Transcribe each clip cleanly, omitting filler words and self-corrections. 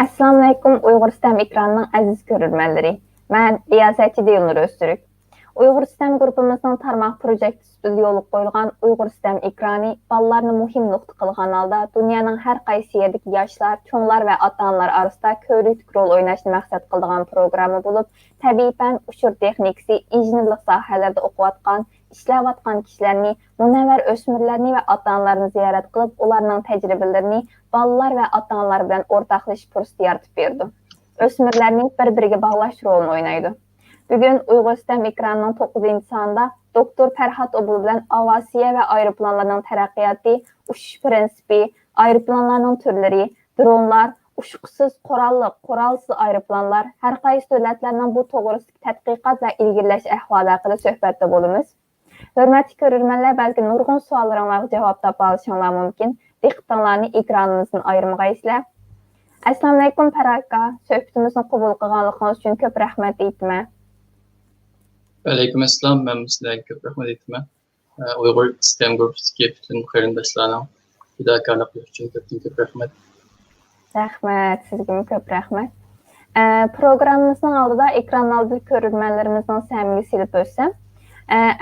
Assalamu alaikum Uyghur Sistem ekranının aziz görürmenleri. Mən Riyasətçi Dilnur Öztürk. Uyghur Sistem qrupumuzun tarmaq projekti stüdiyoluq qoyulğan Uyghur Sistem ekranı ballarını mühim nöqtə qılğan halda dünyanın hər qaysı yerdəki yaşlar, çoğlar və ata-analar arasında kövrük rol oynaşını məqsəd qıldığan proqramı olub, təbii fən, uçur texnikası, injinirlik sahələrdə oxuyatqan, işləvatqan kişilərini, munəvvər ösmürlərini və ata-analarını ziyarət qılıb, onların təcrübələrini balalar və ata-analar bilan ortaqlaşıb fürsət yaratıb verdi. Ösmürlərini bir-birigə bağlaş rolunu oynaydı. Bugün Uyghur Sistem ekranının 9-cu sanında Doktor Fərhad Obul bilan avasiya və aeroplanların tərəqqiyatı, uçuş prinsipi, aeroplanların türləri, dronlar, uçqusuz, qorallıq, qoralsız aeroplanlar, hər qaysı dövlətlərinin bu toğrusundakı tədqiqat və ilgirləş əhvalı haqqında söhbətdə bolumuz. Hörmətli görürmənlər, bəlkə nurgun suallarına cavab tapa alışanlar mümkün. Diqqətlərini ekranımızın ayırmağa izlə. Assalamu alaikum Fərhad qa, söhbətimizin qəbul qılğanlığınız üçün köp rəhmət etmə. Aleyküm esselam, mən sizlərə köp rəhmət etmə. Uyghur Sistem qrupundakı bütün xeyrindaşlarına fidakarlıqları üçün köp rəhmət. Rəhmət, sizə köp rəhmət. Proqramımızın aldıda ekran aldığı görürmənlərimizin səmimi silib ölsəm.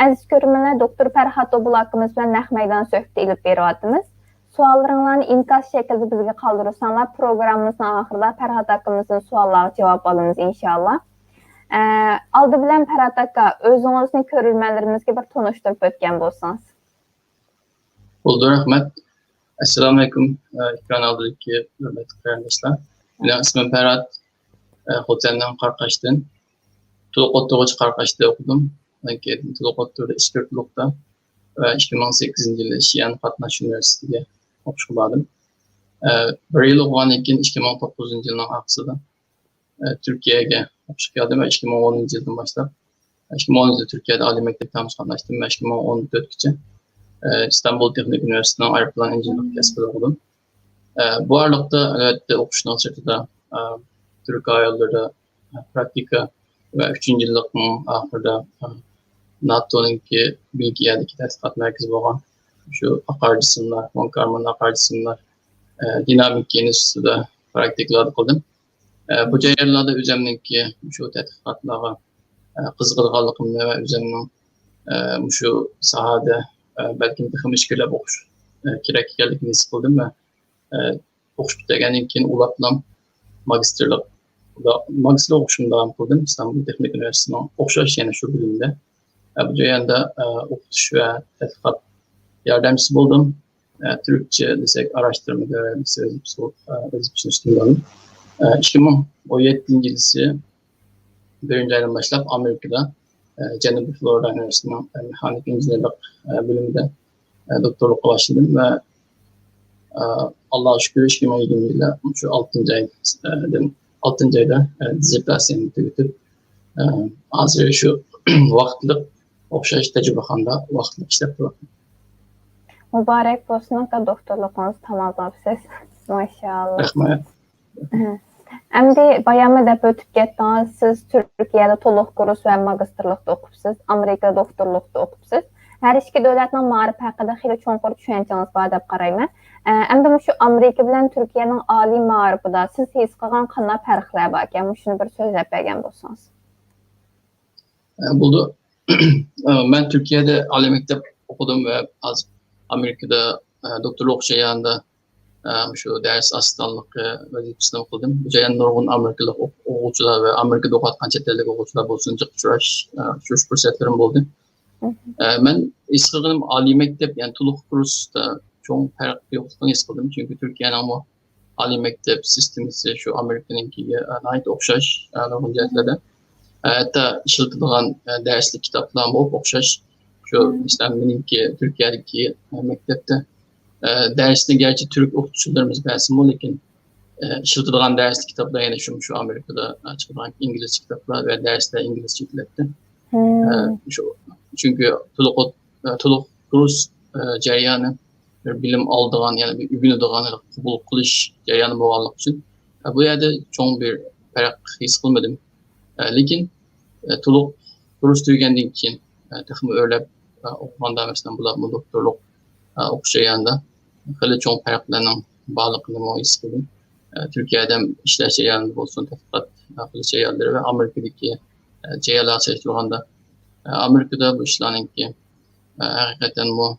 Əziz görürmənlər, Doktor Fərhad Obul haqqımız və nəq meydan söhbət edib veradımız. Suallarını inkas şəkildə bizə qaldırırsanlar, proqramımızın axırda Fərhad haqqımızın sualları cavab alınız inşallah. Aldı bilən Fərhad haqqa özünüzün görürmənlərimizə bir tanışdırıb ötkən bolsanız. Oldu, rəhmət. Assalamu alaikum, ekran aldığındakı hörmətli qardaşlar. Benim ismim Fərhad, Xotandan Qarqaşdan. Tuluqot Toğuç Qarqaşda okudum. Tuluqot Toğuç'da işbirlikdə və 2018 yılı Şiyan Qatnaş Üniversitesi'de oxuşuladım. Bir yıl oxuğan ekin 2009 yılının axısıda Türkiye'ye oxuşup geldim ve 2010 yıldan başlap 2010 yılda Türkiye'de Ali Mektep tamamladım ve 2014'te İstanbul Teknik Üniversitesi'nin aeroplan injinirlik kəsbində okudum. Bu aralıkta elbette oxuşulan sırtında Türk ayarları praktika ve 3. yıllıqın axırda NATO'nun ki Bilgiye'deki tədqiqat mərkəzi olan şu akarcısınlar, Von Karman akarcısınlar, dinamik enstitüsüdə praktiklər qıldım. Bu cəyərlərdə özümün ki şu tədqiqatlara qızğınlığımla və özümün şu sahədə bəlkə bir məşğulə oxuş kerak ekanligini his qildim və oxuş bitəndən keyin ulaqlam magistrlik oxuşumda davam qıldım İstanbul Teknik Üniversitesi'nin oxşaş yəni şu bilimdə. Bu cəyəndə oxutuş və tədqiqat yardımcısı buldum. Türkçe desek araştırma görevlisi özüpsün üstündanım. 2017 yılısı birinci aydan başlayıp Amerika'da Cennebi Florida Üniversitesi'nin mekanik injinirlik bölümünde doktorlukla başladım ve Allah'a şükür 2020 yılında şu 6. ayda dizertasiyonu bitirip hazır şu vaxtlık oxşaş təcrübəxanda vaxtlık işləb duraq. Mübarək olsun ki, doktorluğunuzu tamamlamışsınız. Maşallah. Rəhmət. Əmdi bayanı da ötüb getdiniz. Siz Türkiyədə toluq kurs və magistrlıqda oxubsuz, Amerikada doktorluqda oxubsuz. Hər iki dövlətin maarif haqqında xeyli çonqur düşüncəniz var deyə qarayım. Əmdi şu Amerika bilən Türkiyənin ali maarifida siz his qılğan qanday fərqlər var ki, şunu bir sözlə bəyan bolsanız. Buldu. Ben Türkiye'de Ali Mektep okudum ve az Amerika'da doktorluk şeyinde şu ders asistanlık vazifesini okudum. Bu şeyden nurgun Amerikalı okuvchilar ve Amerika'da okutgan chet eldagi okuvchilar bolsun uchrash fursatlarim bo'ldi. Men his qilganim Ali Mektep, yani to'liq kursda cho'ng farq yo'qligini his qildim. Chunki Turkiyaning bu Ali Mektep sistemisi şu Amerika'ninkiga o'xshash nurg'un jihatlarda. Hatta ishlatadigan darslik kitoblar bo'lib o'xshash. Şu mesela benimki Türkiye'deki mektepte dersini gerçi Türk okutuvchilarimiz bersin, lekin ishlatadigan darslik kitoblar yana şu Amerika'da chiqadigan İngilizce kitoblar ve dersler İngilizce yetilyapti. Çünkü to'liq kurs jarayoni bir bilim oladigan, ya'ni bir o'rganadigan, qabul qilish jarayoni bo'lganligi uchun bu yerda cho'ng bir farq his qilmadim. Lekin to'liq kurs tugagandan keyin texmi o'rlab o'qiganda masalan bular bu doktorluk o'qishganda hali cho'ng farqlarning borligini his qildim. Türkiye'de ishlash jarayoni bo'lsin, tadqiqot qilish jarayonlari va Amerikadagi jarayonlar solishtirganda Amerika'da bu işlarninki hakikaten bu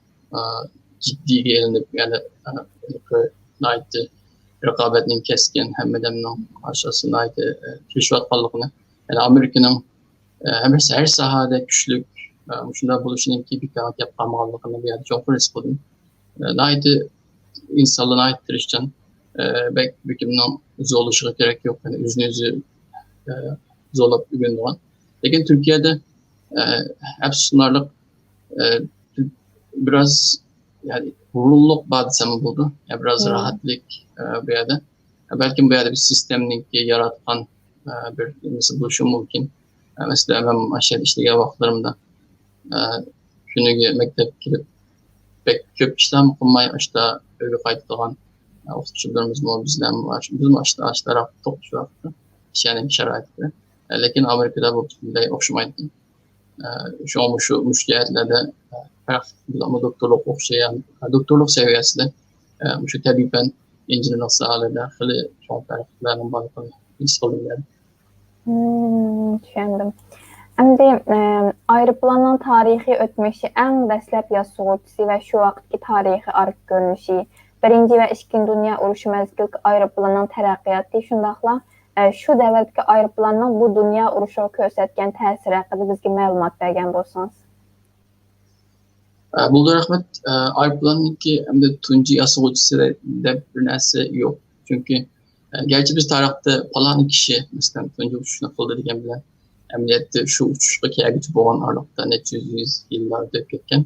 ciddiye elinip, yani naydı rekabetin keskin hem adamın karşısında naydı rüşvet kallıkını, yani Amerika'nın her sahada güçlük şunda buluşununki bir kağıt yapamalıkını bir yerde çok risk buldum. Naydı insanlığına aittirişten belki hükümden zorlaşığı gerek yok, yani yüzünüzü zorlayıp ürün olan. Lakin Türkiye'de hep sunarlık biraz yani vurulluk badisemi buldu. Yani biraz rahatlık bir yerde. Belki bu yerde bir sistemlik yaratkan bir nasıl buluşum mümkün. Mesela ben aşağıda işlegen vaktlarımda şunu mektep gidip pek köp işlem kılmay işte öyle kayıtlanan okutuvchilarimiz mı bizler mi var? Bizim aşağıda toplu vakti. Yani şaraitte. Lakin Amerika'da bu şekilde okşamaydı. Şu an şu müşterilerle ama doktorluk okşayan, doktorluk seviyesinde şu tabiben incinlik sahalarda hali çok farklıların bağlı his oluyor. Düşündüm. Endi aeroplanın tarihi ötmüşü, en dəstləb yazıcısı ve şu vaxtki tarihi arq görünüşü, 1. ve 2. Dünya Uruşu məzgil aeroplanın tərəqqiyatı, şundaqla şu dəvətki aeroplanın bu dünya uruşu göstərən təsiri haqqında bizə məlumat verən bolsanız. Buldu rahmet. Aeroplanınki hem de tunci yazıcısı da bir nesi yok. Çünkü gerçi bir tarafta falan kişi mesela tunci uçuşuna kıldırırken bile emniyette şu uçuştaki ergücü boğan aralıkta net 100 yıllarda geçken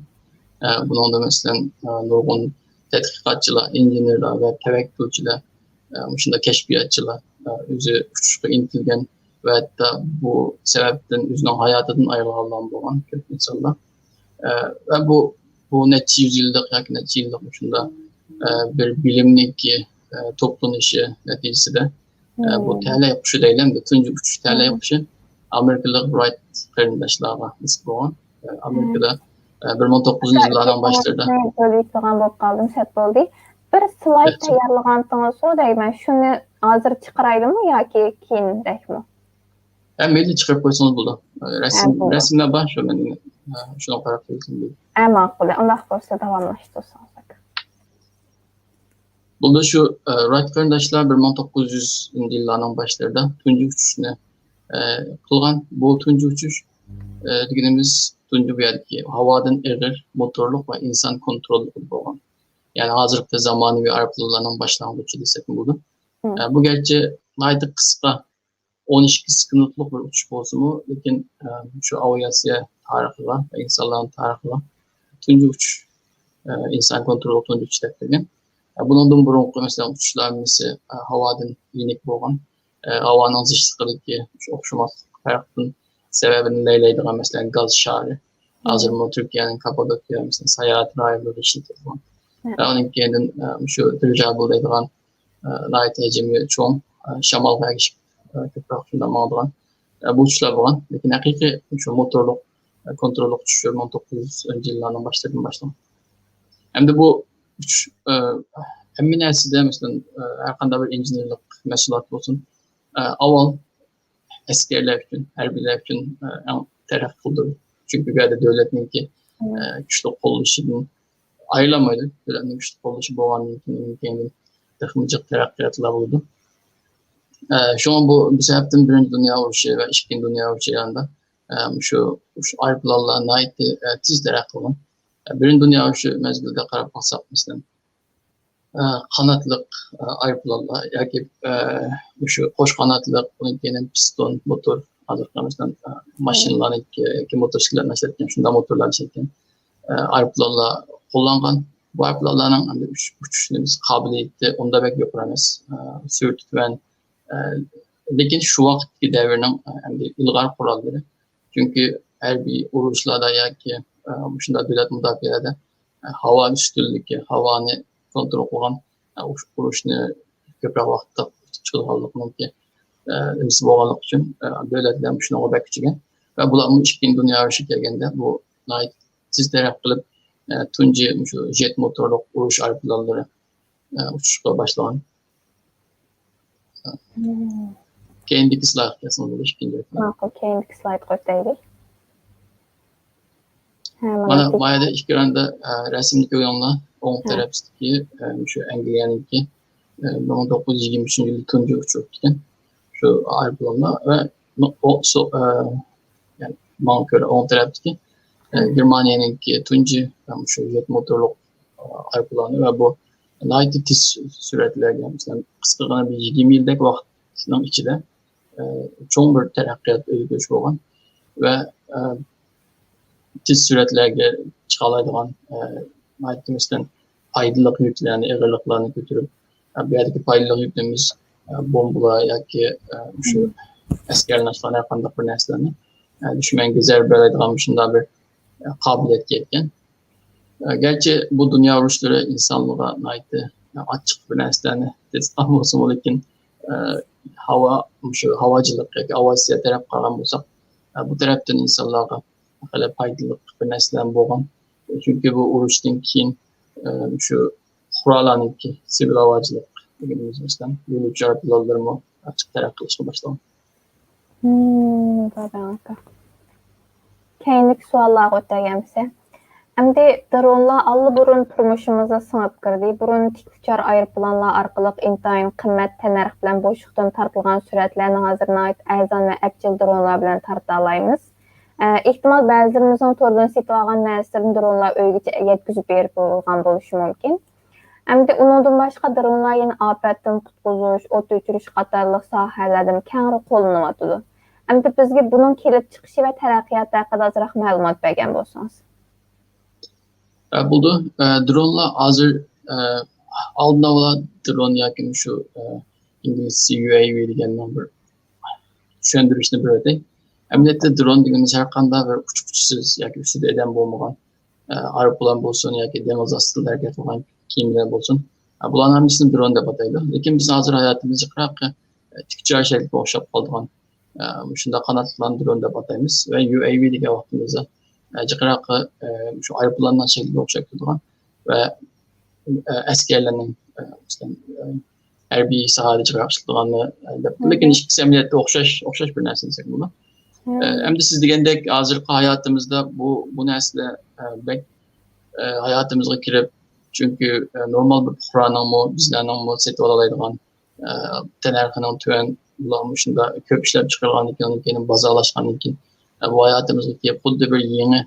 bunun da mesela nurgun tədqiqatçılar, injenerler ve tevekkülçüler, dışında keşfiyatçılar özü uçuşa intilgen ve hatta bu sebepten üzerine hayatının ayrılan boğan kötü insanlar. Ve bu neçə yüzyıllık, yakın neçə yıllık uçunda bir bilimlik toplum işi neticesi de bu TL yapışı değil hem de tuncu uçuş TL yapışı Amerikalı Wright kardeşlerine nispi olan. Amerika'da 1900 yıllardan başladı. Bölüyüp doğan qaldım, səhv oldu. Bir slayd tayarlığantınız o da ben şunu hazır çıkaraydım mı ya ki kiyindək mi? Maili çıkarıp koysanız burada. Resimler başlıyor benim. Şuna para koyayım. Makul. Allah korusa davamlaşdırsanız. Burada şu Wright kardeşler 1900 yıllardan başlarda tuncu uçuşunu kılgan. Bu tuncu uçuş dediğimiz tuncu bir yerdeki havadan erir, motorluk ve insan kontrolü olan. Yani hazırlıkta zamanı bir aeroplanlardan başlangıcı desek mi budu. Bu gerçi ayda kısa 12 sıkıntılık bir uçuş bozumu. Lakin şu aviasya tarihi var ve insanların tarihi var. Tuncu uçuş, insan kontrolü tuncu uçuş tekniği. Bunun burunlu mesela uçuşlar mesela havadan yenik boğan, havanın zışlıklığı okşamak farklı sebebini neyleydiği mesela gaz şarı. Hazır Türkiye'nin Kapadokya mesela seyahat rayları işletiyor. Onun kendin şu dirijabuldaydığı layık hecemi çoğun şamal ve köprüğünde mağduran bu uçuşlar boğan. Lakin hakiki şu motorluk, kontrollük uçuşu 1900 yıllardan başladım. Hem de bu hem de mesela herhangi bir injinerlik mesulat olsun. Aval askerler için, harbiler için taraf kıldı. Çünkü bir de devletin ki güçlü kollaşının ayrılamaydı. Devletin güçlü kollaşı boğanın kendini takımcık terakkiyatlar oldu. Şu an bu bir sebepten Birinci Dünya Savaşı ve İkinci Dünya Savaşı yanında şu ayrıplarla ait tiz terakki olan. Birinci Dünya Savaşı mezgilde karab baksak mesela kanatlık ayrıplarla yoki şu qo'sh qanotliq bundan keyin piston motor hozirqamizdan mashinalarni yoki motosikletlarni ishlatgan shunday motorlar ishlatgan ayrıplarla qo'llangan bu ayrıplarning uchishimiz qobiliyati unda bek yo'q emas sürtütmen lekin şu vaqtki davrning ilg'or qurollari çünkü her bir urushlarda yoki shunday davlat mudofaada havo ustunligi havoni kontrol qilgan urushni ko'proq vaqtda chiqarganlik mumkin imsi bo'lganlik uchun davlatlar shunga bakchigan va bular ikkinchi dunyo urushi kelganda bu siz taraf qilib tunji shu jet motorli urush aeroplanlari uchishga boshlagan keyingi slayd kelsin ikkinchi ma'qul keyingi slayd qo'yaylik. mana bu yerda ekranda rasmni ko'rganlar o'ng tarafdagi shu Angliyaniki 1923 yilda tunji uchib o'tgan shu aeroplanlar va yani bana göre o'ng tarafdagi Germaniyaniki tunji shu jet motorli aeroplanı ve bu nayt tiz süratlarga mesela qisqagina bir 20 yildek vaqtning ichida cho'ng bir taraqqiyot o'zgarish bo'lgan va tiz süratlarga chiqa oladigan aytmasdan foydali yuklarni ig'irliqlarni ko'tarib bu yerdagi foydali yuklarimiz bombalar yoki shu askarlashlarni qanday bir narsalarni dushmanga zarba beradigan shunday bir qobiliyatga yetgan. Gerçi bu dünya urushları insonlarga açık bir narsalarni teslim bo'lsin lekin shu havochilik yoki aviatsiya taraf qaragan bo'lsak bu tarafdan insonlarga hali foydali bir narsalar bo'lgan chunki bu urushdan keyin shu qurollarniki sivil havochilik deganimiz masalan yo'lovchi aeroplanlarni açık taraf qilishga boshlagan. Keyingi savollarga o'tganimizda endi dronlar allaburun turmushimizga singib kirdi. Burun tik uchar aeroplanlar orqali intayin qimmat tanarx bilan bo'shliqdan tortilgan suratlarni hozir arzon va abjil dronlar bilan torta olamiz. Ehtimal ba'zilarimizning to'rdan setib olgan narsalarni dronlar uygacha yetkazib berib bo'lgan bo'lishi mumkin. Endi undan boshqa dronlar yana ofatdan qutqizish, o't o'chirish qatorliq sohalardan keng qo'llaniladi. Endi bizga buning kelib chiqishi va taraqqiyoti haqida ozroq ma'lumot bergan bo'lsangiz. Buldu. Dronlar hazır aldığında olan drone yakın şu İngilizce UAV degandan bir tushuntirishni beradi. Emniyetde drone deganimiz har qanday bir uçuqchisiz yoki ustida odam bo'lmagan aeroplan bo'lsin yoki deniz ostida harakat qilgan kiyimlar bo'lsin. Bularning hammasini drone deb ataydi. Lekin biz hozir hayotimizda tikchar shaklga o'xshab qolgan shunday qanotlangan drone deb ataymiz va UAV degan vaqtimizda jiqraqi şu aeroplandan şekilde o'xshab turgan va askarlarning harbiy sahada jiqraqchiligini lekin ikki amaliyotda o'xshash bir narsa desak buni. Endi siz degandek hozirgi hayotimizda bu narsalar hayotimizga kirib chunki normal bir fuqaroning bizlarning setib oladigan tanarxining tuvan bularni shunda ko'p ishlab chiqargandan keyin bozorlashgandan keyin bu hayotimizga kelib xuddi bir yangi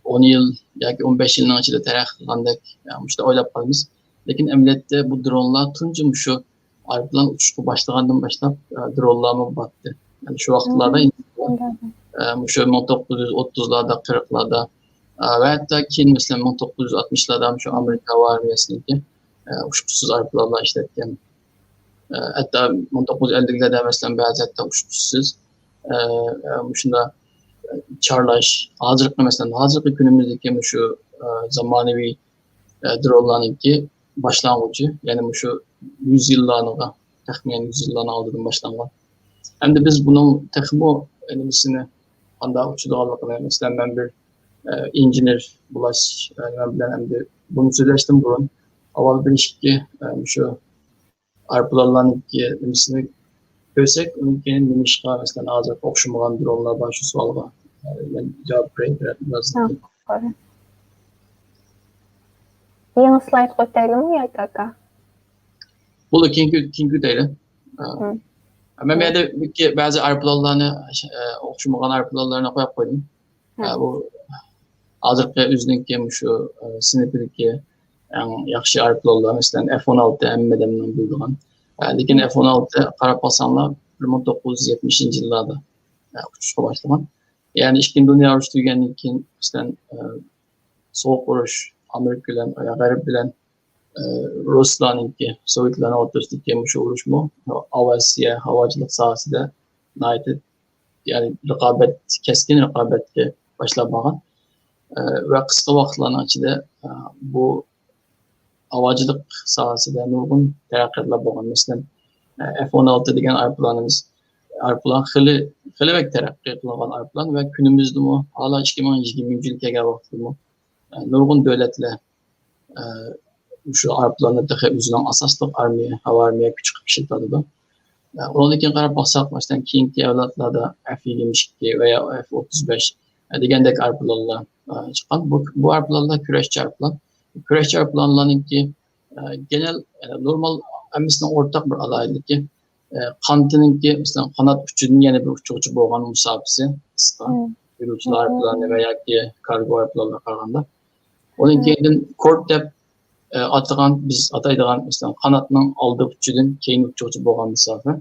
10 yıl yoki 15 yilning ichida taraqqi qilgandek işte o'ylab qolamiz. Lekin amaliyotda bu dronlar tunji shu aeroplan uchishga boshlagandan boshlab dronlarni batdi. Yani şu vaqtlarda shu 1930'larda 40'larda ve hatta keyin mesela 1960'larda shu Amerika armiyasiniki uçuşsuz aeroplanlar ishlatgan. Hatta 1950'lerde mesela bazı hatta uçuşsuz shunda charlash hozirgi mesela hozirgi kunimizdagi shu zamonaviy dronlarniki boshlang'uchi ya'ni shu 100 yillarga taxminan 100 yillarni oldin boshlangan. Endi biz buning texmo nimasini qanday uchadiganligini masalan men bir injener bo'lash men bilan endi buni so'zlashdan burun avval bir ishki shu aeroplanlarniki nimasini Görsek, onun nimişqa, mesela azat oxşamagan dronlar var şu sualga. Ben cevap vereyim biraz. Yeni slide koyalım mı ya kaka? Bu da kinki değil. Ama ben de bazı arpılallarını oxşamagan arpılallarına koyup koydum. Bu azırkı üzününki şu sinipideki yaxşı arpılallar, mesela F-16 emmedemden bulduğun. Lekin F-16 qarab qalsanlar 1970 yıllarda uçuşa başlagan. Yani İkinci Dünya Uruşı tugagandan keyin soğuk uruş Amerika bilen, Garip bilen Ruslarninki, Sovetlarning o'rtasidagi shu urushmu Avasiya havacılık sahasida yani keskin raqobatga boshlab borgan va qisqa vaqtlarning ichida bu havacılık sahasida nurg'un taraqqiyotlar bo'lgan. Masalan, F-16 degan arplan xilibek taraqqiy qilgan arplan va kunimizda hala 2020 yil kelgan vaqtda nurg'un davlatlar şu arplarni o'zining asosli havo armiya kuch qilib ishlatadi. Ondan keyin qarab baxsak, masalan, keyingi avlodlarda F-22 veya F-35 degandek arplarlar chiqqan. Bu arplarlar kurashchi arplar. Kurashchi arplarlarninki genel normal hammasinin o'rtaq bir alaylıki qantininki masalan qanot uchidan yana bir uchuvchi bo'lgan musofasi qisqa yo'lovchilar arplarni va yoki kargo arplarga qaraganda. Onun keyin kort deb biz ataydigan mesela kanatının aldığı uçudan keyin uçucu bo'lgan mesafe.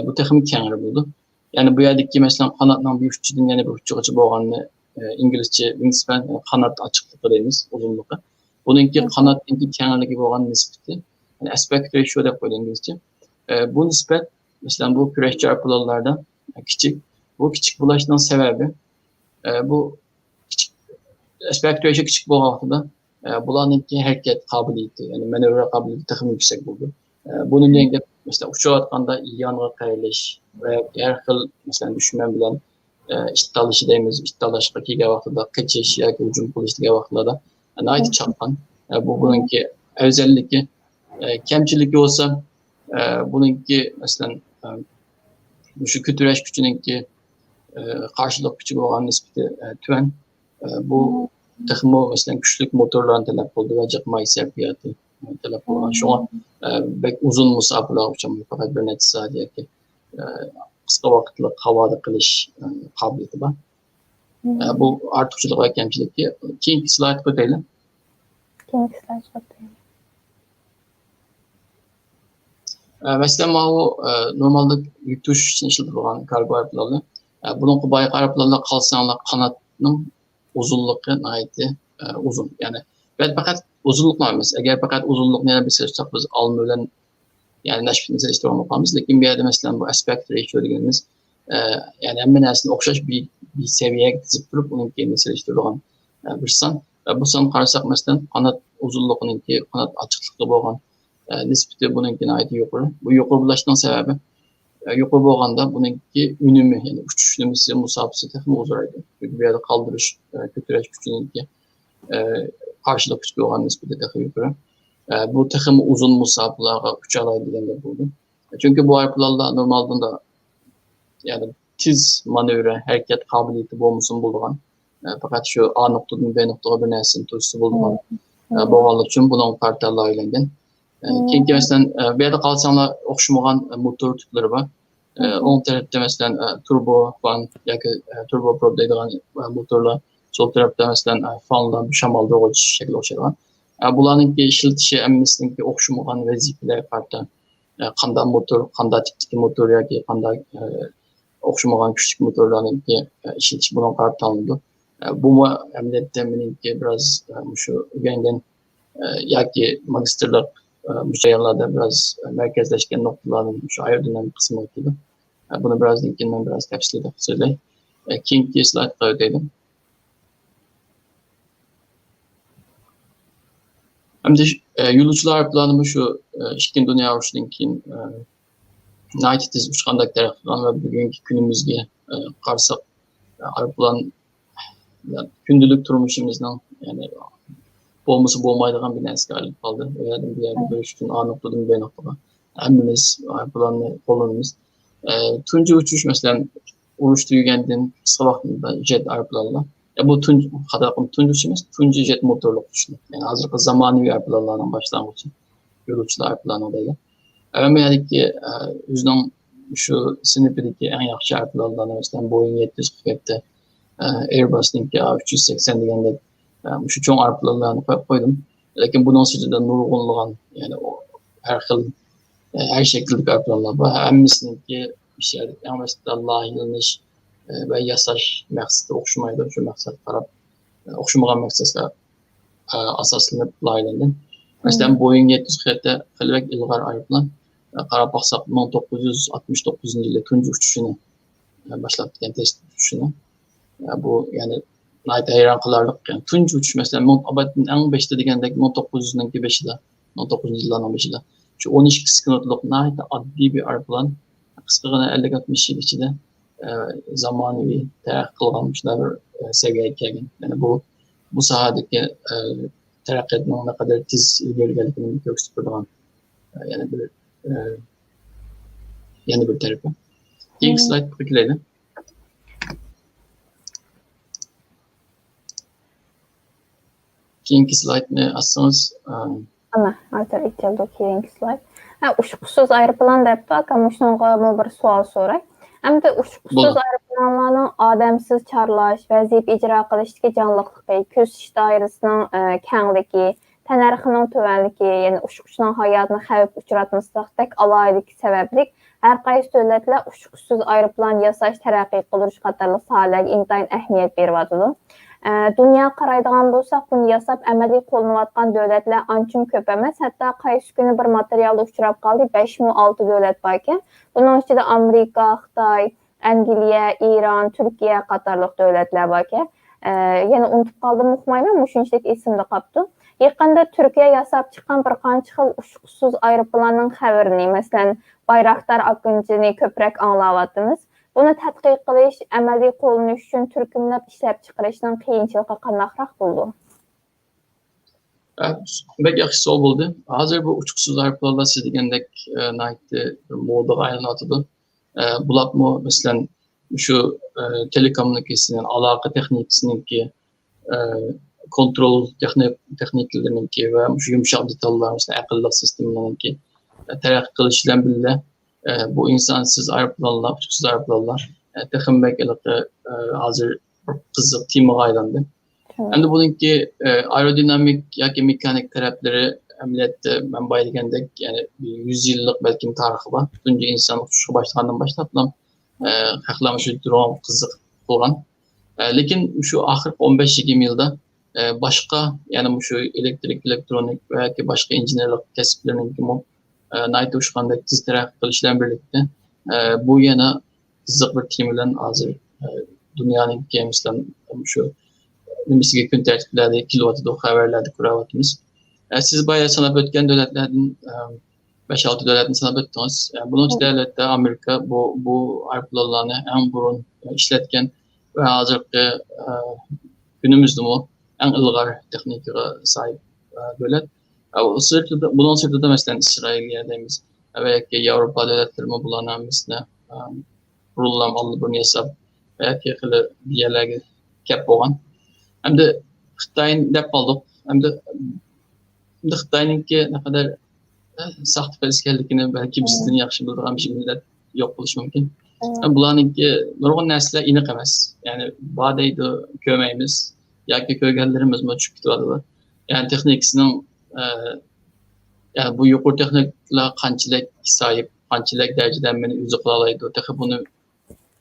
Bu texnik kengri bo'ldi. Yani bu yerdeki mesela kanatının bir uçudan yana bir uçucu bo'lganini İngilizce wingspan kanat açıklığı deymiz, uzunluğu. Bununki kanatınki kengligi bo'lgan nispeti, yani aspect ratio deb qo'ydi İngilizce. Bu nispet mesela bu kurashchi arplarlarda küçük. Bu küçük bulaşının sebebi bu aspect ratio küçük bo'lgan vaqtida bularninki hareket kabiliyeti, yani manevra kabiliyeti takım yüksek buldu. Bunun yanında mesela uçuyorkanda yanına kayılış veya her xil mesela düşman bilen istidalışı deyimiz, istidalaşıqa kelgan vaqtida kaçış yoki hujum qilish degan vaqtlarda aytib chaqqan. Bu bununki özelliği, kamchiligi olsa bununki mesela şu kütüreş gücününki karşılık gücü olan nispeti tüven. Bu texmo mesela güçlük motorların talep oldu ve cıkma hissiyatı talep olan. Şu an bek uzun musafalar uçamıyor fakat bir net sadece ki kısa vakitli havada kılış kabiliyeti var. Bu artıkçılık ve kemçilik ki keyinki slide koyalım. Mesela bu normalde yük tuş için işletilen kargo arplarla. Bunun kubayı arplarla kalsanlar kanatının uzunluğu nayeti uzun. Yani ben fakat uzunluk var. Eğer fakat uzunluk ne bir seçsek biz almıyorum. Yani neşfetimize işte olmamız. Lakin bir yerde mesela bu aspect ratio dediğimiz yani hemen aslında okşaş bir seviyeye dizip durup onun kendini seliştirilen bir san. Bu san karşısak mesela kanat uzunluğunun ki kanat açıklıkta olan nispeti bununki nayeti yukarı. Bu yukarı bulaştığının sebebi yukarı bo'lganda bununki ünümü yani uçuş ünümüsü musafisi texmi uzaraydı. Çünkü bir yerde kaldırış, kütüreş gücününki karşılık gücü olan nispeti texmi yukarı. Bu texmi uzun musaflarga uçalaydı degende buldu. Çünkü bu arplarla normalde da yani tiz manevra, hareket kabiliyeti bo'lmasin bulduğun. Fakat şu A noktadan B noktaga bir nersini turşusu bulduğun. Bo'lganlik uchun bunun kartlarla aylangan. Keyingi mesela bir yerde kalsanlar oxşamagan motor tipleri var. On tarafta mesela turbo fan yoki turbo prop deydigan motorlar, sol tarafta mesela fanlar, shamal doğruç şekilde o'xshaydigan. Bularninki ishlatilishi hammasiniki o'xshamagan vazifalar qarta. Qanday motor, qanday tipdagi motor yoki qanday o'xshamagan kuchli motorlarninki ishlatish bilan qarab tanlanadi. Bu amaliyotda meniki biraz şu o'rgangan yoki magistrlik müzeyyerlerde biraz merkezleşken noktaların şu ayrılan kısmı okuydu. Bunu biraz linkinden biraz tefsirle söyleyeyim. Keyinki slide koydum. Hem de yo'lovchilar planı şu İkinci Dünya Urushidan keyin naytiz uçqandak tarafdan ve bugünkü günümüzge qarsak arplan gündelik turmuşimizdan yani olması bo'lmaydigan bir narsaga aylanib qoldi. U yerdan bu yerga berish uchun A noktadan B noktaga hammamiz planni qo'llanamiz. Tuncu uçuş mesela oluşturulduğundan kısa vaxtında jet aeroplanla. Ya bu tuncu tuncu uçuş tuncu jet motorlu uçuşlar. Yani hazırlıklı zamanı aeroplanlardan başlangıcı. Yolcular aeroplanı olayla. Ama yani ki yüzden şu sınıfdaki en yaxşı aeroplanlardan mesela Boeing 747'de Airbus'un ki A380 degende şu çoğun aeroplanlarını koydum. Lakin bunun sırasında nurgunluğun yani o her xil her şekilde aeroplanlar var. Hemmisinin ki işler en başta layihəlaniş ve yasaş məqsədi oxşumaydı. Şu məqsəd taraf oxşumayan məqsədlə asaslanıb layihələndim. Mesela Boeing 747 xilvək ilğar aeroplan qarab baxsaq 1969 yılda tuncu uçuşunu başlatdı, test uçuşunu. Bu yani nayet hayran kılarlık yani tuncu uçuş mesela abadın en başta degендek 1905'de 19. yılların 15'de şu 12 sıkıntılık nayet adli bir aeroplan kıskıgına 50-60 yıl içinde zamanı terakki kılganmışlar bir seviyeye gelgen. Yani bu sahadaki terakki etmenin ne kadar tiz ilgili gösterdiğin yani bir yeni bir tarafı. İlk slide bakılaydı. Keyingi slaytni açsanız. Ana, artıq içəldi keyingi slayt. Uçqusuz aeroplan deyibdi, ama şununla bir sual soray. Həm də uçqusuz aeroplanların adamsız çarlaş, vəziyyə icra qilishdagi canlılığı, köz dairəsinin kəngligi, tənərxinin tövənligi, yəni uçquşun həyatını xəvf uçratmasıdək alaylik səbəblik hər qaysı dövlətlər uçqusuz aeroplan yasaş tərəqqi qılırış qatarlıq sahələrə intayın əhmiyyət verib. Dünya qaraydigan bolsaq, bunu yasab əməli qo'llanayotgan dövlətlər ançın köp emas. Hətta qaysı günü bir materialda uçurab qaldı, 5-6 dövlət var ekan. Bunun içində Amerika, Xitay, Angliya, İran, Türkiyə qatarlıq dövlətlər var ekan. Yəni unutub qaldım, oxumayım, şunchalik esimdə qapdı. Yaqında Türkiyə yasab çıxan bir qancha xil uçqusuz aeroplanның xəbərini, məsələn, Bayraktar Akıncı'nı köprək anlayatdınız. Bunu tədqiq qilish, əməli qo'llanish uchun turkumlab ishlab chiqarishning qiyinchiligi qanaqroq bo'ldi? Bek yaxshi savol bo'ldi. Hozir bu uçqusuz aeroplanlar siz degandek modaga aylanadi. Bularmi masalan şu telekommunikatsiya, aloqa texnikasiniki kontrol texnikalarininki va shu yumshoq detallar, masalan aqlli sistemalarninki taraqqiy qilish bilan birga bu insansız aeroplanlar, uçsuz aeroplanlar texim belki hazır kızık temaga aylandı. Hem de bununki aerodinamik yoki mekanik tarafları ameliyatda ben bayılgandek yani 100 yıllık belki tarihi var. Tuncu insan uçuşu başlandan başlap haklamış drone kızık olan. Lakin şu ahir 15-20 yılda başka yani şu elektrik, elektronik veya ki başka injinerlik kesiplerinin kimi nayt uçkanda tiz terakki qilishlar birlikte bu yana kızık bir temilen hazır dünyanın kemislen şu nimisiga kun tertiplerde kilovatda haberlerde kuravatımız. Siz bayağı sanab ötken devletlerden 5-6 devletin sanab öttünüz. Bunun için devlette Amerika bu aeroplanlarını en burun işletken ve hazırki günümüzde mu en ilgar tekniğe sahip devlet. Bunun sırtında mesela İsrail'demiz veya ki Avrupa devletleri mi bulanan mesela rulam aldı bunu hesap veya ki diğerleri kep olan. Hem de Xitay'ın dep aldık. Hem de Xitay'ın ki ne kadar saht felsefelikini belki bizden yaxşı bildiğim bir millet yok buluş mümkün. Bulanın ki nurgun nesle inik emas. Yani badaydı kömeğimiz yoki kögellerimiz mi uçup gidiyorlar. Yani teknikisinin yani bu yukarı texnikler qanchalik sahip, qanchalik dereceden beni üzü qılalaydı. Texi bunu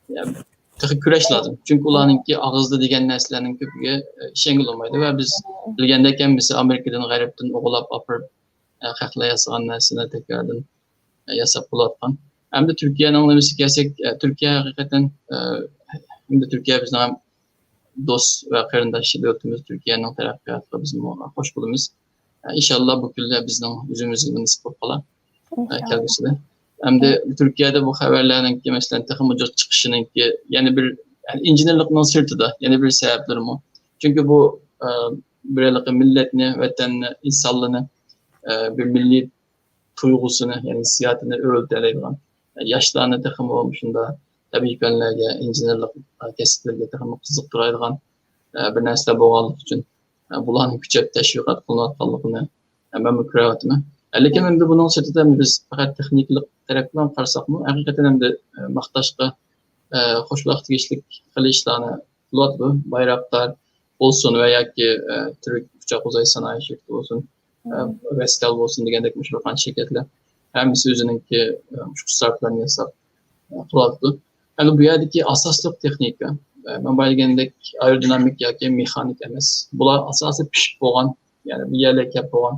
yani texi küreş lazım. Çünkü ularınki ağızda degen neslerin köpüge şengil olmaydı ve biz bilgendeyken bizi Amerika'dan garipten oğulap apırıp xaqla yasagan nesine tekrardan yasap bulatkan. Hem de Türkiye'nin anlaması gelsek, Türkiye hakikaten hem de Türkiye bizden hem dost ve kırındaşı devletimiz Türkiye'nin terakkiyatı bizim hoş bulumuz. İnşallah bu külle bizden yüzümüz gibi nisip falan kendisi de. Hem de Türkiye'de bu haberlerin ki mesela takımcı çıkışının ki yani bir yani incinirlikten sırtı da yani bir sebepleri mi? Çünkü bu bir milletini, vatanını, insanlığını bir milli tuygusunu yani hissiyatını örülteleyen Yaşlarını takım olmuşunda tabii fənlərə, injenerlik kəsiplərə takım qiziqtiradigan bir narsa bo'lganligi uchun bularni kuchab tashviqot qilinayotganligini men ko'ryapman. Lekin endi buning sirtida biz faqat texniklik taraf bilan qarasaqmi, haqiqatan endi maqtashga xushvaqt tegishlik qilishlarni qilyapti. Bayroqlar olsun va yoki Türk uchoq uzay sanoat shirkati olsun, Vestel olsun degandek shu qancha shirkatlar hammasi o'zininki sarflarni yasab qilyapti. Yani bu yerdeki asaslık texnika, ben bilgandek aerodinamik yoki mexanik emas. Bular asosi pishib bo'lgan, ya'ni bir yerga kelib bo'lgan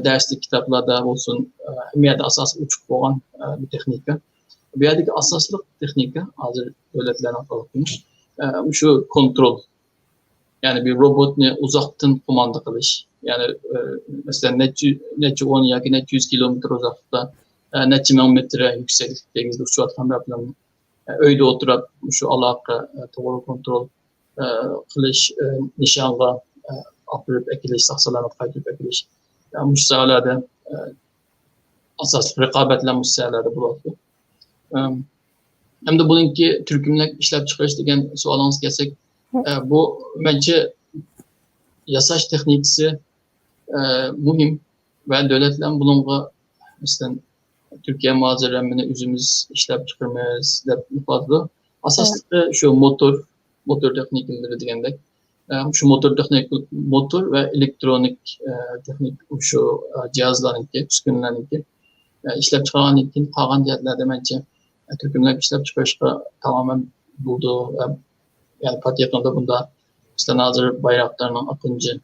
darslik kitoblarda bo'lsin, bu yerda asosi uchiq bo'lgan bir texnika. Bu yerdeki asosliq texnika hozir davlatlarning qo'lida shu kontrol. Yani bir robotni uzoqdan kumanda qilish. Yani mesela neçe 10 yoki neçe 100 kilometre uzoqda, neçe ming metre yükseklikdagi uçayotgan bilan öyde oturup şu alaka doğru kontrol kılış, nişanla apırıp ekiliş, saksalamak kayıp ekiliş. Yani müsaade asas rekabetle müsaade bulundu. Hem de bununki Türkümle işlep çıkarış degen sualınız gelsek, bu bence yasaş teknikisi mühim ve devletler bununla mesela Türkiye malzemelerini üzümüz işlep çıkarmayız dep ifade. Asaslı şu motor teknikleri degandek. Şu motor ve elektronik teknik şu cihazlarınki, üskünlerinki işlep çıkaran için kalan yerlerde bence Türkümler işlep çıkarışka tamamen buldu. Yani pat yakında bunda işte hazır bayraklarının akıncı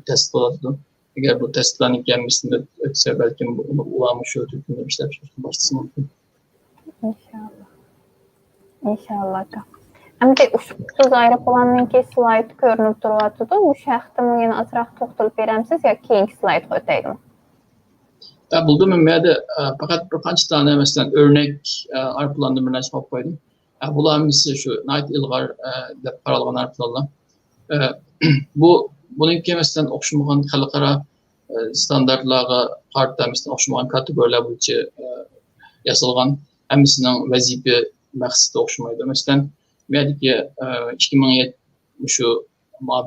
test oladı. Eğer bu testlerin gelmesinde ötse belki bunu ulaşmış Türkümler işlep çıkarışka başlasın mümkün. İnşallah. İnşallah. Әмді ұшқысыз аэропланныңки слайд көрініп тұрватыды. Bu şəxtə yine azraq toxtulup verəmsiz ya keyinki slayd ötəydim? Buldum ben fakat birkaç tane mesela örnek aeroplanın bir nesne koydum. Bunlar mesela şu Night Ilgar paralanan aeroplanlar. Bununki mesela oxşamagan xalqara standartlarga qarta mesela oxşamagan kategoriyalar bo'yicha yasalgan hammasının vazife maqsadi oxşamaydi. Mesela Mediki 2007 şu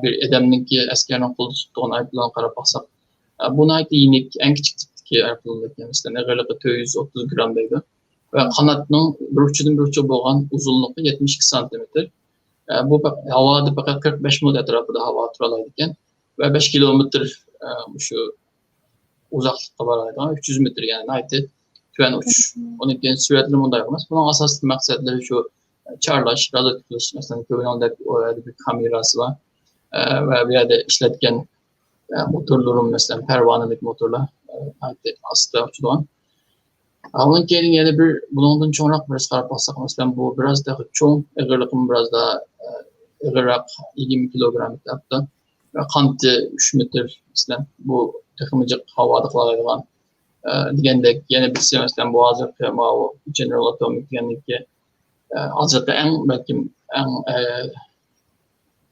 bir edemninki askerinin qo'lda tutgan aeroplan qarab baksak, bu nayt yenik en küçük tipdeki aeroplandaki mesela negarlığı 430 gram deydi. Ve kanatının bir uçudan bir uça bo'lgan uzunluğu 72 santimetre. Bu havada fakat 45 mil etrafında hava turalaydı ekan ve 5 kilometre şu uzaklıkta var 300 metre yani naytı tüven uçuş. Onun için süratli bunday olmaz. Bunun asas maksatları şu Charlaş, radyotikleş, mesela köyünde bir kamerası var ve bir yerde işletken motorların mesela pervanelik motorlar aslında uçulan. Onun yerine yine bir bunun çoğunluk biraz karap bassak mesela bu biraz daha çoğun, ağırlıkım biraz daha ağırlık 20 kilogram hatta ve kantı 3 metre mesela bu takımcık havada kalan degende yine bir şey mesela bu hazır o General Atomic yani ki azıcık en belki en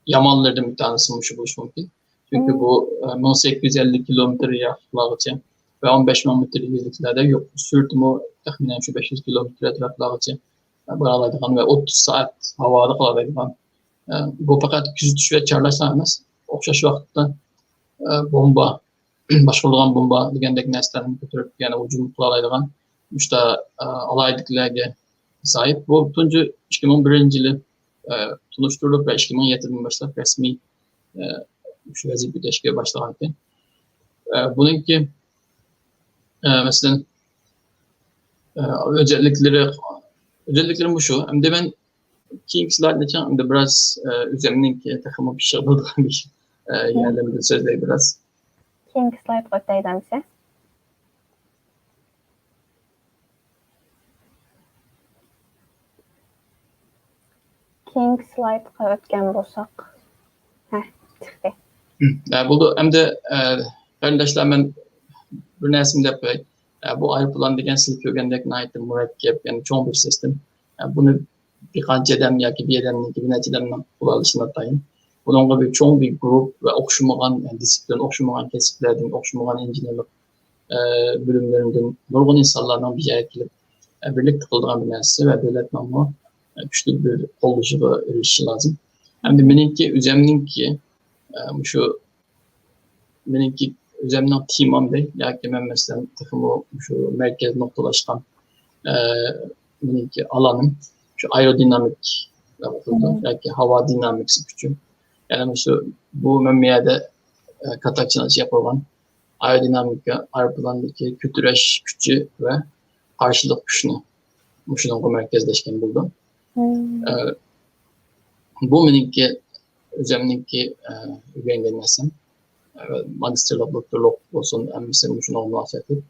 yamanlardan bir tanesi buluş mümkün. Çünkü bu 1850 kilometre yaklaşık ve 15 metre yüzeyliklerde yok. Sürtümü tahminen şu 500 kilometre yaklaşık buralardan ve 30 saat havada kalabildiğinden. Bu fakat küzütüş ve çarlaşamaz. Okşaş vakitte bomba, başvurulan bomba degendeki nesnenin götürüp yani ucunu kalabildiğinden işte alaydıklarına sahip. Bu tuncu 2011 yılı tunuşturulup ve 2007'den başlayıp resmi şu vazife teşkil başlanırken. Bununki mesela özellikleri bu şu. Hem de ben keyinki slaytda hem de biraz üzerininki takımı bir şey bulduğum bir yerlerinde sözleri biraz. Keyinki slayt ötəydim size. Keyinki slaytqa ötken bolsaq. Çıxdı. Buldu. Hem de kardeşler ben bir nesimde yapayım. Bu aeroplan degen silip ögendek naytı mürekkep yani çoğun bir sistem. Bunu birkaç edem ya ki bir edemli gibi neticeden kullanışına atayım. Bununla bir çoğun bir grup ve okşumagan yani disiplin, okşumagan kesiplerden, okşumagan injinerlik bölümlerinden nurgun insanlardan bir yere gelip birlikte kıldıran bir nesli ve devletmanı güçlü bir oluşuğa erişişi lazım. Hem de benimki, üzerininki şu benimki üzerinden timam değil. Yani ben mesela takımı şu merkez noktalaşkan benimki alanın şu aerodinamik yapıldı. Belki hava dinamiksi gücü. Yani şu bu memlekette katakçınası yapılan aerodinamika arpalandaki kütüreş gücü ve karşılık gücünü bu merkezleşken buldu. Bu benimki üzerininki üyengenlesin. Magisterlik, doktorluk olsun, mesela şunu olması ettik.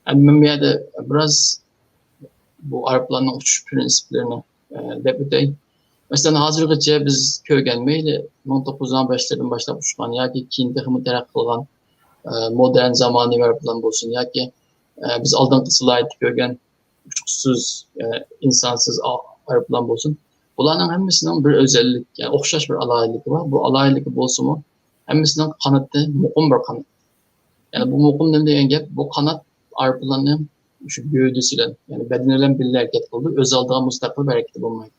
Yani memlekette biraz bu Arapların uçuş prensiplerini depütey. Mesela hazırlıkça biz köy gelmeyle 1915'lerin başlap uçman ya ki keyin texmi terak kılgan modern zamani Araplan bolsun ya ki biz aldan kısılaydı köygen uçuksuz, insansız Araplan bolsun. Bularning hammasining bir özellik, yani o'xshash bir alaylığı var. Bu alaylığı bolsunmu hammasining kanatı muqim bir kanat. Yani bu muqim nima degan gap? Bu kanat Araplarning şu gövdesiyle, yani bedeniyle birlikte hareket kıldı. Öz aldığı müstakil bir hareketi bulmaydı.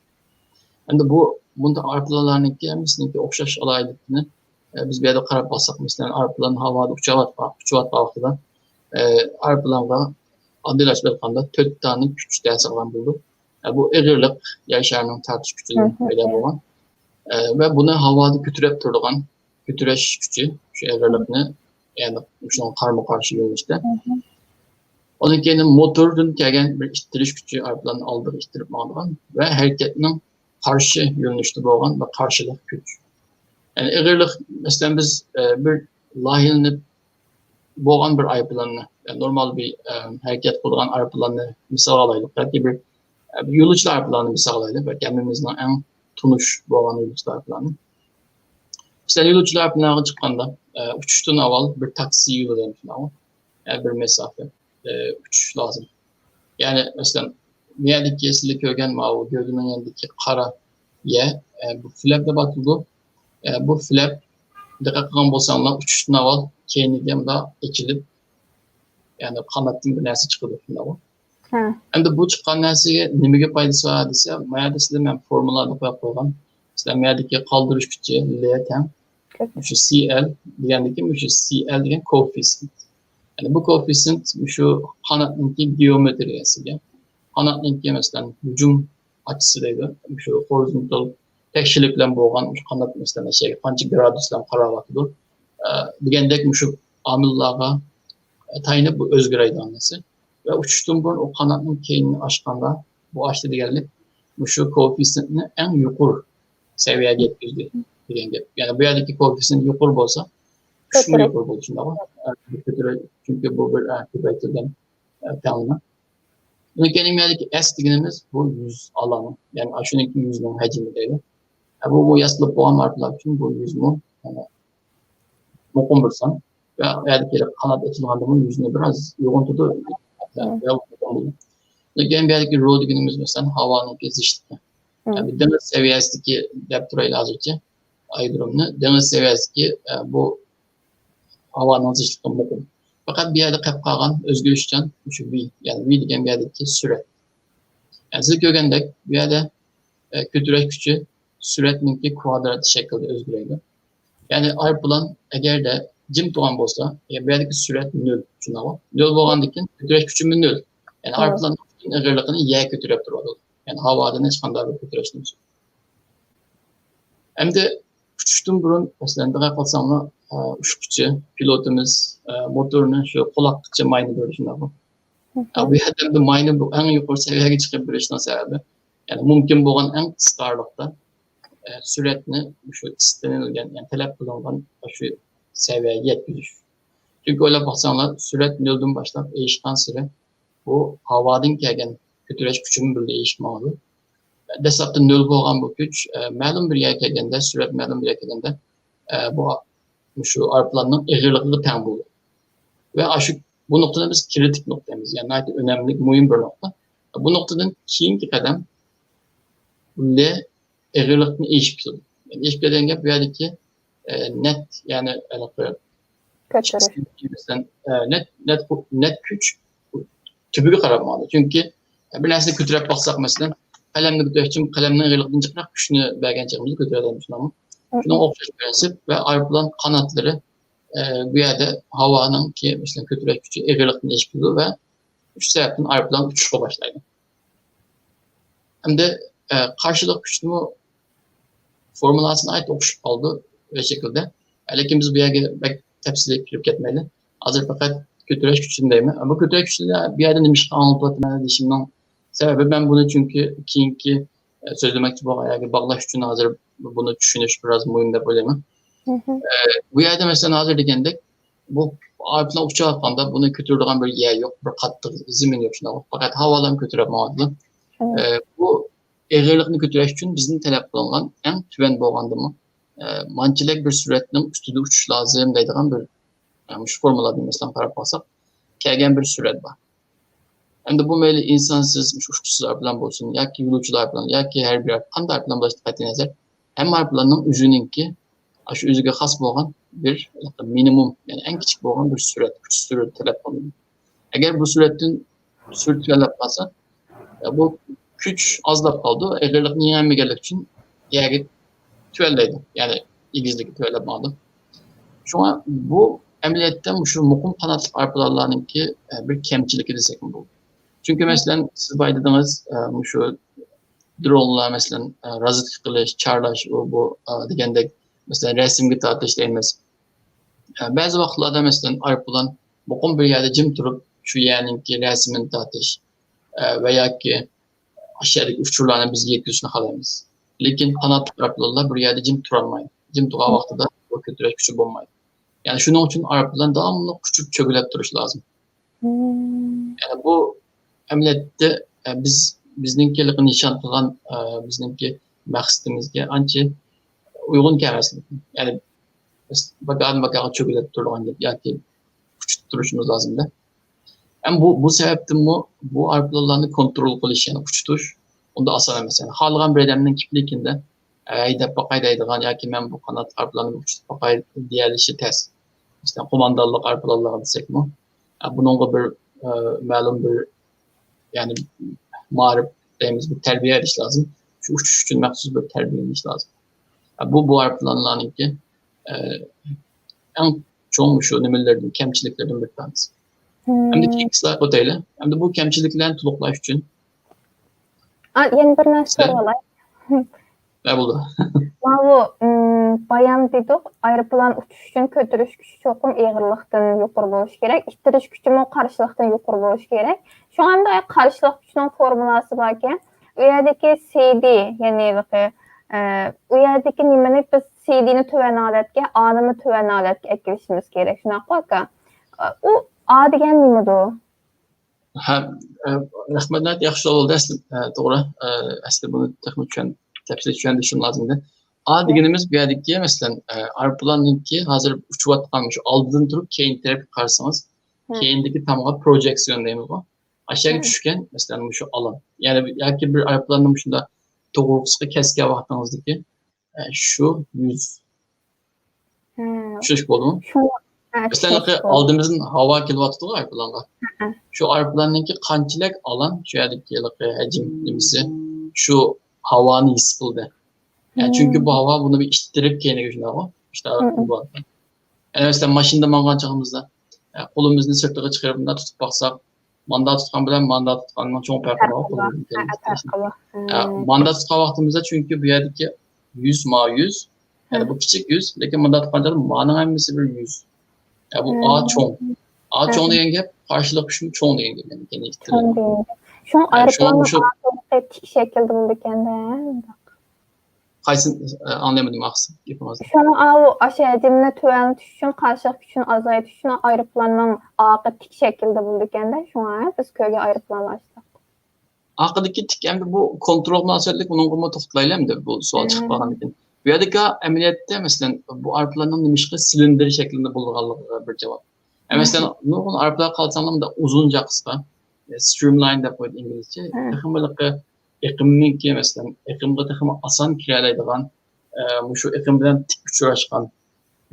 Yani bunda Araplarning hammasining o'xshash alaylıqni biz bir yerde qarab basaq, mesela Araplarning havada uçuvat vaqtida Araplarga adıylaş belqanda 4 tane güç däsirgan buldu. Bu egirlik yaşarının tartış gücüden öyle bolan. Ve bunu havada kütürep turduğan kütüreş gücü, şu egirlikni yani şunun karma karşı yönüşte. Onun kendi motorun kelgen bir ittiriş gücü Araplarning aldığı ittirip mağdıgan ve hareketinin karşı yönüşte bolan ve karşılık güç. Yani egirlik mesela biz bir lahilinip boğan bir ayrıplanını, yani normal bir hareket kılgan ayrıplanını misal alaylık. Belki bir yolcular ayrıplanını misal alaylık. Belki kendimizin en tunuş boğan yolcular ayrıplanını. İşte yolcular ayrıplanına çıkkanda uçuştan avval bir taksi yolu demiş. Yani bir mesafe uçuş lazım. Yani mesela niyadaki esili köygen mavi gördüğünün yanındaki kara ye bu flap'da bakıldı. Bu flap dikkat kılgan bolsanlar uçuştan avval keyinligem da ekilip yani kanatın bir nersi çıkıyor bu. Hem de bu çıkan nersige nimaga foydasi bor desa, mayada sizlar men formulalarni qo'yib qo'ygan. Sizlar mayadagi qoldirish kuchi L teng shu CL degandiki shu CL degan koeffitsient. Yani bu koeffitsient shu qanotning geometriyasiga, qanotning mesela hujum açısı deydi. Shu horizontal tekşilik bilan bo'lgan shu qanot mesela şey qancha gradusdan qarab degandek shu amillarga tayinib bu özgüreydi annesi. Ve uçuştuğum burun o kanatın keynini aşkanda bu aştı diğerlik şu koeffisiyentini en yukarı seviyeye getirdi. Yani bu yerdeki koeffisiyent yukarı olsa şunu yukarı oluşunda var. Çünkü bu bir kübeytirden tanımı. Bunun benim yerdeki S diğerimiz bu yüz alanı. Yani aşağıdaki yüzün hacmi değil. Bu yaslı puan markalar için bu yüz mu? Mukumbursan ve yerdeki kanat açılgandığımın yüzünü biraz yoğun tutu. Gen bir yerdeki rol dediğimiz mesela havanın gezişti. Yani deniz seviyesindeki depturayla azıcık aydırımını deniz seviyesindeki bu havanın azıcık mukum. Fakat bir yerde kapkagan özgürlükten şu V yani V degen bir yerdeki süret. Yani siz görgendek bir yerde kütüreş gücü süretninki kuadrat şekilde özgürlüğü. Yani Araplan eğer de cim tuğan bolsa bir yerdeki süret nöl şuna var. Nöl bolgandikin kütüreş gücü nöl. Yani Araplan egirliğini Y kütürep turadi. Yani havada hiç qanday bir kütüreşimiz. Hem de uçuştan burun mesela dikkat qilsanglar uçuşçu pilotumuz motorunu şu qulaqçı mayni bölüşünde bu. Bu yerden de mayni bu en yukarı seviyeye çıkıp bölüşünün sebebi yani mümkün bo'lgan en kıskarlıkta süretini şu istenilgen yani talep kılınan şu seviyeye yetkiliş. Çünkü öyle baksanlar süret nölden başlap eşkan süre bu havadan kelgen kütüreş gücünün bir değişmeli. Desapta nöl bo'lgan bu güç ma'lum bir yerga kelganda süret ma'lum bir yerga kelganda bu şu Araplarning egirliği teng bo'ldi. Ve bu noktada biz kritik noktamız yani önemli mühim bir nokta. Bu noktadan keyingi qadam L egirlikni eşip tutadi. Yani eşip degen gap bu yerdeki net yani net güç tübüge qaramalı. Çünkü Bir narsa ko'tarib baksak mesela, kalemni ko'tarish uchun qalamning g'illiqdan chiqib kuchni berganchamizni ko'taradigan shunami. Shunga o'xshash prinsip va aeroplan qanotlari bu yerda havoning ki mesela ko'tarish kuchi egrilikni eşitliyor ve 3 sebepten aeroplan uçuşa başlaydı. Hem de karşılık güçlü formulasına ait okuş oldu ve şekilde. Lakin biz bu yerge tepsile girip gitmeli. Hazır fakat götürüş güçündeyim. Ama götürüş güçünde bir yerde demiş ki anlatmadım dişimden. Sebebi ben bunu çünkü ikinci sözlemek için bu ayağı bağlaş için hazır bunu düşünüş biraz mühim de böyle mi? Bu yerde mesela hazır dikendek bu aeroplan uçağı hakkında bunu götürdüğün bir yer yok. Bir katlı zemin yok şuna. Fakat havadan götüremezdi. Bu eğrilikni götürüş için bizim talep kılınan en tüven boğandı mı? Mançilek bir süretin üstüde uçuş lazım deydiğin bir yani şu formula mesela para basak kelgen bir süret var. Hem de bu meyli insansız, uçuşsuz aeroplan olsun, ya ki yolcular aeroplan, ya ki her bir qanday aeroplan bulaştı qat'iy hem aeroplanın üzününki şu üzüge has boğan bir minimum yani en küçük boğan bir süret, uçuş süreti talep kılınıyor. Eğer bu süretin süreti talep kalsa bu güç azlap kaldı. Eğerlikni yenmegelik için yani tüelleydi. Yani İngilizceki tüellemedi. Şu an bu emniyetten şu mukum kanatlı arpalarlarınki bir kemçilik desek mi bu? Çünkü mesela siz baydadınız şu drone'lar mesela razıt kılış, çarlaş bu degende mesela resim gibi tartışlayımız. Bazı vaktlarda mesela arpalan mukum bir yerde cim durup şu yeğeninki resmin tartış veya ki aşağıdaki uçurlarını biz yetkisine kalırız. Lakin kanatlı arpalarlar bir yerde cim durmaydı. Cim dura vaxtıda o kötüleş küçük olmaydı. Yani şunun için arpalan devamlı küçük çögülep duruş lazım. Yani bu emniyette bizninkilik nişan kılan bizninki maqsadimizga ancha uygun kelmaslik. Yani bakalım çögülep durgan deb yoki küçük duruşumuz lazım da. Hem bu sebepten bu arpalarni kontrol qilish yani kuchtush unda asan emas. Yani xalqan bir adamning kiplikinde haydab baqay deydigan yoki men bu qanot arpalarni uchib baqay deyilishi tez. İşte komandallık arpalarlar desek mi? Bununla bir ma'lum bir yani mağrip deyimiz bir terbiye ediş lazım. Şu uçuş için məxsus bir terbiye ediş lazım. Bu arpalarınki en çoğun şu nümellerden, kemçiliklerden bir tanesi. Hem de ikincisi o değil. Hem de bu kemçiliklerin tuluklaş için. Yeni bir narsa sorular. Ne buldu? Bu bayan dedik, aeroplan uçuş için kötürüş gücü çoxum eğrilikten yuqur boluş gerek. İttiriş gücü mü karşılıktan yuqur boluş gerek. Şu anda karşılık gücünün formulası var ki, u yerdeki CD, yani u yerdeki nimeni biz CD'ni tüven aletke, A'nı tüven aletke ekleşimiz gerek. Şuna bak. O A degen nimedir o? Rahmetler yaxşı oldu aslında doğru. Aslında bunu tepsile düşünmüşüm lazımdı. A degenimiz bir yerdeki mesela arpalarınki hazır uçup atlamış aldığın durup keyin terapi karşısınız. Keyindeki tamamen projeksiyon deyimiz bu. Aşağı düşürken mesela şu alan. Yani belki bir arpalarının şunda doğrultusu keske vaxtınızdaki şu yüz. Şu iş oldu mu? Mesela aldığımızın hava kilovatı var arpalarında. Şu arpalarınki kançilek alan şu yerdeki hacim nimisi şu havanı ispıldı. Yani çünkü bu hava bunu bir iştirip kendine gücüne hava. İşte bu. Yani mesela maşında mangan çağımızda kolumuzun sırtlığı çıkarıp bundan tutup baksak mandat tutkan bilen mandat tutkandan çok farklı var. Mandat tutkan vaktimizde çünkü bu yerdeki 100 ma 100 yani bu küçük 100 lakin mandat tutkanca ma'nın hemmesi bir 100. Yani bu A çoğun. A çoğun diyen gep karşılık şunu çoğun diyen gep. Yani şu an aeroplanın A tik şekilde bulduk kendi. Kaysın anlayamadım aslında. Yapamazdım. Şu an aşağı cimne tüven düşün, karşılık düşün, azayı düşün, aeroplanın ağı tik şekilde bulduk kendi. Şu an biz köyge aeroplanlaştık. Arkadaki tik hem bu kontrol söyledik bunun kuma toxtlayalım da bu sual çıkmadan için. Bu yerdeki emniyette mesela bu aeroplanın demişki silindir şeklinde bulunanlık bir cevap. Mesela bunun aeroplan kalsanım da uzunca kısa. Streamline de koydu İngilizce. Takımlıkı ekimninki mesela ekimde takımı asan kiralaydıgan şu ekim bilen tik uçuraşkan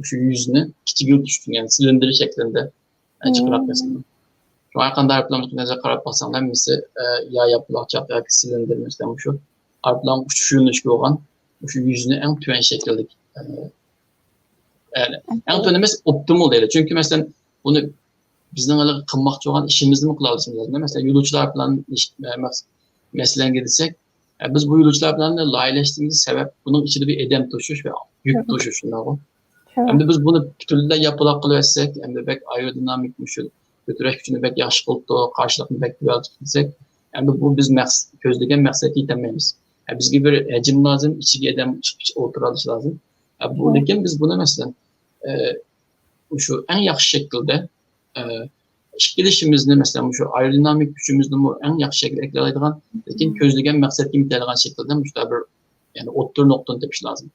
şu yüzünü kiçik düştün yani silindir şeklinde çıkırak mesela. Şu qanday aeroplanlarga nazar qarab baxsanglar, misli ya yapılaqchaq yoki silindir mesela şu aeroplan uçuş yo'nalishiga bo'lgan shu yuzni eng tuvan shakllik yani eng tuvan emas optimal deydi. Çünkü mesela bunu bizning hali qilmoqchi bo'lgan ishimizni qila olishimiz lazım. Mesela yo'lovchilar bilan masalaga desek, biz bu yo'lovchilar bilan loyihalashtirishimiz sebep bunun ichida bir edem to'shish va yuk to'shish shunday. Endi biz bunu butunlay yapılaq qilib etsak, endi bek aerodinamik shu götürüş gücünü bek yaxshi qilib, qarşılıqni bek qilsak, endi bu biz ko'zlagan maqsadga yetolmaymiz. Bizga bir hajm lazım, ichiga edem chiqib o'tirish lazım. Bu lekin biz bunu mesela şu en yaxshi shaklda ishqilishimizni mesela şu aerodinamik gücümüzni en yaxshi shaklda eklaydigan, lekin ko'zlagan maqsadga yetadigan shaklda bir yani o'ttir nuqtani tepish lazım.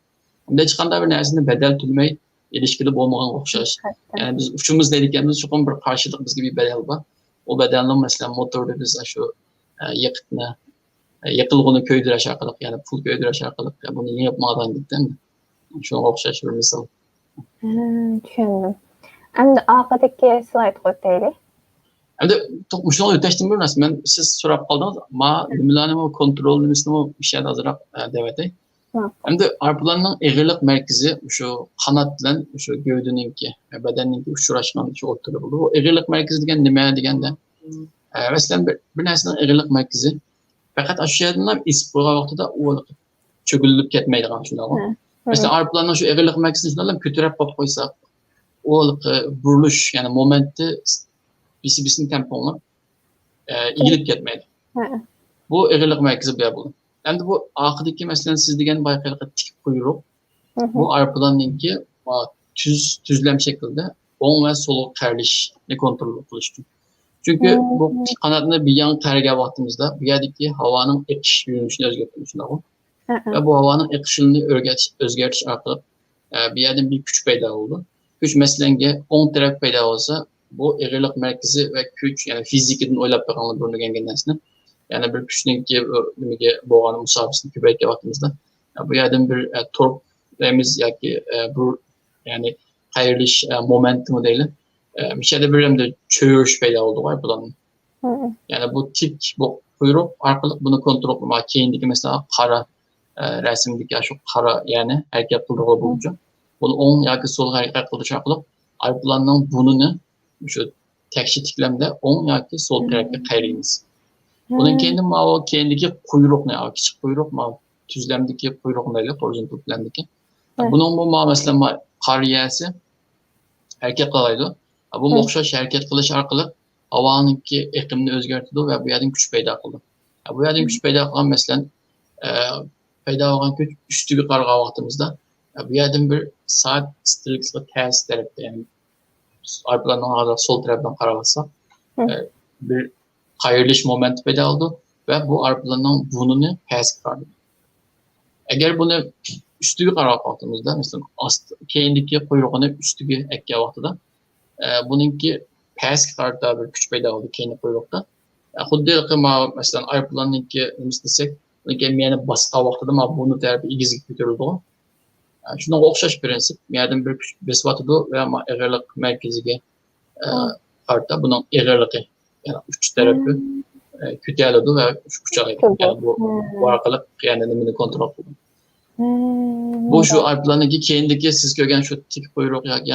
Unda hech qanday bir narsani bedel tutmay ilişkili bo'lmagan o'xshash. Yani biz uçumuz dediğimiz şu bir karşılık bizga bir bedel var. O bedelin mesela motorda biz şu yakıtını, yakılığını köydüreş arkalık yani pul köydüreş arkalık bunu yapmadan gittin. Şuna o'xshash bir misal. Tushundim. Endi oxidagi slayd qo'yaylik. Endi shuni o'tashdan burun men siz so'rab qoldingiz, ma nimalarni kontrol nimasini bir şey azroq devatay. Endi aeroplanning eg'irlik markazi şu qanot bilan şu gövdeninki, bedenninki uchrashgan shu o'rtada bo'ladi. Bu eg'irlik markazi degan nima deganda, masalan bir narsaning eg'irlik markazi faqat shu yerdan ham isib qo'ygan vaqtida u cho'kilib ketmaydigan shunday. Masalan aeroplanning shu eg'irlik markazini shunday ko'tarib qo'yib qo'ysak, u burilish, ya'ni momentni bisini temponlab egilib ketmaydi. Bu eg'irlik markazi bo'ladi. Endi bu oxidagi masalan siz degan bayqalqa tik quyruq bu aeroplanninki tuzlam shaklda o'ng va so'l qarilishni kontrol qilish uchun. Chunki bu qanotni bir yan qayirgan vaqtimizda bu yerdagi havoning eqish yo'nalishini o'zgartirish va bu havoning eqishini o'zgartirish orqali bir yerdan bir kuch paydo bo'ldi. Kuch masalanga o'ng taraf paydo bo'lsa, bu eg'irlik markazi va kuch, ya'ni fizikadan o'ylab qo'yganlar bo'lgan narsani yani bir kuchninki nimaga bo'lgan musobaqasini ko'paytgan vaqtimizda bu yerdan bir tork deymiz yoki bu ya'ni qayrilish momentimi deylik bir şeyde bir hem de çöğüş paydo bo'ldi var bularning. Yani bu tik bu quyruq orqali buni kontrol qilmoq keyindagi mesela qora rasmdagi shu qora ya'ni harakat qildirgan bo'yicha buni o'ng yoki so'l harakat qildirish orqali aeroplanning bunini shu takshi tiklamda o'ng yoki so'l tarafga qayraymiz. Bunun kendiki kuyruk ne? Küçük kuyruk mu? Tüzlemdeki kuyruk neyle? Horizontal plandaki. Bunun bu mesela kariyesi hareket kılaydı. Bu o'xshash hareket kılış arkalı havanınki ekimini özgertidi ve bu yerden güç paydo qildi. Bu yerden güç paydo qilgan mesela paydo bo'lgan kuch ustiga qarag'an vaqtimizda bu yerdan bir saat istiqlikga ters tarafda yani aeroplanning sol tarafdan qarab olsak bir qayrilish momenti paydo oldu ve bu aeroplanning bunini pastga chiqardi. Agar buni ustiga qarab vaqtimizda mesela keyindagi quyrug'ini ustiga ekkan vaqtida buningki pastga qarata bir kuch paydo oldi keyingi quyruqda. Xuddi mesela aeroplanninki nima desak, unga meni bosgan vaqtida buni tarafi egizga ko'tarildi. Shunga o'xshash prinsip, yerdan bir kuch besvatidi ve eg'irlik markaziga qarata buning eg'irligi yani uch tarafı ko'tariladi ve kuchayadi. Yani bu orqali yani nimani kontrol qiladi. Bu şu aeroplanninki keyindagi siz ko'rgan shu tik quyruq yoki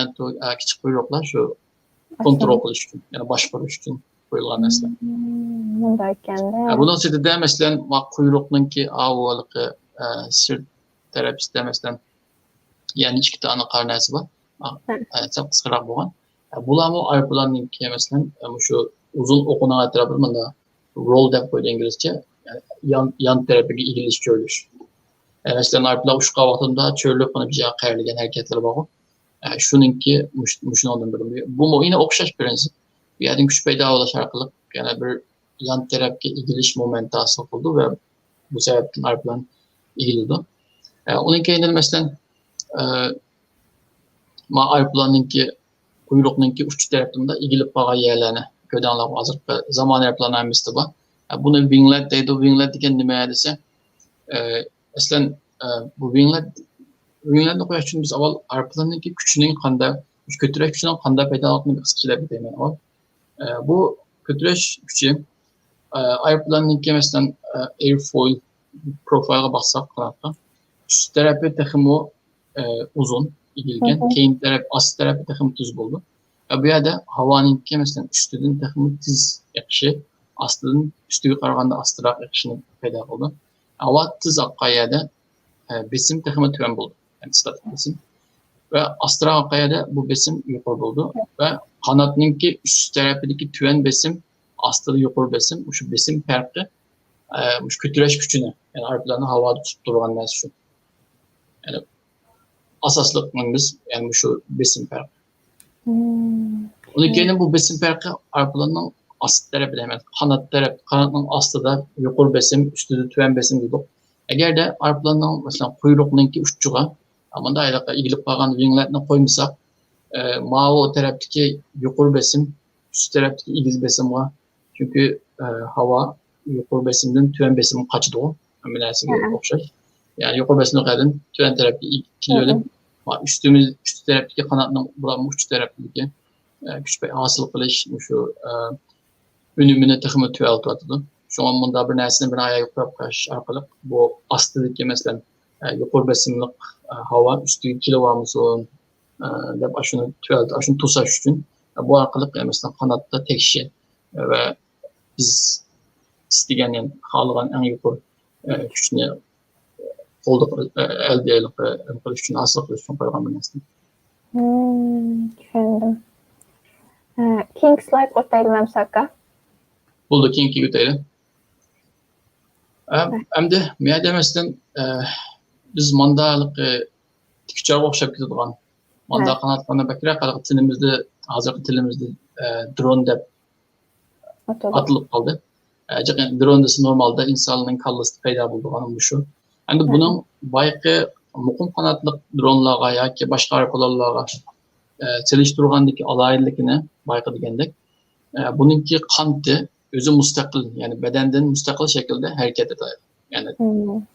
kichik quyruqlar shu kontrol qilish uchun, yani boshqarish uchun qo'yilgan narsa. Bunday ekanda. Bundan sirtida masalan quyruqninki avvalgi sirt tarafida masalan yani ikki tane qarnasi bor. Sal qisqaroq bo'lgan. Bularni aeroplanninki masalan shu uzun o'qinan atrofida mana roll deb qo'ydi inglizcha, yani yan tarafiga egilish cho'lish. Masalan aeroplan uçuş vaqtida cho'lib qilib bir qayrilgan harakatlar bor. Şununki muşundan biri. Bu yine o'xshash prinsip. Bu yerdan kuch paydo bo'lish orqali yana bir yan tarafga egilish momenti hosil qildi ve bu sababdan aeroplan egildi. Uning keyinida masalan aeroplanninki quyruqninki uch tarafida egilib qolgan yerlarni ko'rganlar hozir zamon aeroplanlarimizda bor. Buni winglet deydi. Winglet degan nima desa, masalan bu wingletni qo'yish uchun biz avval aeroplanninki kuchining qanday, ko'tarish kuchining qanday paydo bo'lganini qisqacha deb aytaman. Bu kötüleş gücü aeroplanınki mesela airfoil profilga baksak kanatta üst tarafı takımı uzun ilgilgen keyin taraf ast tarafı takım düz buldu. Bu yerde havanınki mesela üstüdün takımı tiz yakışı astının üstüge qaraganda astırak yakışını payda oldu. Hava tiz akkayada besim takımı tüven buldu. Yani statik besim. Ve astırak akkayada bu besim yukarı buldu. Ve kanatınki üst tarafındaki tüven besim astılı yukarı besim. Şu besim farkı şu kütüleş gücüne yani aeroplanı havada tutup durgan nas şu. Yani asaslıkımız yani şu besim farkı. Onun keyin bu besim farkı aeroplanın ast tarafı hemen kanat tarafı kanatın astıda yukarı besim üstüde tüven besim dedik. Eğer de aeroplanın mesela kuyruğununki uççuğa ama da aylıkta ilgili kalan wingletini koymuşsak mavi taraftaki yukarı besim üst taraftaki ilgiz besim var. Çünkü hava yukarı besimden tüven besimin kaçıdı o. Münasebe okşaş. Yani yukarı besimden kadın tüven tarafı kilolü. Üst taraftaki kanatının bulanmış uç taraftaki küçük hasıl kılış şu ünümüne takımı tüve altı atıdı. Şu an bunda bir nesine bir ayağı yukarı kaç arkalık. Bu astıdaki mesela yukarı besimlik hava üstü kilogramız olan dep aşını tüve altı aşını tusaş için bu arkalık mesela kanatta tekşi ve biz isteyen yani kalıgan en yukarı güçünü olduk elde edip kılış için asıl kılış için koygan bir nesne. Düşündüm. Kings like otaylı sakka. Buldu King'i götürelim. Hem de miyade demesinden biz mandalık küçük okşap gidiyordu. Manda kanatlarına bakıra kalıp tilimizde hazır tilimizde drone dep atılıp kaldı. Drone desi normalde insanların kallası payda buldu anım bu şu. Hem de bunun bayıkı mukum kanatlık drone'larga ya ki başka arkalarlarga çalıştırgandaki alaylıkını bayıkı degendek. Bununki kantı özü müstakil yani bedenden müstakil şekilde hareket eder. Yani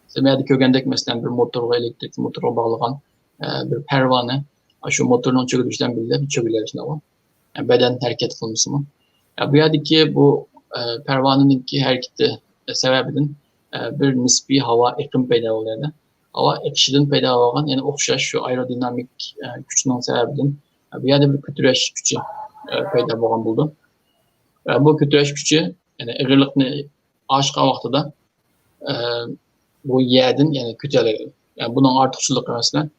semiyade kögendek mesela bir motorla elektrik motora bağlanan bir pervane şu motorun çökülüşten bile bir çöküler içinde var. Yani beden hareket kılması mı? Bu yerdeki bu pervaneninki hareketi sebebinin bir nispi hava akım payda oluyor. Hava akışının payda olan yani okşaş şu aerodinamik gücünün sebebinin bu yerde bir kütüreş gücü payda olan buldu. Bu kütüreş gücü yani ağırlıkını aşağı vaxtıda bu yerden yani kütüreler. Yani bunun artışçılık mesela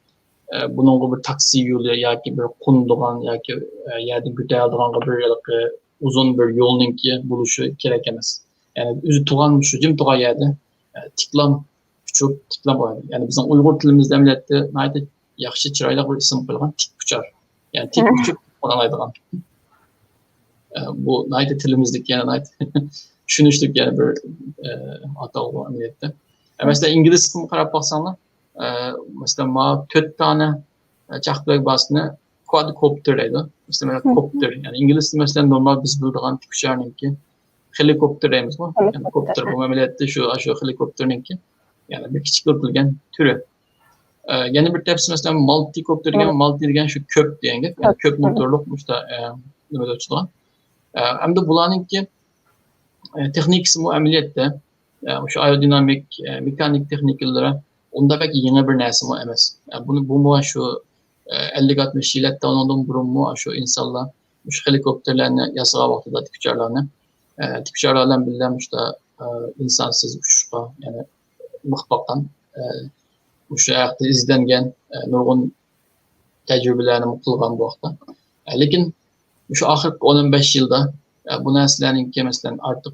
bunun bir taksi yolu ya ki bir kundugan ya ki yerden kütüreldığan bir uzun bir yolunki buluşu gerek emez. Yani üzü tuğan şu cim tuğa yerde tiklam küçük tiklam var. Yani bizim Uygur tilimizde millette neydi yaxşı çırayla bir isim koyulgan tik küçer. Yani tik küçük onalaydıgan. Bu neydi tilimizdeki yani neydi düşünüştük yani bir hata olan millette. Mesela İngiliz kısmı karab baksanlar mesela ma 4 tane çaklık basını quadcopter edi. Mesela copter yani İngiliz mesela normal biz bulduğan küçerninki helikopter deymiz mi? Yani kopter bu memlekette şu aşağı helikopterinki yani bir küçük örtülgen türü. Yani bir tepsi mesela multicopter degen multi degen şu köp diyen yani köp motorlukmuş da nima deyotgan. Hem de bularninki texnik kısmı ameliyatda şu aerodinamik mekanik texniklere onda belki yeni bir narsa mı emas. Bunu bu mu şu 50-60 yılda ondan burun mu şu insanlar şu helikopterlerini yasağa vaxtıda küçerlerini tipşarlardan bildiğim işte insansız uçuşqa yani mıqbaqdan şu ayaqda izlengen nurgun tecrübelerini qılgan bu vaxtda. Lekin şu ahirki 15 yılda bu narsalarninki mesela artık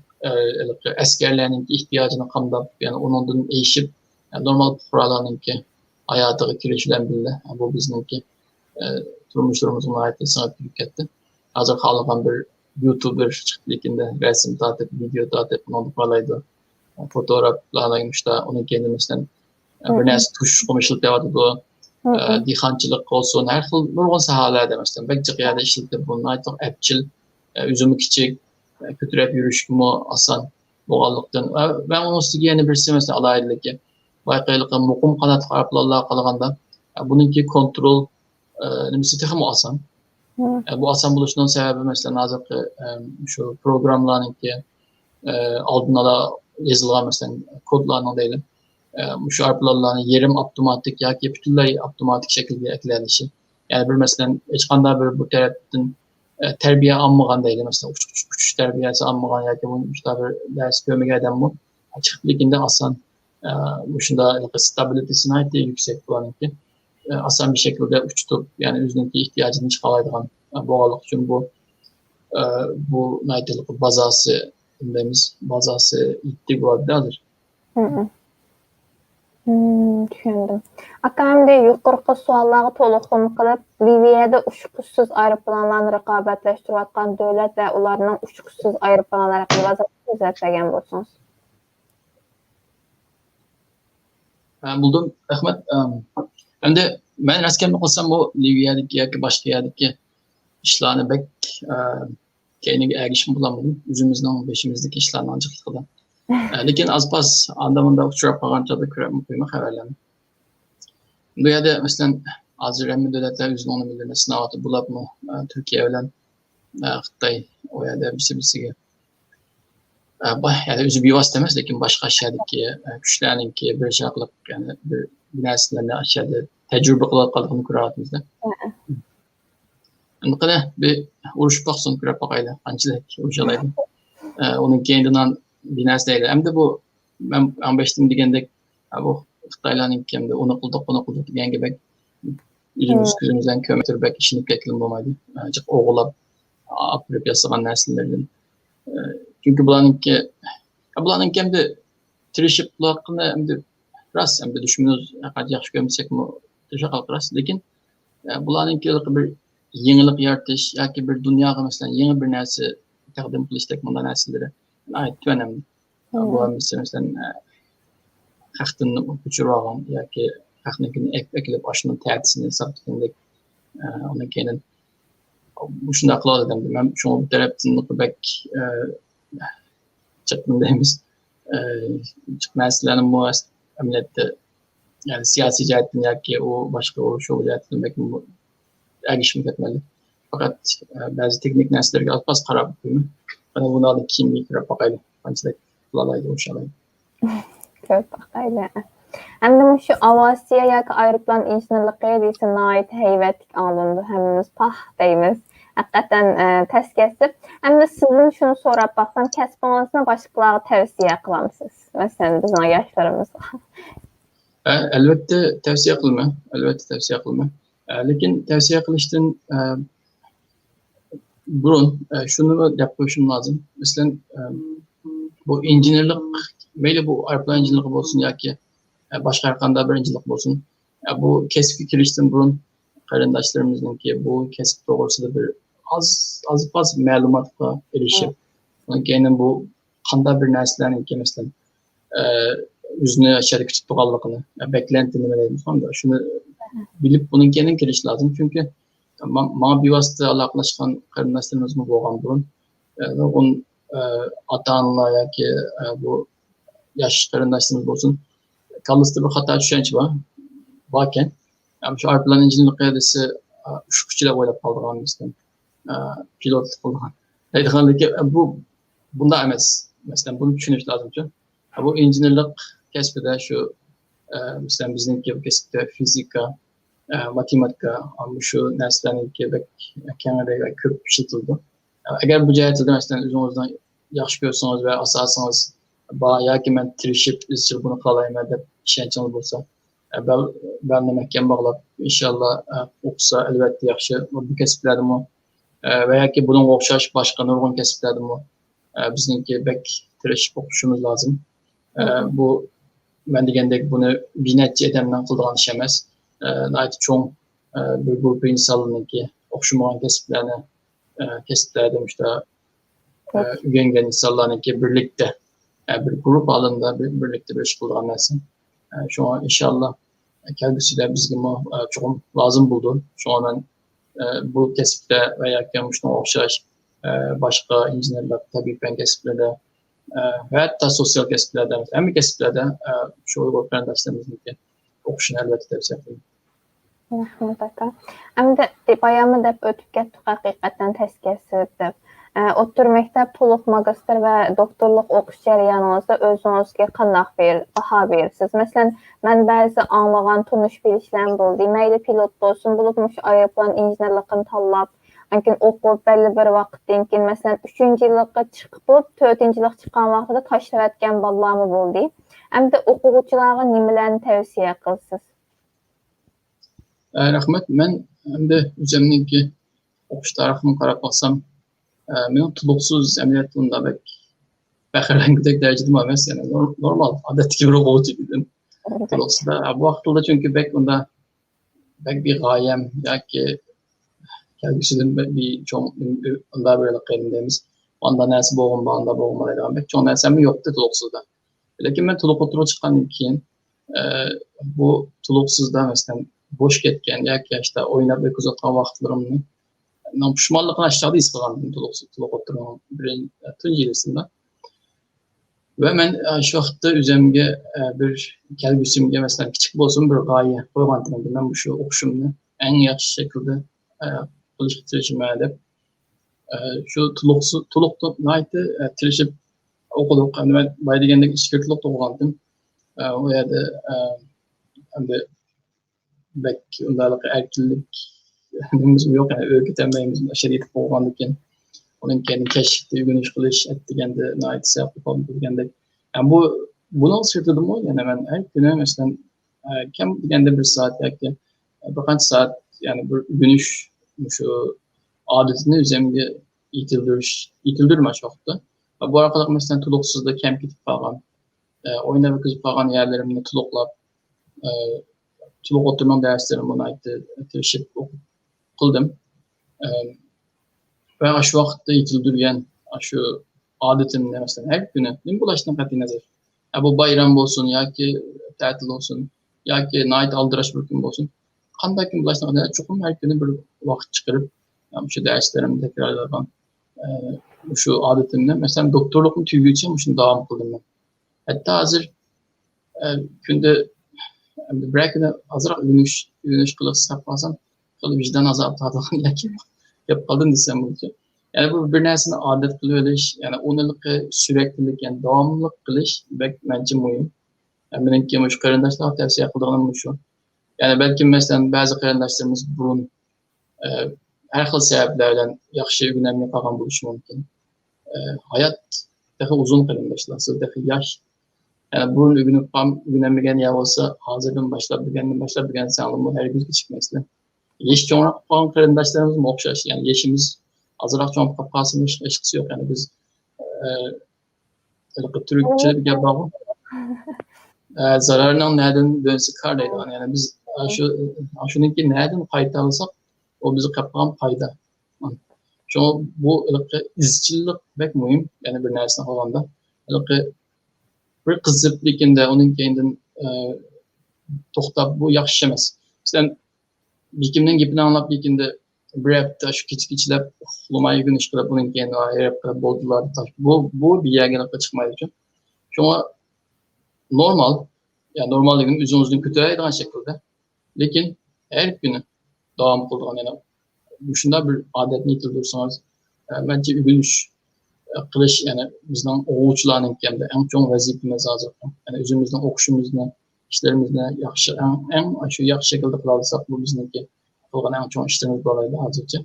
askerlerning ihtiyacını qamdab yani onundan eşip normal fuqarolarninki hayatıga kirişilen bildi. Bu bizninki turmuşlarımızın ayeti sanat ketdi. Hazır xalqan bir YouTuber çıktı ikinde resim tatip, video tatip, onu kalaydı. Fotoğraflarlaymış da onun kendimizden bir nesli tuş konuşulup devadı bu. Dixançılık olsun, her xil nurgun sahalarda mesela. Bekçik yerde işliktir bunun aytık epçil, üzümü kiçik, kütürep yürüyüş gibi asan boğallıktan. Ben onun üstüge yeni birisi mesela alaylıki. Bayqaylıqı muqum kanat qaraplarla qalğanda bununki kontrol nimisi texmi asan. Bu asan buluşunun sebebi mesela nazırki şu programlarınki aldın ala yazılan mesela kodlarının değil. Şu arpalarını yerim optimatik yoki butunlay optimatik şekilde eklenişi. Yani bir mesela hech qanday bir bu tarafdan terbiye almagan deydi mesela uçuş terbiyesi almagan yoki bunu işte bir ders görmegen adam bu açıklıkında asan şunda stabilitesini ait yüksek bulanınki asan bir şekilde uçtup yani özündeki ihtiyacını çıkaraydigan boğalık için bu naytılık bazası dediğimiz bazası itti bu adıdır. Düşündüm. Akamda yuqorqi suallarga to'liqim qilib, Liviyada uçqushsiz aeroplanlarni raqobatlashtirilayotgan davlat va ularning uçqushsiz aeroplanlar haqida vaziyatni so'zlagan bo'lsangiz. Buldum. Rahmat. Endi men raskamni qilsam bu Liviyadagi yoki boshqa yerdagi ishlarni bek keyingi erishim bo'lamadim. O'zimizning beshimizdagi ishlarni anjiqligida. Lekin azpas andamında uchrab qolganchada ko'rib xabarlarni. Bu yerda masalan hozir hamma davlatlar o'zining milliy sinovati bo'libmi Turkiya bilan Xitoy o yerda birisiga yani o'zi bevosita emas lekin boshqa shahardagi kuchlarninki bir shaqliq yani bir narsalarni aşağıda tecrübe qilayotganligini ko'ryapmizda. Endi bir urushib boqsin ko'rib boqaylik qanchalik urushalaydi. Uning keyindan bir narsa deydi. Hem de bu ben anlaştım degandek bu Xitoylarning kimdi uni qildik degan gibi yüzümüzden kömetirib ishini ketkilim bo'lmaydi. Jiq o'g'irlab olib yasagan narsalardan. Çünkü bularning kimdi tirishib bularni endi rost endi düşünüyoruz qancha yaxshi ko'rmasak mu tirishib rost lekin bularning bir yenilik yaratish yoki bir dunyoga masalan yangi bir narsa taqdim qilishdak bunday narsalar ayet önemli. Bu mesela haktın uçurağın ya ki haktın eklep aşının tertisini saptıkındaki onun kendin bu şunda akıl adım. Ben şu an bu taraftan bek çıktığındayız. Çıkmaslarının bu emniyette yani siyasi cihetten ya ki o başka o şov cihetten belki bu erişim etmeli. Fakat bazı teknik nesneleri az pas karab değil. Bana bunu alıp kimliği kırıp bakayım. Bence kulalaydı inşallah. Kırıp bakayım. Hem de şu avasiya yoki aeroplan injenerligiga deyse nait heyvetlik alındı. Hemimiz pah deymiz. Hakikaten tez kesip. Hem de sizden şunu sorup baksam kesbinizini başkalarına tavsiye kılamsınız. Mesela bizim yaşlarımızda. Elbette tavsiye kılma. Elbette tavsiye kılma. Lekin tavsiye kılıştın burun şunu yapmışım lazım. Mesela bu injenerlik meyli bu aeroplan injenerlik olsun ya ki başka herkanda bir injenerlik olsun. Bu kesip kirişten burun kardeşlerimizin ki bu kesip doğrusunda bir az malumatla erişip yani bu kanda bir neslerin ki mesela yüzünü aşağı küçük doğallıkını beklentini vereyim sonra şunu bilip bunun kendin kiriş lazım çünkü bana bir vasıta alaklaşkan kardeşlerimiz mi boğan durun onun ata-analar ya ki bu yaş kardeşlerimiz olsun kalıstı bir hata düşençi var varken yani şu aeroplan injenerlik kıyadesi uçukçuyla oylap kaldırmıştım pilotluk olan neydi bu bunda emes mesela bunu düşünüş lazım ki bu injenerlik kesbede şu mesela bizimki kesbede fizika matematika şu derslerninki Kanada'ya köp işitildi. Eğer bu cihette mesela özünüzden yaxşı görürsünüz ve asarsanız ya ki ben tirişip izcil bunu kalayım da işençiniz olsa ben de mekken bağlap inşallah okusa elbette yaxşı bu kesiplerdim o veya ki bunun okşaş başka nurgun kesiplerdim o bizimki bek tirişip okuşumuz lazım. Bu ben degandek bunu binetçi edemden kıldığan iş emas. Nayt çoğun bir grup insanların ki okşumayan kesiplerdim işte üyengen insanların ki birlikte bir grup halinde birlikte bir iş kıldığan nesin. Şu an inşallah kendisiyle bizge çok lazım buldu. Şu an ben bu kesipte veya gelmişten okşaş başka injinerler tabii ben kesiplerde ve hatta sosyal kesiplerde hem kesiplerde şu Uygur kardeşlerimizin ki okuşunu elbette tavsiye ederim. Rəhmət aka. Əmdə bayamı dəb ötüb getdik həqiqətən təskəsir dəb. Otur məktəb tuluq magistr və doktorluq oxuş cərəyanınızda özünüzə qanaq baha verirsiniz. Məsələn, mən bəzi anlığan tunuş bilişlərim oldu. Deməkdə pilot olsun, bulubmuş aeroplan injinerliğini tanlab, lakin oxub bəlli bir vaxtdan ki, məsələn, 3-cü illikə çıxıb, 4-cü illik çıxan vaxtda taşlayatgan ballarım oldu. Əmdə oxuculara nimələrini tövsiyə qılsınız? Rəhmət, mən həm də üzəmdəki oxuş tariximi qarab baxsam, mən tuluqsuz əməliyyatında fəxrləngidək dərəcədə emas, yəni normal, adətdəki bir oxucu idim. Tuluqsuzda bu vaxtda çünki onda bir qayəm, yoki gəlgüsüdün bir çox onda belə qeydimiz. Onda nəsə boğum, banda boğum edən çox nəsəm yoxdur tuluqsuzda. Lakin mən tuluq oturuq çıxandan keyin bu tuluqsuzda məsələn boş getken yoki işte oynab o'tkazayotgan vaqtlarimni pishmonlikni aşağıda his qilgandim tuluq oturgan tunji yilida. Ve men shu vaqtda o'zimga bir kelgusimga masalan kichik bo'lsin bir g'oya qo'ygandim. Men bu shu o'qishimni eng yaxshi shaklda qilishga tirishman deb shu tuluqni tirishib o'qidik. Men boya degandek ishkirtliq o'qigandim. O yerda endi belki ondalık erkinlik yok yani öğütemeyimiz aşırı yetip olgandı ki onun kendi keşfeti güneş kılıç ettigende naitse yapıp bilgende yani bunun sırtıdım o yani ben her güne mesela kem digende bir saat belki birkaç saat yani bir güneş şu adetini üzerinde itildirme çoktu. Bu arkadaş mesela tuluksuzda kem gidip falan oynayıp kızıp falan yerlerimde tuluklap tuluq oturman derslerim buna tirishib qildim. Ve şu vaqtda yetildirgan şu odatimni masalan her kuni men bulaşdan qat'iy nazar. Bu bayram bo'lsin yoki ta'til bo'lsin yoki night aldirash bir kun bo'lsin. Qanday kun bulaşdan qat'iy chuqur her kuni bir vaqt chiqarib shu darslerimni takrorlagan şu odatimni masalan doktorlikni tugaguncha shuni davom qildim men. Hatta hozir kunda bırakın azırak güneş kılısı saklasan kalı vicdan azabı tadılığın yakin yapaldın desem bu. Yani bu bir nesine adet kılış yani onluk süreklilik yani devamlılık kılış bence mühim. Yani benim ki şu kardeşler tavsiye kıldığım şu. Yani belki mesela bazı kardeşlerimiz burun her xil sebeplerden yaxşı önemli falan buluş mümkün. Hayat daha uzun kardeşler, siz daha yaş. Yani bunun önemli yer olsa hazırdan başlar bir sanılımı her gün çıkmasıyla. Yeş çoğunluk falan kardeşlerimiz mi okşaş yani yeşimiz azırak çoğunluk kapasının eşkisi yok yani biz Türkçe bir gel bağlı. Zararının nereden dönse kardaydı yani biz şununki nereden fayda alırsak o bizi kapan fayda. Çünkü bu izcillik pek mühim yani bir nersine falan da. Bir kızıp likinde onun kendinden toxtab bu yaxşı emas. Sen likimden gipini anlap likinde bir hafta şu kiçikçilep uxlamayı gün iş qilib onun kendi ayırıp boldular. Bu bir yerge çıkmaydı için. Çünkü normal yani normal ligin üzünüzün kötüyeydiğin şekilde. Lekin her günü devam kıldığın yani şunda bir adetini yitirdirseniz bence ügünüş qilish yani bizning o'quvchilarning kamda eng chong vazifamiz hozir. Yani o'zimizning o'qishimizni, ishlarimizni yaxshi eng shu yaxshi shaklda qila olsak bu bizniki qilgan eng chong ishlarimiz bo'ladi hozircha.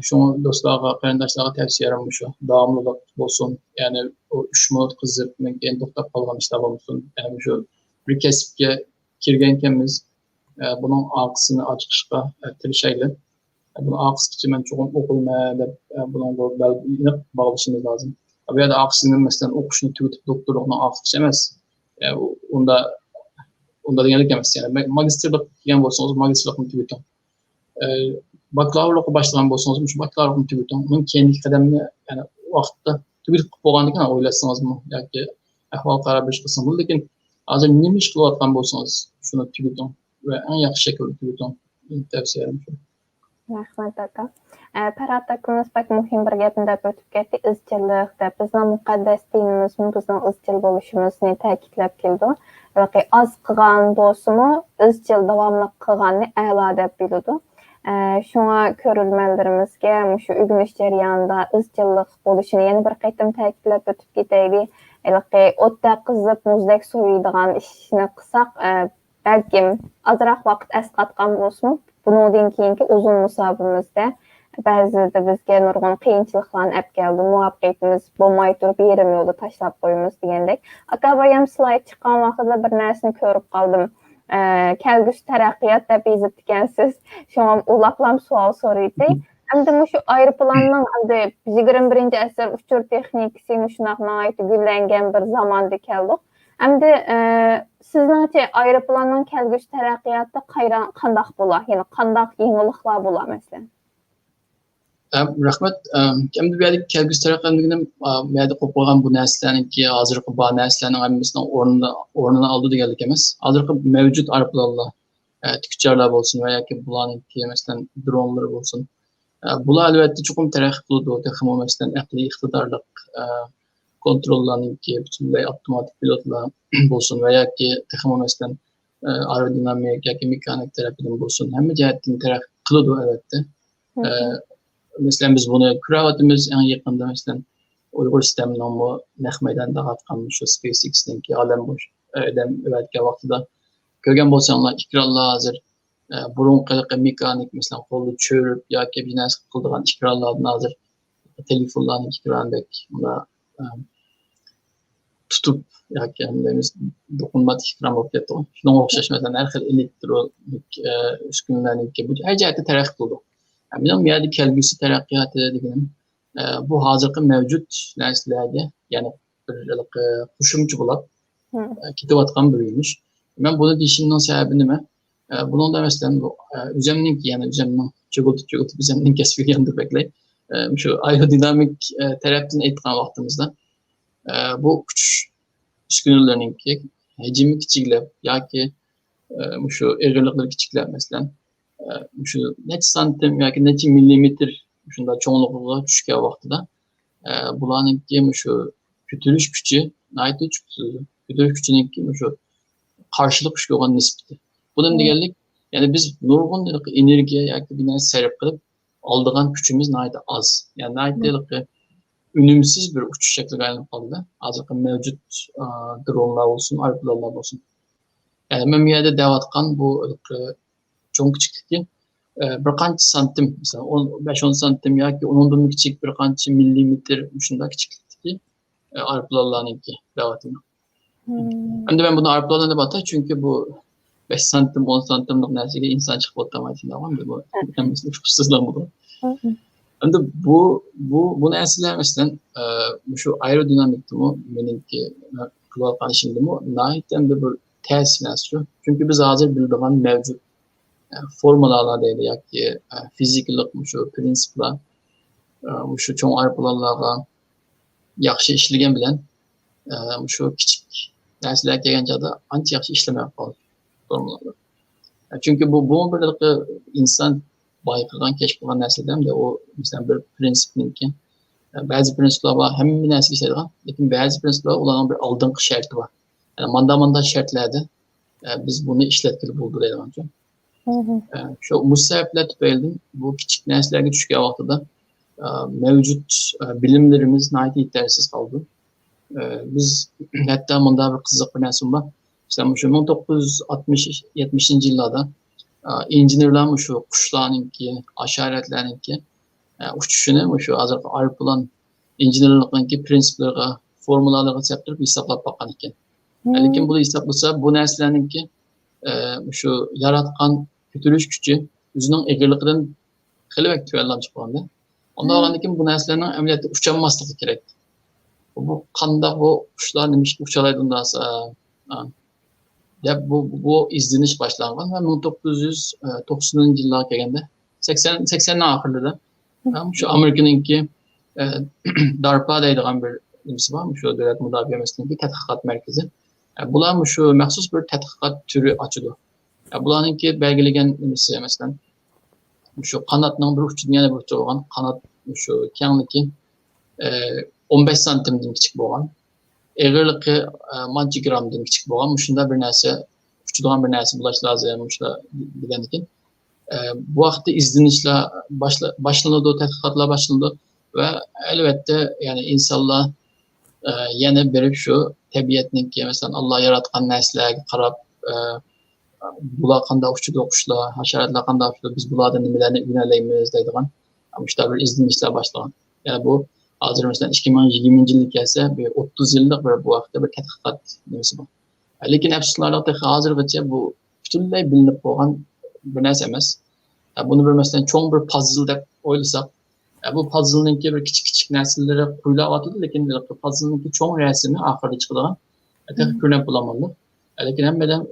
Shuni do'stlarga, qarindoshlarga tavsiyalarim shu. Davomlilik bo'lsin. Yani o 3 minut qizib, keyin to'xtab qolgan ishlar bo'lsin. Yani shu bir kasbga kirgankanmiz, buning oqisini ochishga tirishaylik. Bunu akıskıcı ben çok okuyma da bunu bağlışımız lazım. Bu ya da akısının mesela okuşunu tüyütüp doktorluğuna akıskıcı emez. Onda denelik emez yani. Magisterlik diyen bolsanız magisterlikini tüyütün. Baklavurluğu başlayan bolsanız şu baklavurluğunu tüyütün. Bunun kendi kademini yani o vakitte tüyütüp boğandıktan oylarsanız mı? Yani ahval qarabış kısmı. Lakin hazır neymiş iş kılatkan bolsanız şunu tüyütün. Ve en yaxşı şekilde tüyütün. Tavsiye ederim. Rəhmət aka. Pərat haqqınız pək mühim bir gapni deb ötüb getdi. İzchillik deb bizning muqaddas dinimiz bizning izchil bo'lishimizni ta'kidlab keldi. az qılğan bolsunmu, izchil davamlı qılğanny äla dep bilidi. Şoňa körülmelilerimizge şu ügünüş jaryanynda izchillik boluşyny ýene bir qaytam täkidlep ötüp giteyli. Elki otda kızıp muzdek soyuyduğun işini kısak, belki azırak vaqt esqatqan bolsun. Bundan keyinki uzun musabimizde bəzide bizge nurgun qiyinçiliklarni ep geldi. Muvaffaqiyetimiz bolmay turib yerim yolda taşlap koyumuz degендek. Aka bayam slide çıkan vaqtda bir narsani körüp qaldım. Kelgüç teraqqiyat dep izip dikensiz. Şoňa ulaplam sual soruydy. Hem şu aeroplanның 21-nji äsir uçur texnikasy şunaqna aýty güllengen bir zamanda keldik. Hem de sizňäçe aeroplanның kelgüç teraqqiyatda qandaq bolar? Yani qandaq ýeňilikler bolar mesela? Rahmet. Hem de bir kelgüs teraqqiyatlygyny mäde qopagan bu näsleninki hazırkı bu näslenin hammasının ornuna aldı diýerlik emas. Hazırkı mevcut aeroplanlar, tükçerler bolsun veya ki bulanınki mesela dronlar bolsun. Bular elbette çokum terakki kıldı. Texmo mesela akli iktidarlık kontrollanınki bütünlüğü otomatik pilotlar bolsun veya ki texmo mesela aerodinamik ya ki mekanik terapinin bolsun. Hem cihetten terakki kıldı elbette. Mesela biz bunu kravatımız en yakında mesela Uygur sisteminin o nehmeden dağıtkan şu SpaceX'ninki alem boş edem evvelki vaxtıda kögen bolsanlar ikrarlar hazır burunqılıqı mekanik mesela kolu çörüp ya ki bir näse kıldırgan ikrarlardan hazır telefonlarını ikrarındaki buna tutup ya ki biz dokunmatik ikram bolup ketdi. Şuna okşaş mesela her xil elektronik üskünlerinki bu her jihette terakki kıldı. Benim yani kelgüsü teraqqiyatı dedim. Bu hazırkı mevcut näslerge yani bir kuşumcu bulup kitapatkan bölünmüş. Ben bunu dişinin sebebi nime? Bunun da mesela bu üzemninki yani üzemnin çugutu üzemnin kesfili yandı bekley. Şu aerodinamik terapinin etkan vaktimizde bu küçük üskünürlerinki hecimi kiçiklep ya ki şu eğrilikleri kiçiklep mesela şu neç santim ya ki neç milimetre şunda çoğunlukla düşke vaxtıda bulanınki şu kütülüş küçü naytı kütülüş küçününki şu karşılık küçük olan nispeti. Bunun diğerlik yani biz nurgun enerjiye ya ki bir нәрсе serp kılıp aldığan küçümüz naytı az. Yani naytı ünümsüz bir uçuş şekli gayrı kaldı. Azıcık mevcut dronlar olsun, aeroplanlar olsun. Yani ben bir yerde devatkan bu çok küçüktü. Bir kaç santim mesela 5-10 santim ya ki onun da küçük bir kaç milimetre şunda küçüklükti. Aeroplanlarınki devatını. Hem de ben bunu aeroplanlarına batay çünkü bu 5 santim 10 santimlik nersege insan çıkıp otamaydı tamam mı? Bu mesela uçsuzlanma bu. Hem de bu nesiller mesela şu aerodinamikti mu benimki kulak karşımdı mu nahitten de bir ters nesli. Çünkü biz hazır bildiğin mevcut formulalardaydı ya ki fiziklik şu prinsipler şu çoğun aeroplanlarga yaxşı işlegen bilen şu küçük nesiller gelgence de anca yaxşı işlemeye kaldı formulalar. Çünkü bu bir insan bayqıgan keşfolan nesilden de o mesela bir prinsipinki bazı prensipler var hem bir nesli işlediğin lakin bazı prensipler olan bir aldığın şartı var. Yani manda şartlarda biz bunu işletkili buldu deydi önce. Şu bu sebepler tüpeyildim bu küçük neslerge düşük vaxtıda mevcut bilimlerimiz nayet yetersiz kaldı. Biz hatta bunda bir kızık bir neslim var. İşte şu 1960-70 yıllarda injinerler şu kuşlarınki, aşaretlerinki uçuşunu şu azıcık aeroplan injinerliğinki prensiplerine, formüllerine septirip hesaplap bakan iken. Lakin bunu hesaplasa bu nesillerinki şu yaratkan kütülüş gücü özünün egerliğinden xilibek tüvellam çıkanda. Onda olandikin bu nesillerin emniyette uçanmaslığı gerek. Bu kanda bu kuşlar demiş ki uçalaydığında ya bu izleniş başlangan ve 1990 yıllara gelende 80'in ahırlarda şu Amerika'nınki DARPA deydiğen bir nimsi var şu devlet müdafiə mesleğindeki tədqiqat merkezi. Bular şu məxsus bir tədqiqat türü açıdı. Bularınki belgelegen nimsi mesela şu kanatının bir uçunun yana bir uçu olan kanat şu kenarındaki 15 santimden küçük boğan. ağırlığı mançı gramdan küçük boğan, şunda bir нәрсе, uçuduğun bir нәрсе bulaş lazım, şunda bilendikin. Bu vakti izlenişler başlandı, tədqiqatlar başlandı ve elbette yani insanlar yine berip şu tabiatning ki mesela Allah yaratgan narsalarga qarab bular qanday uçudu quşlar, haşeratlar qanday uçudu, biz bulardan nimalarni o'rganaymiz deydigan işte bir izlenişler başlagan. Yani bu hazır mesela 2020 yıl gelse bir 30 yıllık bir bu vakti bir tədqiqat nimasi bor. Lekin afsuslarga hozirgacha bu butunlay bilinib bo'lgan bir narsa emas. Bunu bir mesela çoğun bir puzzle deb o'ylasak, bu puzzle'ninki bir küçük narsalara qo'yilyapti, lekin puzzle'ninki çoğun resmi oxirida chiqadigan ko'rinib bo'lmaydi. Lekin hammadan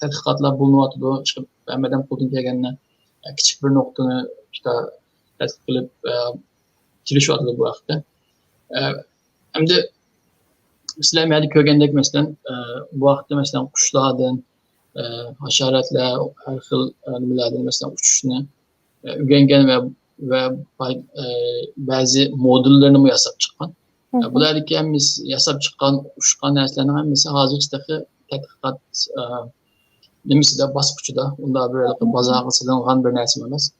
tadqiqotlar bo'lyapti, chiqib hammadan qo'ldan kelganini küçük bir nuqtani işte tadqiq qilib kelishyapti bu vaqtda. Hamda sizlar meni ko'rgandek mesela bu vaqtda mesela qushlardan haşeratlar, her xil nimalardan mesela uçuşni o'rgangan ve bazı modullarını yasab chiqqan. Bularga hammasi yasab chiqqan, uçgan narsalarning hammasi hozircha tadqiqot nimasida bosqichida, unda bir bozorga solingan bir narsa emas.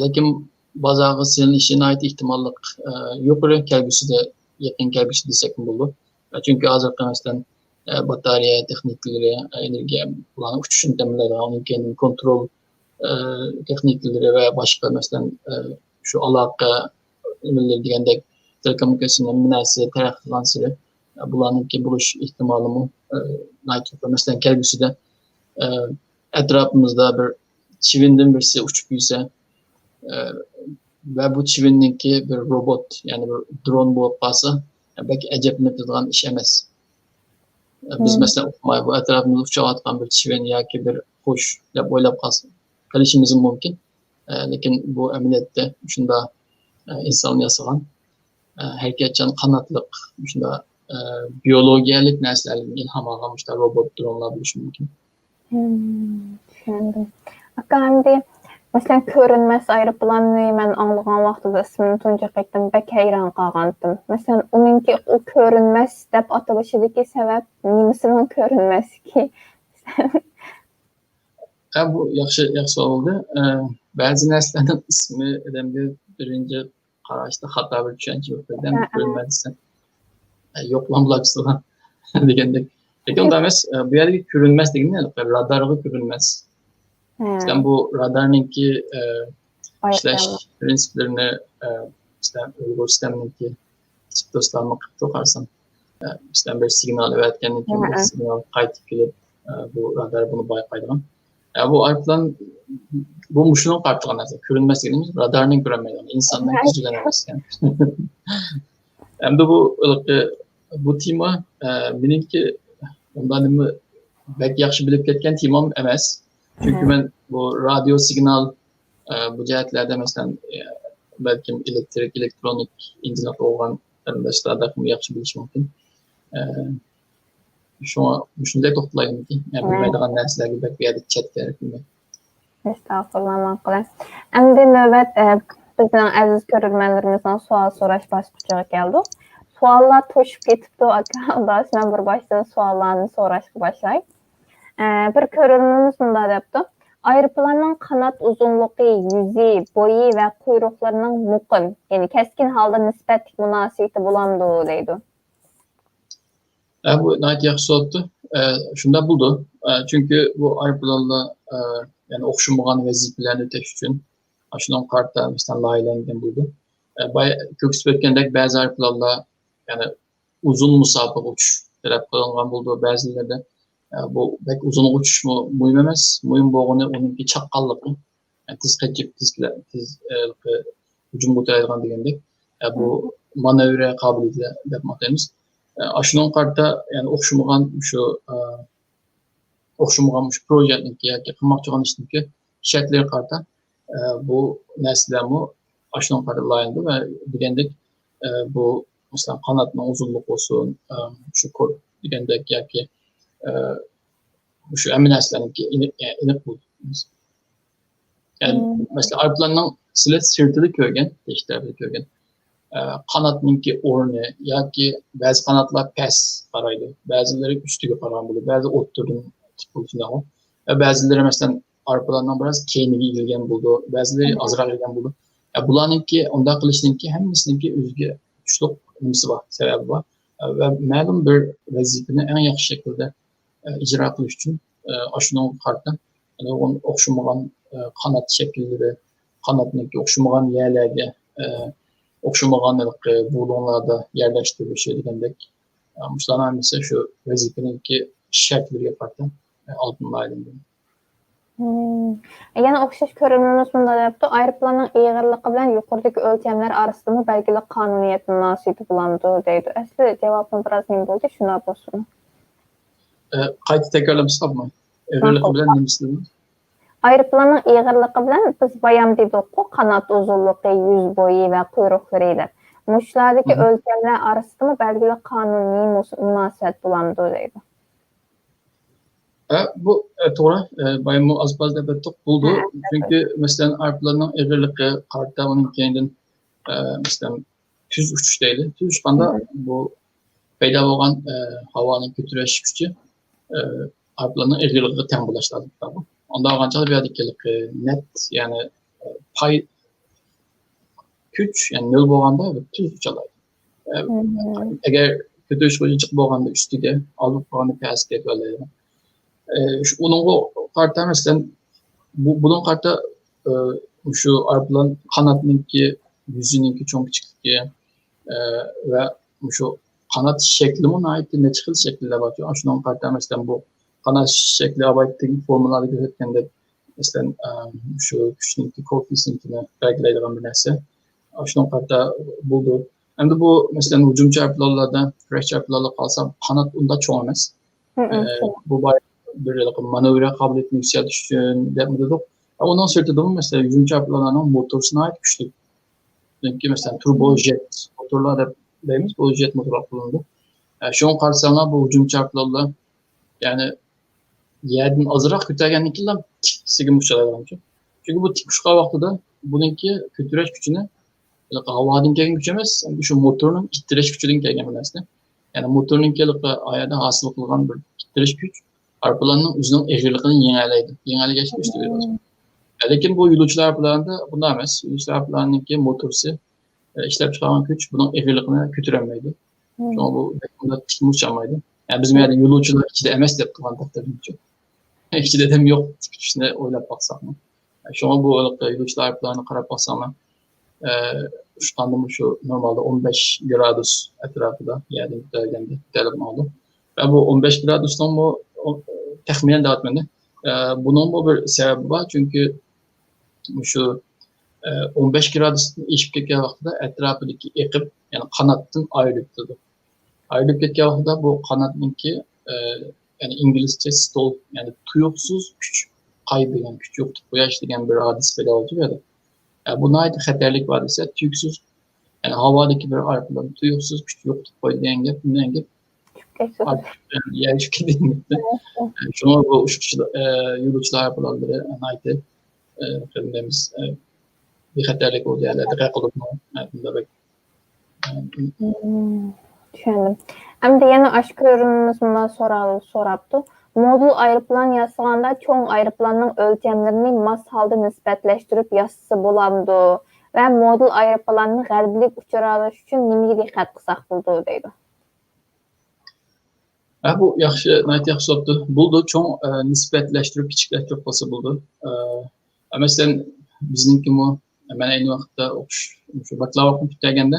Lekin bozorga solinishi ehtimollik yuqori kelgusida, yaqin kelgusida desak bo'ladi. Çünkü hozirgi masalan batarya texniklari, energiya bularni uçuşini ta'minlaydigan, uning kendini kontrol texnikleri ve başka mesela şu aloqa nimalar degandek telekommunikatsiyaning narsa taraqqiy qilgan sari bularniki bo'lish ehtimolimi mesela kelgusida etrafımızda bir chivindan birisi uçup yursa ve bu chivinniki bir robot yani bir drone bo'lib qolsa belki ajablanib turadigan ish emas. Biz mesela bu etrafımızda uçayotgan bir chivin yoki bir qush deb o'ylab qilishimiz mumkin. Lekin bu amaliyotda shunda inson yasagan harakatchan qanotliq shunda biyologiyalik narsalardan ilhom olgan robot dronlar bo'lishi mumkin. Tushundim. Aka endi mesela ko'rinmas aeroplanni men anglagan vaqtida ismini tunji qaytdim, bek hayron qolgandim. Mesela uninki o ko'rinmas deb atilishidagi sabab nimasidan ko'rinmas ki? Bu yaxshi oldu. Bazı narsalarning ismi odamga birinchi qarashda xato bir tushuncha yo'qdan ko'rinmasdan yo'qlanmoqchisan degandek. Lekin unda emas, bu yerdagi ko'rinmas degani radarga ko'rinmas. Sen bu radarninki ishlash prinsiplerini işte Uyghur sisteminiki kichik do'stlarni qilib to'qarsan. İşte bir signal verirken signal qaytib kelib bu radar bunu bayqaydigan. Bu aeroplan bu muşunun qartılgan narsa. Ko'rinmas deganimiz radarning ko'rinmaydigan, insonning ko'zigan emas. Hem de bu tema meningki undan belki yaxshi bilib ketgan temam emas. Çünkü ben bu radyo signal bu cihetlerdə mesela belki elektrik, elektronik, internet olan arkadaşlarda bunu yaxshi bilish mumkin. Shunday to'xtalaydim ki, yani bilmaydigan narsalarga belki bir yerda chat kerak bilmay. Estağfurullah maqullar. Endi növbət bizning aziz ko'ruvchilarimizdan savol so'rash bosqichiga keldik. Savollar to'shib ketibdi aka. Unda men bir boshdan savollarni so'rashga boshlayman. Bir ko'ruvchimiz bunday debdi. Aeroplanning qanot uzunluğu, yüzi, boyu ve quyruqlarının muqim, yani keskin halda nisbetlik münasibeti bulamdı deydi. Bu nəhayət yaxşı oldu. Şunda buldu. Çünkü bu aeroplanla yani oxşamayan vəzifələrini ötəş üçün şunun kartda mesela layihələnən buldu. Köksüb ötkəndək bəzi aeroplanlar yani uzun musabıq uçuş tərəf qılınğan buldu. Bəzilərdə bu pek uzun uçuş mu mühim emas. Mühim bolğаны onunki çaqqallıqı. Yani tiz qaçıp tiz hücum qotaydigan degandek. Bu manevra qabiliyeti deb ataymiz. Aşının kartda yani oxşamagan şu projeninki yoki qilmoqchi bo'lgan ishniki shaklar kartda bu narsalarni aşının kartda layihəndə və degandek bu mesela qanatning uzunluğu olsun, şu kol degandek yoki şu əmin narsalarninki iniq bo'ldi. Yani mesela aeroplanning silet sirtini ko'rgan, teşkillarda ko'rgan. qanotninki o'rni yoki ba'zi qanotlar past qaraydi, ba'zilari ustiga qaragan bo'ladi, ba'zi o'ttirdan tip bo'ladi. Ba'zilari masalan arpalarning biroz keyniga egilgan bo'ldi, ba'zilari ozroq egilgan bo'ldi. Bularninki unda qilishninki hammasiniki o'ziga kuchli nimasi bor, sababi bor. Ve ma'lum bir vazifani eng yaxshi shaklda ijro qilish uchun shuning qarta o'xshamagan qanot shakllari, qanotniki o'xshamagan yerlarga o'xshamagan bo'lonlarda yerlashtirish degandek shularning hammasi shu vazifaniki shakliga qarta oltinlaydi. Yana o'xshash ko'rinmamiz bunda deyapti. Aeroplanning eg'irligi bilan yuqoridagi o'lchamlar orasida belgili qonuniyat munosabati bo'lamdi deydi. Asli javobim biroz nim bo'ldi, shuna bo'lsin. Qayta takrorlamasizmi? Eg'irligi bilan nima istedingiz? Aeroplanning eg'irligi bilan biz bayam dedik-ku, qanot uzunligi, yuz bo'yi va quyruqlari deb. Mushlardagi o'lchamlar orasida belgili qonuniy munosabat bo'lamdi deydi. Bu to'g'ri, bayam az deb aytdik bo'ldi. Chunki masalan aeroplanning eg'irligi qarta uning keyindan masalan tuz uchish deydi. Tuz uçganda bu paydo bo'lgan havoning ko'tarish kuchi aeroplanning eg'irligiga teng bo'lishi lozim. Onda qanchalik bir yerdagilik net, ya'ni pay kuch, ya'ni nol bo'lganda tuz uchalaydi. Agar ko'tarish kuchi chiqib bo'lganda ustiga, olib bo'lganda pastga ketadi. Uningga qarta masalan bunun qarta şu aeroplan qanotninki yuziniki cho'ng kichikligi va şu qanot shaklimi ait necha xil shakllar bor. Shundan qarta masalan bu qanot shakli abaytdagi formulalarga ko'rsatgandek masalan şu kuchniki koeffitsiyentini belgilaydigan bir narsa. Shundan qarta bo'ldi. Endi bu masalan hujumchi aeroplanlarda, crash aeroplanlarda qolsa qanot unda cho'ng emas. Bu bir manevra kabiliyetini yükseltiş için dedik. Ondan sonra da mesela hücumcu aeroplanların motoruna ait güçlü. Çünkü mesela turbojet motorlar da deyimiz, bu jet motorlar kullanıldı. Şu an karşısına bu hücumcu aeroplanlar yani yerden azırak kütügenlikle sigim uçalar. Çünkü bu tik uçka vakti da bununki kütüreş gücüne havadan gelen güç emez, şu motorun ittireş gücüden gelen bir nesne. Yani motorun gelip ayada hasıl kılgan bir ittireş güç. Arpalarının üzerinin egirliğini yengeleydi. Yengeli geçmişti biraz. Lakin bu yolcular arpalarında bunda emas. Yolcular arpalarındaki motorsi işlep çıkaran güç bunun egirliğini kötüremeydi. Çünkü bu bunda tikmiş çalmaydı. Yani bizim yani yolcular içinde emas deyip kullandık tabii ki. İçinde dem yok tikişine oylap baksak mı? Şu an bu yolcular arpalarını karab baksak mı? Şu tanımı şu normalde 15 gradus etrafında yani derdim oldu. Ve bu 15 gradustan bu tahminen dağıtmadı. Bunun bu bir sebebi var çünkü şu 15 gradusdan işip ketken vaxtida etrafındaki ekip yani kanatın ayrılıp durdu. Ayrılıp ketken vaxtida bu kanatınki yani İngilizce stall yani tuyuksuz güç kaybeden güç yoktu. Bu yaşlayan bir hadis bile oldu ya da. Buna ait xəterlik var ise tuyuksuz yani havadaki bir arpadan tuyuksuz güç yoktu. Koyduğun gep, bundan gep yer şükredilmekte. Şunu bu yolcular arpaları ait bir xəterlik oldu yerlerde qayqılıp bunda bek. Düşündüm. Hem de yine aşkı ürünümüz buna soraptı. Modul aeroplan yasaganda çoğun aeroplanın ölçemlerini mas halda nisbetleştirip yasası bulamdı ve modul aeroplanın g'arblik uçuralış üçün nimeye dikkat kısak buldu deydi. Bu yaxşı sordu. Buldu çoğun nisbetleştirip kiçikleştirip bası buldu. Mesela bizimki bu ben aynı vakitte şu baklava okumuş dergende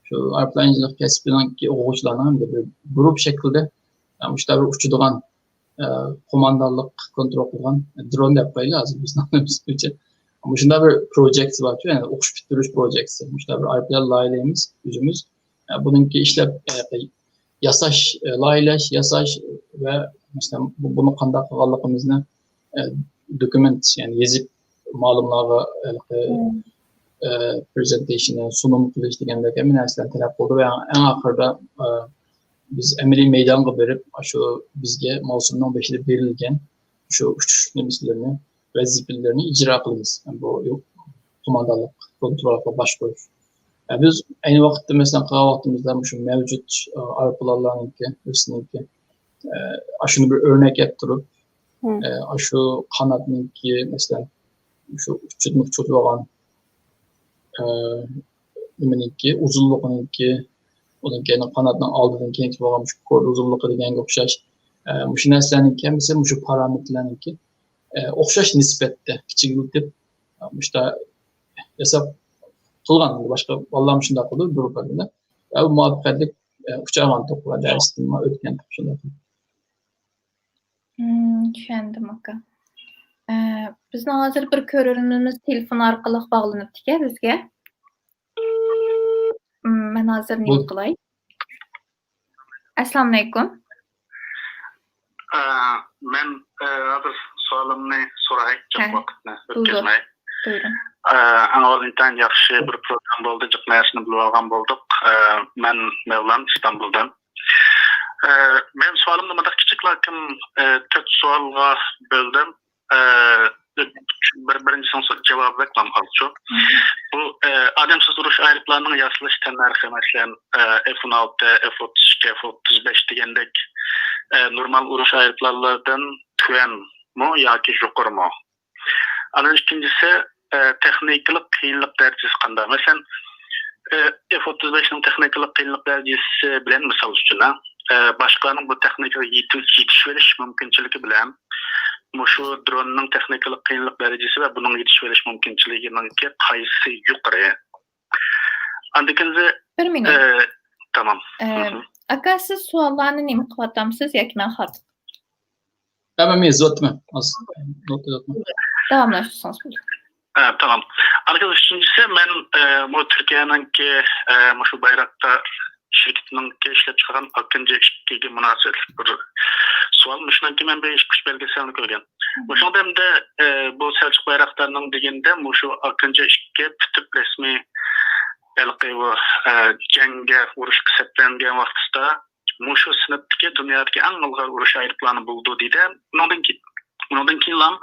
şu aeroplancılık kesbindeki oğuçlarına bir grup şekilde yani işte bir uçuduğun komandalık kontrol kılan drone yapmayı lazım bizim anlamımız için. Ama şunda bir project var yani okuş bitiriş projesi. İşte bir aeroplan layihemiz, yüzümüz. Yani bununki işlep yasaş, layileş, yasaş ve işte bunu kandak kılallıkımızda doküment yani yazıp malumlara presentation, sunum kılıç degandek emin aslen talep oldu ve en ahırda biz emri meydan verip şu bizge mavsumdan beşide verilgen şu uçuş nemislerini vazifelerini icra kılımız. Yani bu yok kumandalık, kontrol baş koyuş. Biz aynı vakitte mesela kahvaltımızda şu mevcut arpalarlarınki, hepsininki aşını bir örnek yaptırıp şu kanatınki mesela şu uçuduk çocuğu olan nimeniki uzunluğunki onun kendi kanatından aldığın kendi bağlamış kor uzunluğu degen okşaş şu nesleninki mesela şu parametrelerinki okşaş nispette kiçik dip işte hesap kılgan başka vallahi şunda kıldı duruplarında bu muhabbetlik uçağın topu dersinde ötken şunda. Düşendim aka. Bizning hozir bir ko'ruvimiz telefon orqali bog'lanibdi bizga. Men hozir nima qilay? Assalomu alaykum. Men hozir savolimni so'ray, jiq vaqtni o'tkazmay. Buyurun. Anglabdan yaxshi bir program bo'ldi, jiq narsani bilib olgan bo'ldik. Men Mevlam İstanbul'dan. Men savolimni mana kichik lakin 4 savolga bo'ldim. Birincisinin cevabı beklam kalço. Bu ademsiz duruş ayrıklarının yaslaş tenarxı mesela F-16, F-32, F-35 degendek normal uruş ayrıklarlardan tüyen mu yoki yuqur mu? Ana ikincisi texniklik qiyinlik derecesi qanday? Mesela F-35'nin texniklik qiyinlik derecesi bilen misal üçün başkalarının bu texniklik yetiş veriş mümkünçülüğü bilen şu drone'ның texniklik qiyinlik derecesi ve bunun yetiş veriş mümkünçülüğünün ki qaysı yuqarı. Andikinzi bir minut. Tamam. Aka siz suallarını nima qilatamsiz yoki men xat? Tamam yazotma. Az not yazotma. Davomlashsangiz. Tamam. Arkadaş ikincisi ben bu Türkiye'nin ki şu bayrakta şirketinin işlep çıkaran Akıncı işkiga münasebet bir sual. Müşünden ki ben bir iş güç belgeselini görgen. Müşünden hem de bu Selçuk bayraklarının diginde şu Akıncı işkiga pitip resmi elqi cenge uruş kısıtlangan vaqtda şu sınıftaki dünyadaki en ilgili uruş ayrıklarını buldu deydi. Bundan keyin lam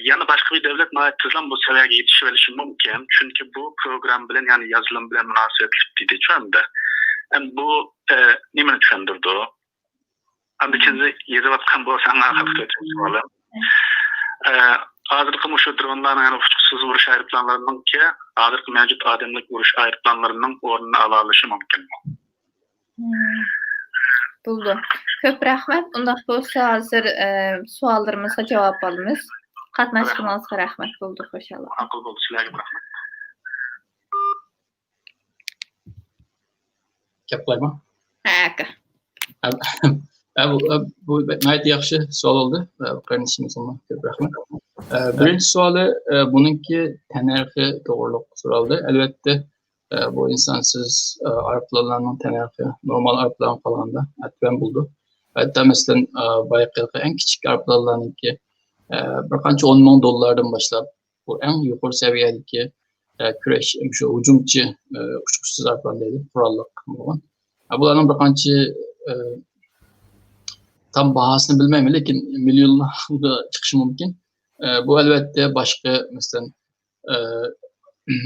yani başka bir devlet nihayetizden bu seviyeye yetişebilişi mümkün. Çünkü bu program bilen yani yazılım bilen münasebetli deydi. Bu nimeni düşündürdü o? Andikinzi yedi vatkan bu sana hafif etmesi hazırkı şu dronların yani uçuksuz vuruş ayrıplanlarının ki hazırkı mevcut ademlik vuruş ayrıplanlarının ornunu alalışı mümkün mü? Buldu. Köp rahmet. Undaq bolsa hazır suallarımıza cevap alımız. Qatnaşdığınızga rahmet buldu. Hoşallah. Akıl buldu. Sizlerge rahmet. Kaplayma. Aka. Bu nayet yaxşı sual oldu. Kardeşimiz ona köp rahmet. Birinci sualı bununki tenərxi doğruluq soruldu. Elbette bu insansız arıqlarının tenərxi normal arıqların falanda etben buldu. Hatta mesela bayaqlıqı en küçük arıqlarınınki bir qancha $10,000 başlap bu en yuqori seviyedeki küreş, şu hücumçu uçuşsuz arıqlar deydi, kurallık olan. Buların bir qancha tam bahasını bilmem lakin milyonlarda çıkışı mümkün. Bu elbette başka mesela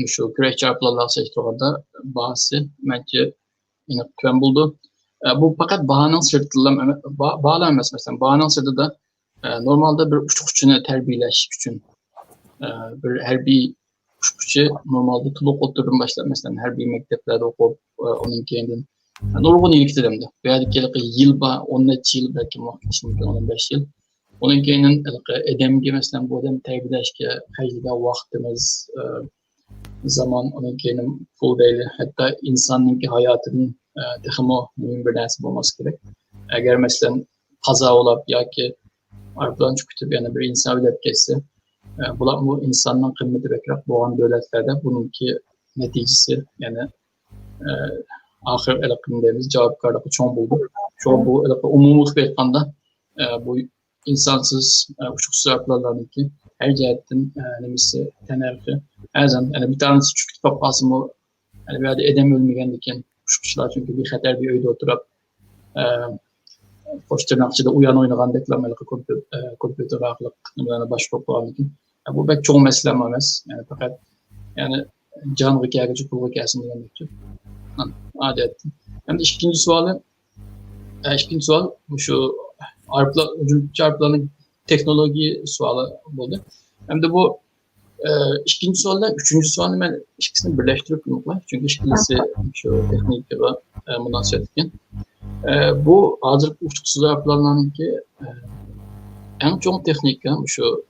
şu kürek çarpılarla seçtiğinde bahası bence yine tüven buldu. Bu fakat bahanın sırtılım bağlanmaz mesela bahanın sırtı da normalde bir uçuşçunu terbiyeleş için bir her bir uçuşçu normalde tuluk oturum başlar mesela her bir mekteplerde okup onun kendini nurgun iliktirimdi. Veya yılba 10 yıl belki muhakkak 15 yıl. Onun kendinin edemgi mesela bu edem terbiyeleşke hayli vaktimiz zaman onun kendinin full değil. Hatta insanın ki hayatının daha mühim bir dersi olması gerek. Eğer mesela kaza olup ya ki arkadan çıkıp yani bir insan bile geçse bu insanın kıymeti bekler bu devletlerde bununki neticesi yani ahir elakındayız cevapkarlıkı çoğun buldu. Çoğun bu umumluk bekanda bu insansız uçuksuz arkalarındaki her cihetten nemisi tenerfi her zaman yani bir tanesi çünkü papası mı yani bir adı edem ölmegendeken uçukçular çünkü bir xatar bir öyde oturup hoş tırnakçıda uyan oynayan deklamalık kompüter aklık numaralarına baş toplayan bu pek çoğun mesele ama yani fakat yani canlı hikayeci kulu hikayesini demek. Adet. Hem de ikinci sual şu ucuncu arpların teknoloji sualı oldu. Hem de bu ikinci sualda üçüncü sualını ben ikisini birleştirip unutma. Çünkü ikisi şu teknik ve münasebet etken. Bu hazır uçuksuz arplarının ki en çok teknik şu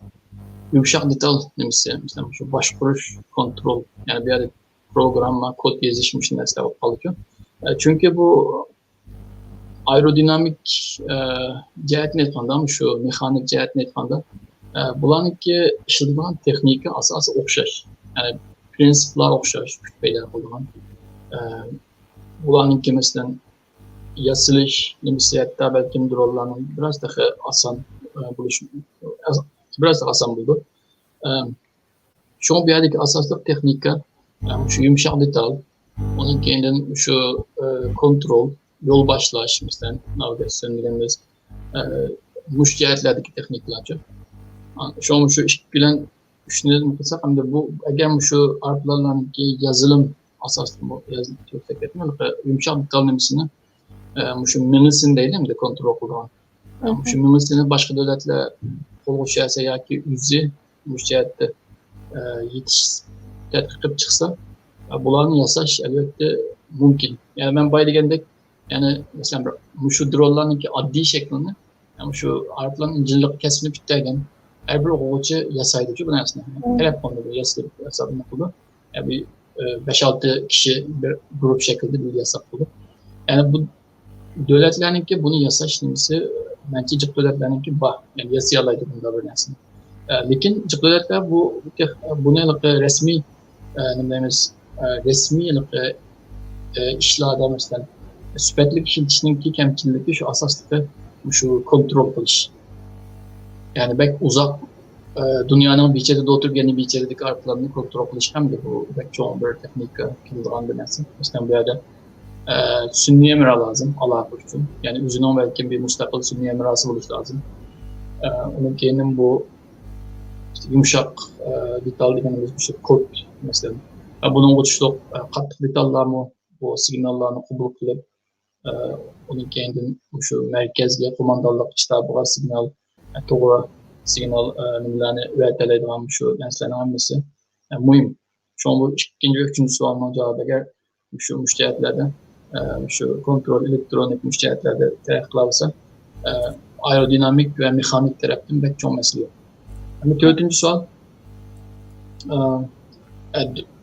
yumuşak detal demişse mesela şu başvuruş kontrol yani bir adet programla kod yazışmış mesela kalıyor. Çünkü bu aerodinamik cihetini etmanda şu mekanik cihetini etmanda bularınki işlediğin tekniki asası okşaş. Yani prensipler okşaş kütbeler olan. Bularınki mesela yazılış, hatta belki droneların biraz daha asan buluşum, biraz daha asan buldu. Şu an bir yerdeki asaslık teknika, yani şu yumuşak detal, onun kendinden şu kontrol, yol başlaş, mesela navigasyon dediğimiz muş cihetlerdeki teknikler. Şu an şu iş bilen düşünelim mesela hem de bu eğer şu arplarla yazılım asaslı bu yazılım çok teknik yumuşak detal demişsini şu millisin değil mi de kontrol kullanan. Şu millisini başka devletle oluşarsa ya ki yüzü müşahede tetkik çıksa buların yasaş elbette mümkün. Yani ben baydıgendek yani mesela şu droneların ki adli şeklinde yani şu arpların incelik kesimini bittiğen her bir oğulcu yasaydı ki bu aslında. Her konuda bu yasadığını buldu. Yani bir 5-6 kişi bir grup şeklinde bir yasak buldu. Yani bu devletlerinki bunu yasaş nimisi bence cık devletlerinki bah yani yasayalaydı bunda böyle aslında. Lakin cık devletler bu resmi resmi işlerde mesela süperlik işçininki kemçiliği şu asaslı şu kontrol kılış. Yani belki uzak dünyanın bir içeride otururken bir içerideki arplarını kontrol kılış hem de bu belki çoğun bir teknik kildiğinde mesela. Mesela bir yerde sünni emir lazım Allah korusun. Yani üzerine belki bir müstakil sünni emirası buluş lazım. Onun kendinin bu işte yumuşak detal dediğimiz bir şey kod mesela. Bunun uçuşluk katlık detallar mı bu signallarını kabul kılıp onun kendinin şu merkezli kumandalık kitabı var signal doğru signal numaralarını üretildiği şu derslerin hamlesi mühim. Şu an bu ikinci ve üçüncü sorunun cevabı eğer şu müşterilerden şu kontrol elektronik müşterilerden taraflarsa aerodinamik ve mekanik taraftan pek çok mesele. Yani dördüncü soru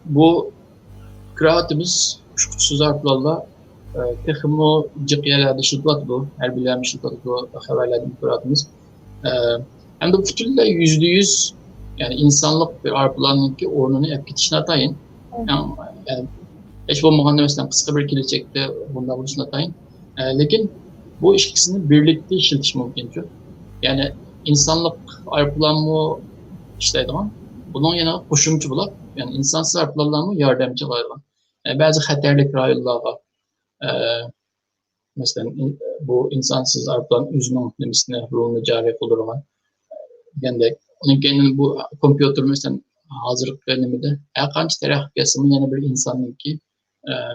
bu kıraatımız uçuksuz arplarla tekmo cıkiyelerde şiddet bu, her bilen şiddet bu haberlerden kıraatımız. Hem de bu türlü %100 yani insanlık bir arplarının ki oranını etkitişine atayın. Yani hiç olmağında mesela kısa bir gelecekte bunda buluşuna atayın. Lakin bu ikisini birlikte işletiş mümkün. Yani insanlık arplanma işleydi ama bunun yana koşumcu bulak. Yani insansız arplanma yardımcı ayrılan. Yani bazı haterlik rayıllığa mesela bu insansız arplan üzünün demisine ruhunu cari kıldıran. Yani onun kendini bu kompütür mesela hazırlık döneminde erkanç terakkiyasının yani bir insanın ki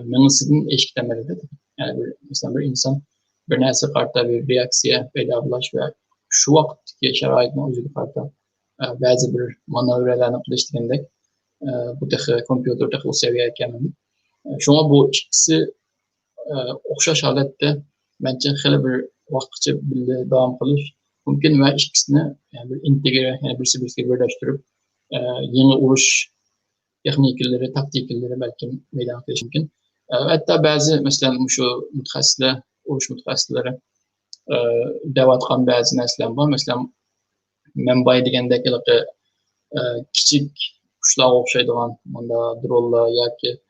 menüsünün eşiklemelidir. Yani mesela bir insan bir neyse kartta bir reaksiye bedavlaş ve şu vakitteki şeraitine özgür kartta bazı bir manevralarını kılıçtığında bu da kompütürde o seviyeye gelmeli. Şu an bu ikisi okşaş halette bence hele bir vakitçe bir devam kılış mümkün ve ikisini yani bir integre yani birisi birleştirip yeni uğuş teknikleri, taktikleri belki meydana kılış mümkün. Hatta bazı mesela şu mütehassisler, uğuş mütehassisleri devatkan bazı nesler var. Mesela menbayi degендeki küçük kuşlar okşaydıgan bunda drolla yoki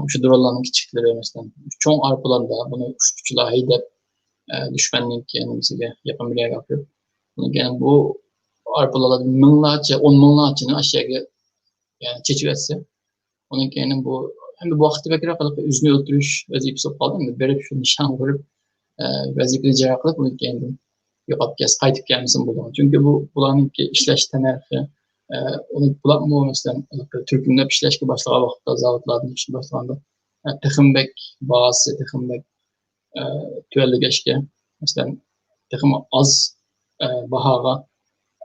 şu drollarning kichikleri mesela çoğun arpalarda bunu uçuşçular haydab düşmanning kendisiga yaqin bir yerga olib yani bu arpalarda minglarcha, 10 minglarchani aşağıya yani çekip etse onun kendinin bu hem de bu vakti bekler kalıp üzünü öldürüş vazifesi oldu mu? Verip şu nişan vurup vazifeli icra kılıp bunu kendin yok kes kaytıp gelmesin buradan. Çünkü bu bulanın ki işleş tenerifi Onu bulapmı mesela Türk'ümle pişleşki başlayan vakitte zavatlardan için başlandı. Teximbek bağısı, teximbek tüelli geçke. Mesela texim az bahaga,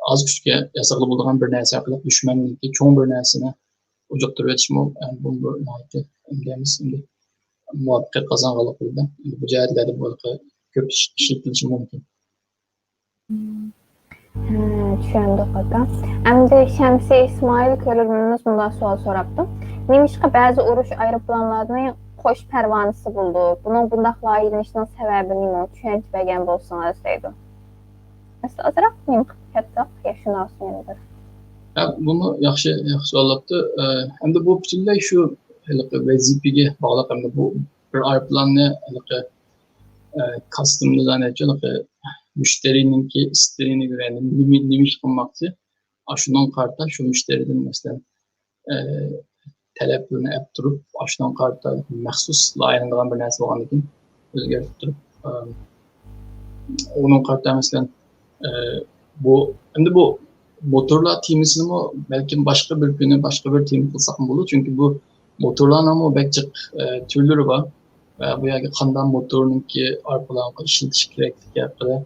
az güçke yasaklı bulduğun bir neyse yapılıp düşmanlıkı çoğun bir neysine ucuktur etişimi bunu neydi emdemiz şimdi muhabbet kazangalı kıldı. Bu cihetlerde bu köp işitilişi mümkün. Düşündük ata. Endi Şəmsi İsmail görürmünüz bundan sual soraptım. Nemişqa bəzi uruş aeroplanlarını xoş pərvanısı buldu. Bunun bundaq layihələşinin səbəbini düşünək bəgən bolsanız deydi. Mesela azraq mıyım? Hətta yaşınası yenidir. Bunu yaxşı sualaptı. Hem de bu bütünlüğü şu vazifeye bağlı hem de bu bir aeroplanı kastımda zannediyorum müşterinin ki isteğine göre nimiş kılmaktı. Aşunan karta şu müşterinin mesela taleplerini yaptırıp aşunan karta məxsus layihələndirilen bir nəsə olan için özgərtdirib onun karta mesela bu hem de bu motorla teamisini mi belki başka bir günü başka bir team kılsak mı olur? Çünkü bu motorlarla mı belki türleri var. Bu yani kandan motorunun ki arpalan işletiş gerektiği yapıda.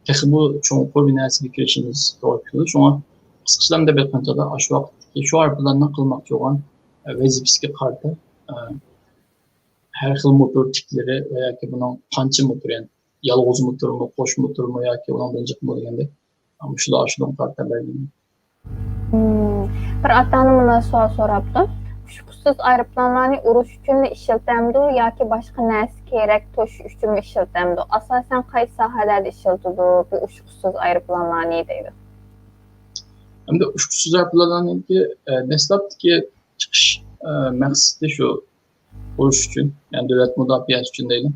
Peki bu çok koordinasyon bir girişimiz doğru kılıyor. Şu an kısaçlarım da bir kantada aşağı şu arpalarından kılmak olan vazifesi kartı her yıl motor tipleri veya ki bunun pançı motor yani yalğız motor mu, koş motor mu veya ki onun bencik motor yani ama şurada aşıdan kartı belirleniyor. Bir atanımına sual soraptım. Uçuşsuz aeroplanlarını uruş üçün işlətəmdi ya ki başqa nəsə kerak toş üçün işlətəmdi? Asasən qaysı sahələrdə işlətildi bu uçuşsuz aeroplanlar neydi? Hem de uçuşsuz aeroplanların ki desktop'taki çıkış məqsədi şu uruş üçün, yani devlet müdafiəsi üçün deyil.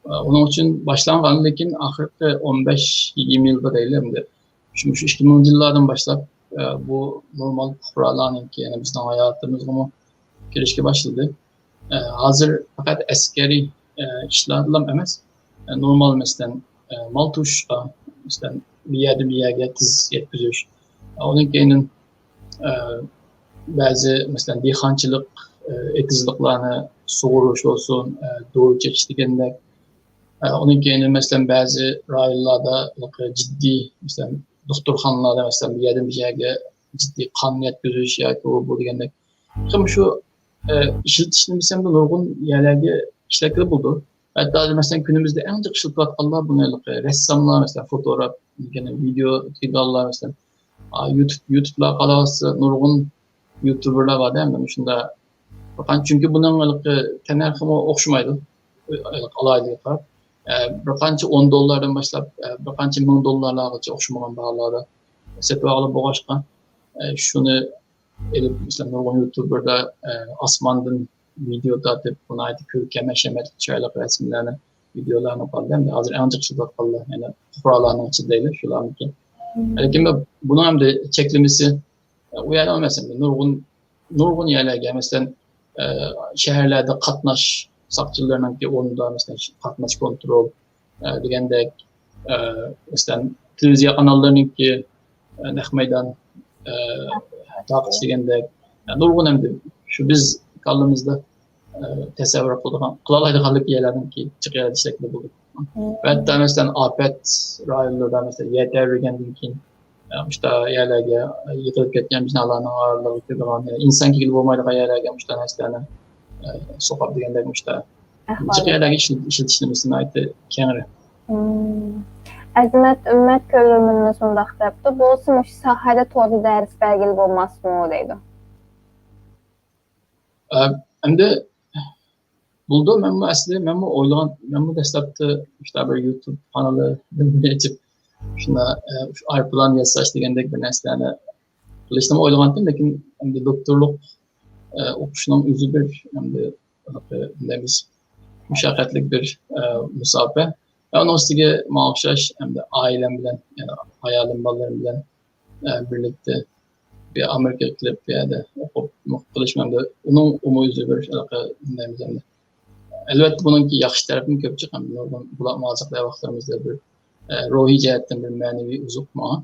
Onun için başlanğan lakin ahirki 15-20 yılda değil hem de şimdi şu 2000'li yıllardan başlayıp bu normal kuralların ki yani bizden hayatımız ama girişki başladı. Hazır fakat askeri işlerle emez. Normal mesela Maltuş'ta mesela bir yerde tiz yetkizmiş. Onun kendinin bazı mesela dihançılık ekizliklerini soğuruş olsun, doğru çeşitliğinde onun kendinin mesela bazı raylarda ciddi mesela doktorxanalarda mesela bir yerde ciddi kan yetkizmiş ya ki o bu degende. Ama şu işletişini bilsem de nurgun yerlerde işlekli buldu. Hatta mesela günümüzde en çok işletilatkanlar bunu ressamlar mesela fotoğraf, video, tidallar mesela YouTube'la kalası nurgun YouTuber'lar var değil mi? Şunda bakın çünkü bunun tenerhimi okşumaydı. Alaylı yapar. Bir $10'dan başlayıp bir $10,000'larga okşumagan bahalarda sepet alıp boğaşkan şunu elip mesela nurgun YouTuber'da asmandan video dağıtıp buna ait körkeme şemet çaylak resimlerini videolarını falan değil mi? Hazır ancak şurada kaldı yani kurallarının içindeydi şuların ki. Lakin bunun hem de çeklemesi uyarlı mesela nurgun yerlerge mesela şehirlerde katnaş sakçılarının ki onda mesela katnaş kontrol degende mesela televizyon kanallarının ki nehmeydan takip degende nurgun hem de şu biz kaldığımızda tesavvur kılalaydı kalıp yerlerden ki çıkıyor şekilde bulduk. Ve hatta mesela afet raylarında mesela yeter rigendin ki işte yerlerge yıkılıp ketken binalarının ağırlığı kırılan insan gibi olmayla yerlerge işte mesela sokak degende işte çıkıyor yerlerge işletişlemesine ait kenarı. Əzmət ümmət görürmünüz bundaq deyibdi. Bu olsun şu sahədə tozu dəris bəlgili olması mı o deydi? Hem de buldu ben bu aslında ben bu oylayan ben bu destekte işte bir YouTube kanalı açıp şuna şu arpalan yasaç degende bir nesnene çalıştım oylayandım lakin hem de doktorluk okuşunun üzü bir hem de nemiz müşakkatlik bir musabe. Onun üstüge maaşaş hem de ailem bilen yani hayalim ballarım bilen birlikte bir Amerika klip ya da çalışmamda onun umudu bir nemiz hem de. Elbette bununki yaxşı tarafını köpçük hem de oradan bulamazlıklar vaxtlarımızda bir ruhi cihetten bir manevi uzukma.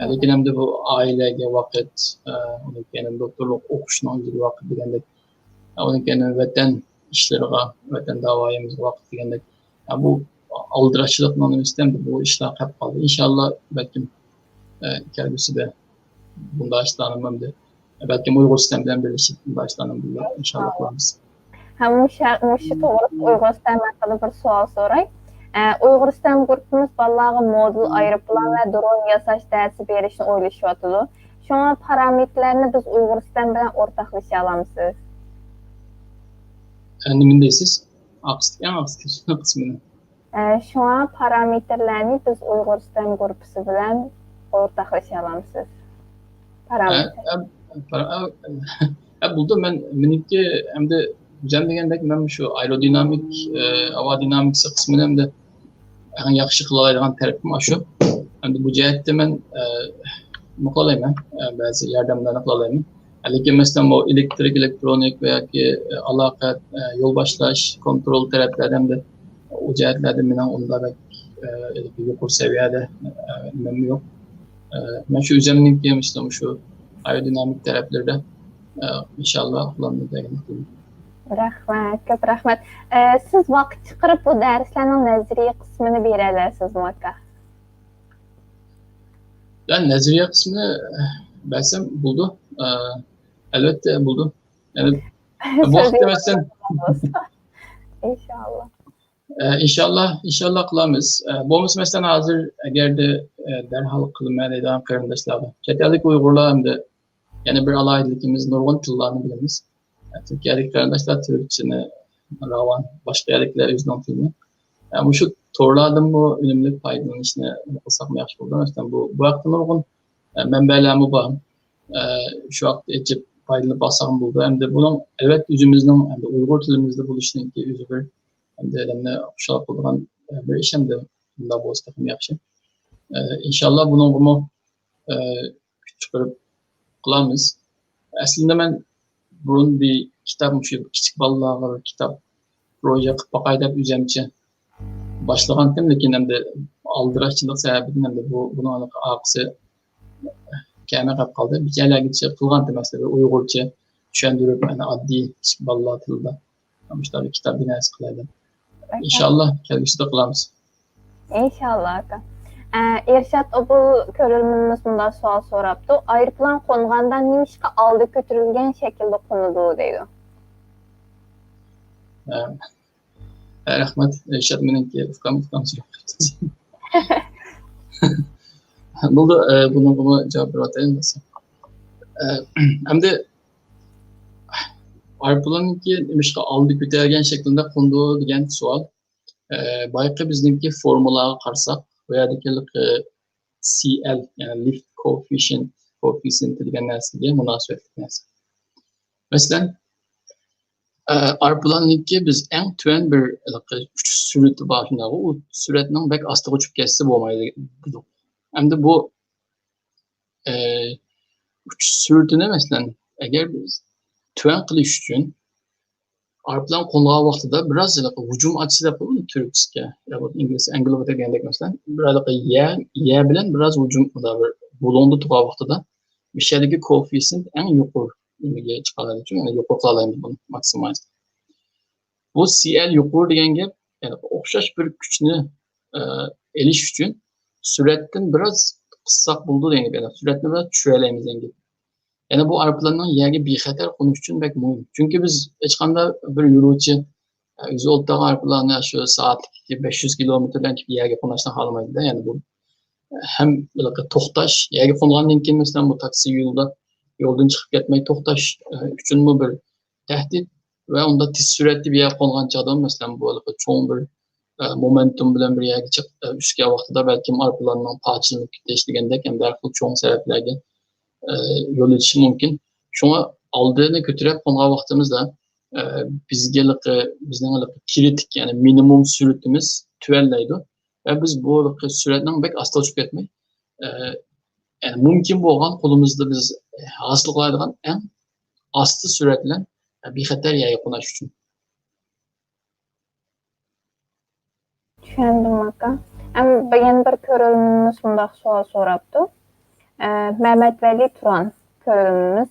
Lekin endi bu ailaga vaqt, undan keyin doktorlik o'qishning o'ziga vaqt degandek, undan keyin vatan ishlariga, vatan davoyimizga vaqt degandek, bu aldirashchilikning üstünden bu ishlar qolib qoldi. İnşallah belki kelgusida bunda işlanmamdı. Belki Uyghur sistemi bilan birleşip bunda işlanmamdı. İnşallah qilamiz. Hem muşu to'g'ri Uyg'ur sistemi haqida bir savol so'ray. Uyg'ur sistemi grupimiz bolalarga modul aeroplan va dron yasash darsi berishni o'ylashyapti. Shunga parametrlarni biz Uyg'ur sistemi bilan o'rtoqlasha olamisiz? Nima deysiz? Aqsh qismini. Shunga parametrlarni biz Uyg'ur sistemi grupisi bilan o'rtoqlasha olamisiz? Buldu meniki hem de güzel degandek men şu aerodinamik, hava dinamiksi kısmını hem de en yaxshi qila oladigan tarafim shu. Hem de bu jihatda men nima qilayman? Ba'zi yordamlarni qila olaman. Lekin masalan bu elektrik, elektronik yoki aloqa, yo'l boshlash, kontrol taraflarida ham o jihatlarda meni unda yuqori saviyada nimam yo'q. Men shu o'zimniki masalan shu aerodinamik taraflarda inshaalloh qilaman degan. Rahmat, ko'p rahmat. Siz vaqt chiqarib bu darslarning nazariy qismini bera olasizmi aka? Ben nazariy qismini bersem buldu. Elbette buldu. Yani bu vaqt demesen inşallah qilamiz. Bo'lmasa masalan hozir agarda darhol qilmaydigan qarindoshlar, chet ellik Uyg'urlar hamda yana bir alayidligimiz nurg'un tillarni bilamiz. Türkiye'deki arkadaşlar Türkçeni, Ravan, başka yerlikler özden filmi. Yani şu torlardan bu önemli faydalanışını yapılsak mı yaxşı oldu? İşte bu vaktin uygun mənbələrimi var. Şu vaxt ecib faydalı basağım buldu. Hem de bunun elbette yüzümüzden, hem de Uygur tilimizde buluştuğun ki yüzü bir hem de elimde kuşalık olduğun bir iş hem de bunda bu takım yaxşı. İnşallah bunun bunu çıkarıp kılamız. Aslında ben bunun bir kitap, küçük balalarga bir kitap proje qilib boqay deb o'zimcha boshlagandim, lekin endi aldirashchilik sababidan endi buni oqisi kami qolib qoldi. Bichalargacha qilgandim masalan Uyg'urcha tushuntirib, ana oddiy kichik balalar tilida shunaqa bir kitob binosi qiladim. İnşallah kelgusida qilamiz. İnşallah aka. Erşat bu körülmemiz bunda sual soraptı. Aeroplan qo'ngandan nimishqa oldi ko'tarilgan shaklda qo'nadi deydi. Rahmat. Erşat meniki ufqam Buldu bunu cevap veratayım desem. Hem de aeroplanki nimishqa oldi ko'tarilgan shaklda qo'ndi degan savol. Bayqi bizningki formulaga qarasak veya CL yani lift coefficient degan narsaga munosabatli narsa. Masalan, aeroplannikka biz eng tuvan bir uchish surati bor shunday, u suratning bak ostiga uchib ketsa bo'lmaydi dedik. Hamda bu uchish suratini masalan agar biz tuvan qilish uchun aeroplan qo'ngan vaqtida biroz hujum ochsa deb qo'ydi turkcha ingliz anglo degandek masalan biroz ya bilan biroz hujum bo'lindi turgan vaqtida mishadagi koeffitsient eng yuqoriga chiqadi uchun ya'ni yuqori qilaymiz buni maksimal. Bu CL yuqori degan gap ya'ni o'xshash bir kuchni elish uchun suratdan biroz qisqaroq bo'ldi degan gap. Suratni biroz tushiralaymiz degan gap. Yani bu aeroplanning yerga bexatar qo'nish uchun bek muhim. Chunki biz hech qanday bir yo'lovchi o'zi o'rtaga aeroplanni shu soatlik 500 kilometrdan yerga qo'nishni xohlamaydi-da. Ya'ni bu hem to'xtash, yerga qo'ngandan keyin masalan bu taksi yo'ldan chiqib ketmay to'xtash uchunmi bir tahdid va unda tez suratli bir yerga qo'ngan chog'da masalan bu cho'ng bir momentum bilan bir yerga chiqib tushgan vaqtida balkim aeroplanning parchalanib ketish degandek ham darhol cho'ng sabablarga yo'l etishi mumkin. Shunga oldini ko'tarib qo'ngan vaqtimizda bizning kritik ya'ni minimum suratimiz tuvallaydi va biz bu suratning bek asta uchib ketmay yani mumkin bo'lgan qo'limizda biz hosil qiladigan eng asti surat bilan bexatar yerga qo'nish uchun. Tushundim aka. Yana bir ko'ruvchimiz shunday savol so'rabdi. Mehmet Veli Turan görürümüz.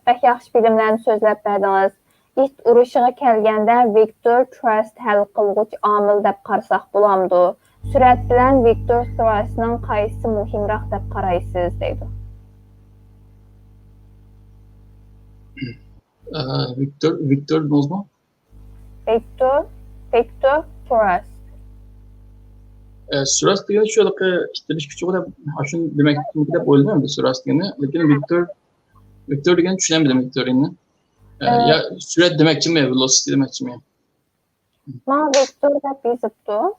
Bək yaxşı bilimlərini sözləb bədiniz. İt uruşuğa gəlgəndə Viktor Trust həll qılğıç amil dəb qarsaq bulamdı. Sürət bilən Viktor Trust'ın qayısı mühimraq dəb qarayısız deydi. Victor Nozma? Viktor Trust. Suras degani shu ishtilish kuchi deb ashun demakki deb o'yladim Suras degani, lekin Viktor degani tushunmadim Viktorini. Ya sürat demekçimi, velocity demekçimi? Ma Viktor deb yozibdi.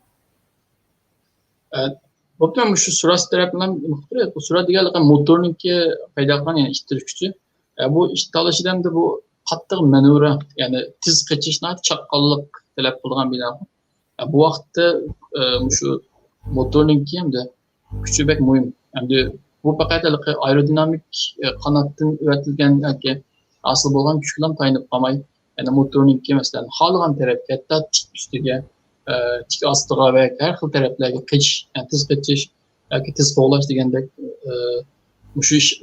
Bakıyorum şu Suras tarafından muhtemelen bu Surat degani motorniki paydo qilgan yani ishtilish kuchi. Bu ishtalashida ham bu qattiq manevra, yani tiz qechishni chaqqonlik talab qilgan bino. Bu vaqtda şu motorniki ham de kuchi bek muhim. Endi bu faqat aerodinamik qanotdan üretilgan yoki asıl bo'lgan kuchlardan tayinib qolmay, yani motorniki masalan xohlagan tarafga, hatto tik ustiga, tik ostiga va har xil taraflarga qichish, yani tiz qichish yoki tiz qo'g'lash degandek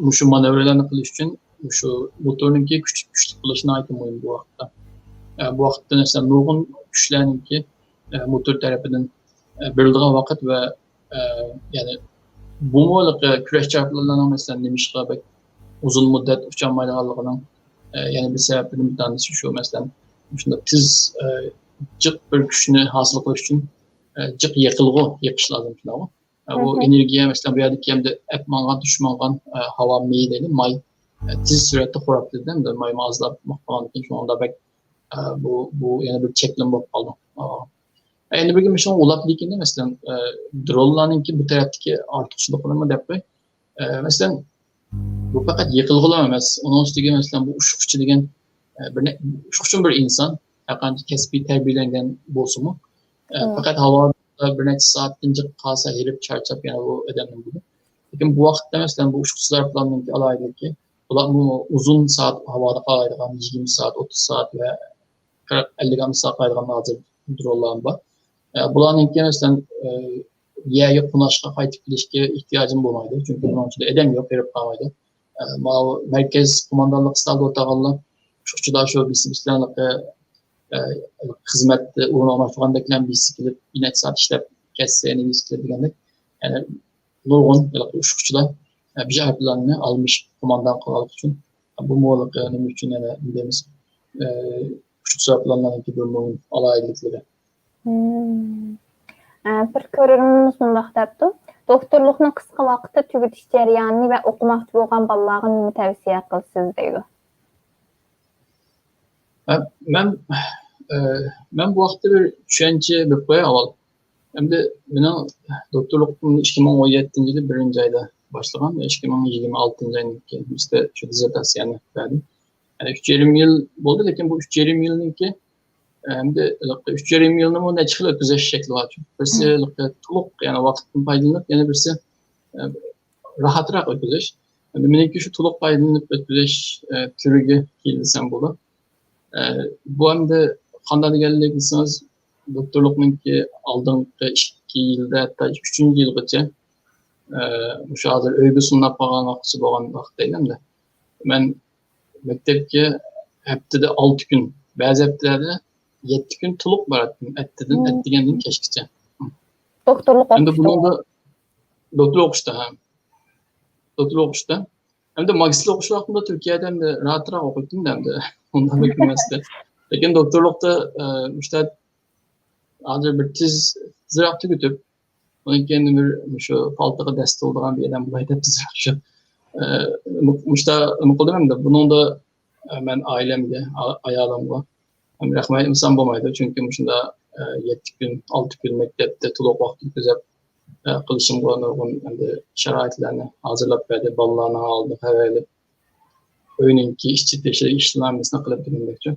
mushu manevralarni qilish uchun shu motorniki kuchli qilishni aytib muhim bu vaqtda. Bu vaqtda masalan nurg'un kuchlarniki motor tarafidan berilgan vaqt ve yani bu mo'liq kurash charplarning masalan nimishqa uzun muddat ucholmaydiganligining yani bir sebeplerden bir tanesi şu mesela şunda tiz cık bir güçünü hasıl qilish uchun cık yiqish lazım şuna. Bu energiya mesela bu yerdeki hem de hep mangan düşmangan hava meyi may tiz süratli xoraptı değil mi? May azlab maqalan için şu anda bu yani bir çeklim bolup qaldı. Endi bir gün mesela olap degende mesela dronlarninki bu taraftaki artıqçılıqını mı dep qo'y. Mesela bu faqat yiqilg'ular emas. Onun üstüge mesela bu uçukçu degan uçukçu bir insan, qancha kasbiy tarbiyalangan bo'lsa-mu, faqat havoda bir necha soat tinchib qolsa herib charchab yana bu odamning bu. Lekin bu vaqtda mesela bu uçukçular planninki alaydirki, ular bu uzun saat havoda qolaydigan 20 saat, 30 saat ve 40-50 saat qolaydigan hozir dronlar bor. Bularninki mesela yerga qo'nashga qaytib kelishga ehtiyojim bo'lmaydi, chunki buning ichida odam yo'q, berib qolmaydi. Merkez qo'mondonlik stalda o'tirganlar uçukçular shu bislarni xizmatda o'rnamoqchigandakilar bisi kelib bir necha soat ishlab ketsa yana bisi kelib degandek, yani nurg'un uçukçular bir javoblarni almış qo'mondon qilganlik uchun bu mo'liq nima uchun yana bilamiz uçukçular planlarninki bir muhim alayliklari. Bir görürümüz mundaq depdi. Doktorluqni qisqa vaqtda tugutish jarayonini va o'qimoqchi bo'lgan bolalarga nima tavsiya qilasiz deydi. Ben bu vaqtda bir tushuncha bir qo'ya avval. Endi meni doktorluqni 2017-yili 1-oyda boshlagan va 2026-oyda bizda shu dissertatsiyani berdim. Yani 3,5 yil bo'ldi, lekin bu 3,5 yilniki endi 3,5 yilni bu necha xil o'tkazish shakli bor. Birisi to'liq, yani vaqtdan foydalanib, yana birisi rohatroq o'tkazish. Endi meniki shu to'liq foydalanib o'tkazish turiga kelisam bo'ladi. Bu endi qanday deganlik desangiz, doktorluqninki oldingi 2 yilda, hatto 3-yilgacha o'sha hozir uyga sunnab qolgan vaqtchi bo'lgan vaqtda men maktabga haftada 6 kun, ba'zi haftalarda 7 kun to'liq borardim, attigandan kechgacha. Doktorluq endi bunda doktor o'qishda hamda magistrlik o'qish vaqtimda Turkiyada ham rahatroq o'qidim endi undan emasdi. Lekin doktorluqda işte hozir bir tezroq tugatib, undan keyin bir shu paltaga dast oldigan bir odam bo'laydi deb tezroq shu nima qildim endi buningda men ailemga, ayolimga rahmat inson bo'lmaydi, chunki shunda 7 kun, 6 kun maktabda to'liq vaqt o'tkazib qilishimga nurg'un endi sharoitlarni hozirlab berdi, bolalarni oldi, xayrlab uyninki ishlarni qilib turganlikcha.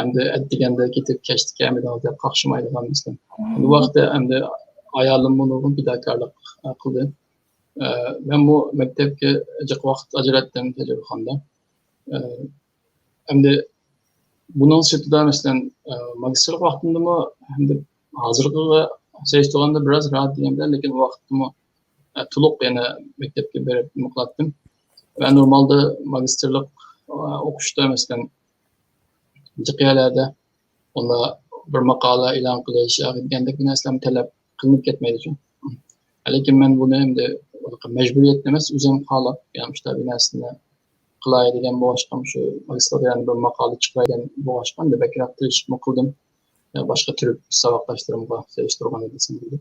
Endi deganda ketib kechdi kelmadan deb qaqshimaydigan bizdan. Bu vaqtda endi ayolim nurg'un fidokorlik qildi. Men bu maktabga jiq vaqt ajratdim tajribaxonda. Endi bunun sırtında mesela magistrlik vaqtimda endi hozirgi seyistoganda biraz rahat diyemler, lekin vaqtimda Tuluq yana mektepke berip muklattım. Ben normalde magisterlik okuşta mesela Cıqiyalada onda bir makala ilan qilish, gandek bir narsalarni talab qilinib ketmaydi uchun. Lekin men buni endi majburiyat emas, o'zim xohlab, ya'ni işte bir narsani qilay degan bo'lishqam shu magistraturani bir maqola chiqargan bo'lishqam deb bakroq tirishib qildim. Boshqa turib saboqlashtirarimga selishtirgan edim dedi.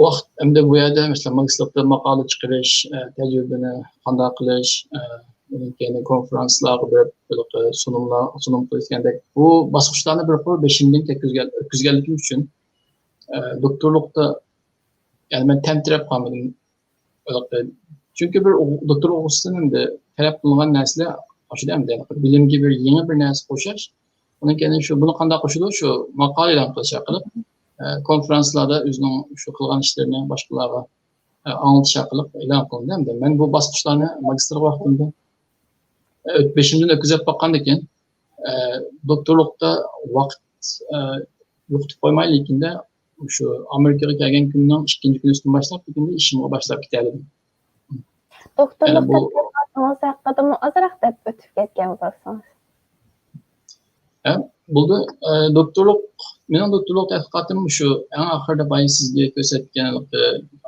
Vaqt endi bu yerda mesela magistraturada maqola chiqarish, tajribani qanday qilish, yani konferanslarga berip sunum qilishgandek bu bosqichlarni bir qo'l beshimdan o'tkazganligim uchun doktorlikda yani men tentirab qolmadim. Çünkü bir doktor o'qishdan endi talab qilingan narsalar o'sha endi bilimga bir yangi bir narsa qo'shish, undan keyin shu buni qanday qo'shiladi shu maqola e'lon qilish orqali konferanslarda o'zining shu qilgan ishlarini boshqalarga anglatish orqali e'lon qilindi. Men bu bosqichlarni magistr vaqtimda 5-dan o'tkazib bakkandan keyin doktorlikda vaqt yo'qotib qo'ymaylikda shu Amerikaga kelgan kunning 2-chi kunidan boshlab bugünde ishimga boshlab ketardim. Doktorlukda tadqiqotingiz haqida ozroq deb o'tib ketgan bo'lsangiz. Buldu doktorluk, mening doktorluk tadqiqotim shu eng oxirida boya sizga ko'rsatgan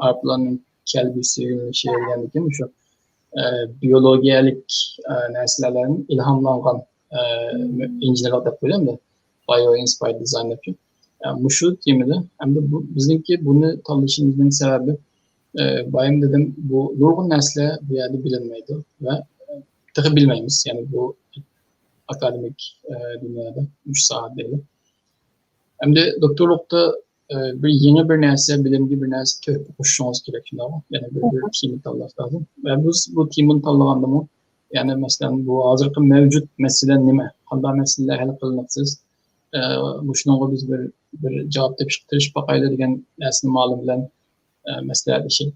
arplarning kelgusi she'rganligim shu biyologiyalik narsalarning ilhomlangan injinierlik deb qo'yiladi. Bio-inspired design uchun. Shu temada hamda bu bizningki buni tanlashimizning sababi bayım dedim bu nurg'un narsalar bu yerda bilinmaydi va tig'i bilmaymiz. Yani bu akademik dünyada 3 saat değil. Hem de doktorlukta bir yeni bir narsa, bilimli bir narsa tövbe koşuşunuz gerek şimdi ama. Yani bir team'i tanlamak lazım. Ve bu team'in tanlaganda mı? Yani mesela bu hazırki mevcut mesele nime? Hangi meseleler hal kılınıksız? Bu şunun biz bir cevap tepiştiriş bakayla degen nersini malum bilen meseleler işi.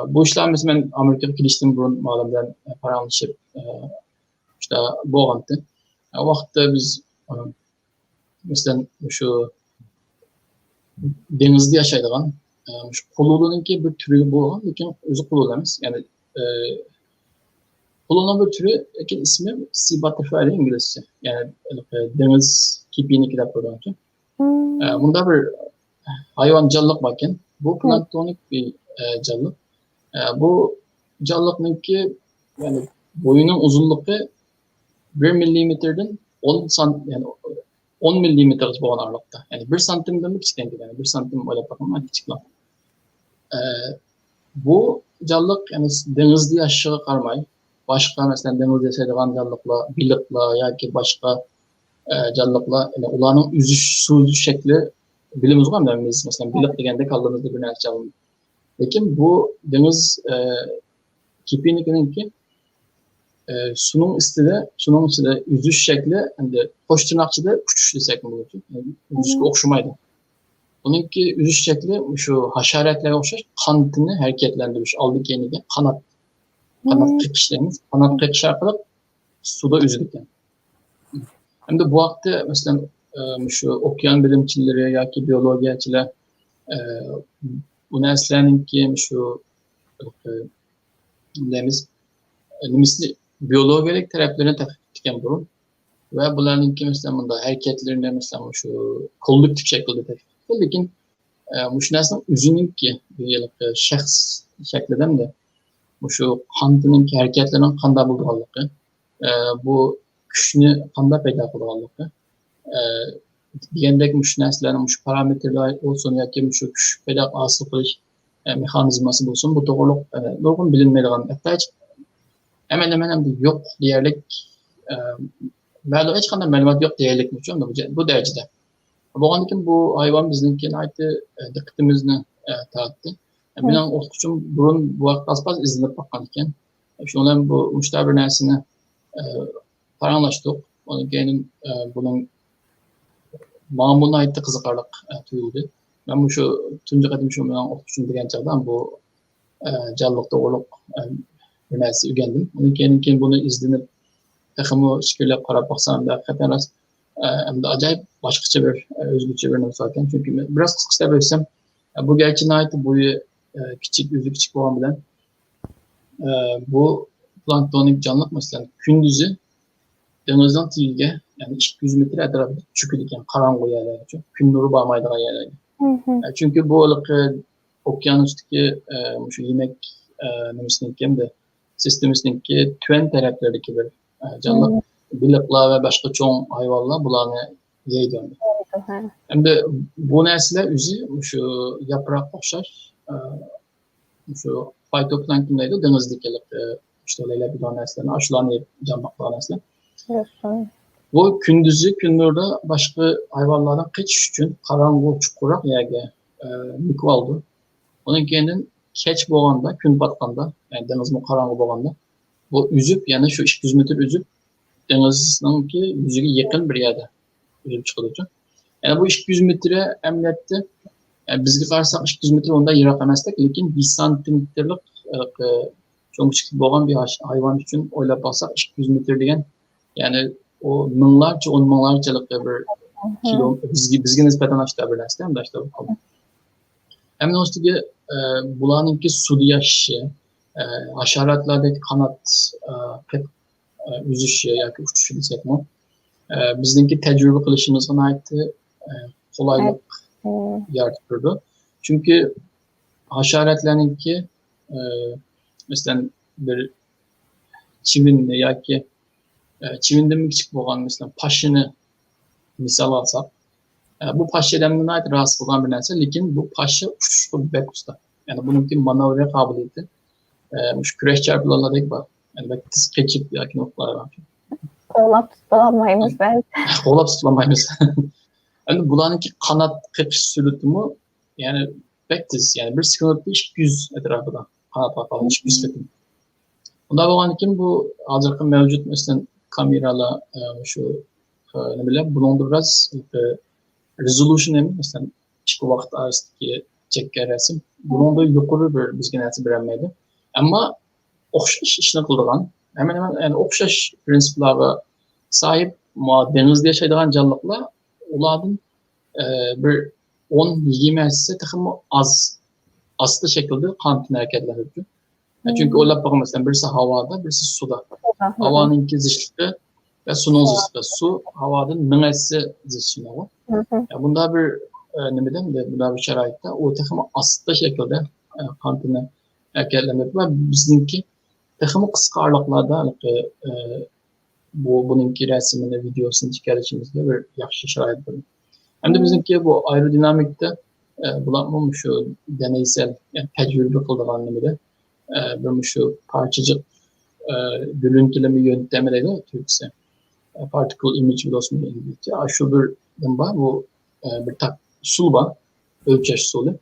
Bu işler mesela ben Amerika'ya gidiştim burun malum bilen paranlaşıp işte boğantı. O vaxtda biz mesela şu denizde yaşaydıgan şu kululuğunki bir türü boğan, lekin özü kululu emas. Yani kululuğun bir türü, lekin ismi sea butterfly İngilizce. Yani deniz kipiğini deb qo'ygancha. Bunda bir hayvan canlılık varken bu planktonik bir canlılık. Bu canlılıknınki yani boyunun uzunluğu 1 milimetreden 10 santim yani 10 milimetre boğan aralıkta. Yani 1 santimden mi küçük yani 1 santim öyle bakımdan küçük lan. Bu canlılık yani denizde aşağı kalmay. Başka mesela denizde yaşayan canlılıkla, balıkla ya ki başka canlılıkla yani onların su şekli bilimiz var mı? Biz mesela balık degende kaldığımızda bir nerede canlı. Lakin bu deniz kipiğinin ki sunum istide, sunum içinde yüzüş şekli, hani hoş tırnakçıda uçuş desek mi olur? Yani yüzüşke okşumaydı. Onunki yüzüş şekli şu haşeretlere okşar, kanatını hareketlendiriyor. Aldık yeniden kanat kekişlerimiz, kanat kekiş arkalı suda yüzüdük yani. Hem de bu vakti mesela şu okyan bilimçileri ya ki biyologiyacılar bu neslerninki şu nemizli biyolojik taraflarına taktiken burun ve bunların ki mesela bunda hareketlerine mesela şu kollektif şekilde taktik. Lakin şu nesne üzünün ki bir şahs şekliden de şu kandının ki hareketlerinin kanda bulduğalığı bu güçünü kanda peyda kıldığı diyendek şu neslerin şu parametreler olsun ya ki şu güç peyda asıl kılış mekanizması olsun bu doğruluk bilinmeliğin hatta hemen hem de yok diyerek hiç kadar malumat yok diyerek mi bu derecede. Bu anladım bu hayvan bizimkine ait dikkatimizni dağıttı. Benim okuyucum burun bu vakit az izlenip bakarken şundan bu müşteri nersini paranlaştık. Onun gelin bunun mamuna ait kızıkarlık duyuldu. Ben bu şu tunca kadim şu benim okuyucum diyen çağdan bu canlılıkta olup bir narsa öğrendim. Onun keyin bunu izlenip takımı şekillep qarab baxsam da hakikaten hem de acayip başkaça bir özgürce bir narsa ekan. Çünkü biraz kısa bölsem bu gerçeğine ait bu küçük yüzü küçük olan bilen bu planktonik canlılık mesela gündüzü denizden tilge yani 200 metre etrafında çökülürken karanlık yerler için gün nuru bağmaydığı yerler. Çünkü bu ılık okyanustaki şu yemek nemesindeki de sistemisindeki tüven taraflarındaki bir canlı balıklar ve başka çoğun hayvanlar bularını yiydi. Hem de bu nesle üzü şu yaprak okşar şu fitoplanktonlaydı denizdeki işte öyle bir neslerini aşılarını yiyip canmaklar nesle. Bu gündüzü gündürde başka hayvanlardan kaçış için karanlık çukurak yerge mükü aldı. Onun kendin keç boğanda, gün batkanda, yani denizin karanlık boğanda bu üzüp yani şu 200 metre üzüp denizin ki yüzüge yakın bir yerde üzüp çıkılacak. Yani bu 200 metre emniyette yani bizge karşısak 200 metre onda yirak emestek, lekin 1 santimetrelik çok küçük boğan bir hayvan için öyle baksak 200 metre diyen yani o minglarca, on minglarcalık bir kilo bizge nispeten aşağı bir nesle hem de aşağı bakalım. Hem de üstüge bulanınki suda yaşaşı, haşeratlardaki kanat pek yüzüşü yoki uçuşu desek mi? Bizdeki tecrübe kılışımızdan ait kolaylık yaratırdı. Çünkü haşeratlarınki mesela bir çivindi yoki çivinde mi küçük boğan mesela paşını misal alsak bu paşalarından ait rahatsız olan bir narsa, lekin bu paşa uçuşlu bir bek usta. Yani bununki manevra kabiliyeti şu küreş çarpılarındaki var. Yani belki tiz keçip yoki noktalar var. Kolap tutulamayız belki. Kolap tutulamayız. Yani bulanınki kanat kırış sürütümü yani pek tiz. Yani bir sıkıntı 200 etrafında kanat kapalı 200 fetim. Bunda bulanınki bu hazırki mevcut mesela kameralar şu ne bileyim bunun biraz resolution hem mesela çıkı vakit arasındaki çekke resim bunun da yukarı bir bizge neresi bilinmeydi. Ama okşaş işini kıldıran hemen hemen yani okşaş prensiplara sahip denizde yaşayan canlılar onların bir 10-20 ise takımı azlı şekilde kantin hareketler yapıyor. Çünkü o bakın mesela birisi havada, birisi suda. Havanın iki zışlığı ve sunun zışlığı. Su havadan mınesi zışlığı var. Bunda bir ne bileyim de bunda bir şeraitte o takımı aslı şekilde kantine hareketler yapıyor. Bizimki takımı kısa ağırlıklarda bununki resimini, videosunu çıkarışımızda bir yaxşı şerait var. Hem de bizimki bu aerodinamikte bulanmamış şu deneysel yani tecrübe kıldığın anlamıyla bir şu parçacık görüntüleme yöntemleri Türkçe. Particle image velocity İngilizce. Şu bir var bu bir tak usul var. Ölçeş usulü.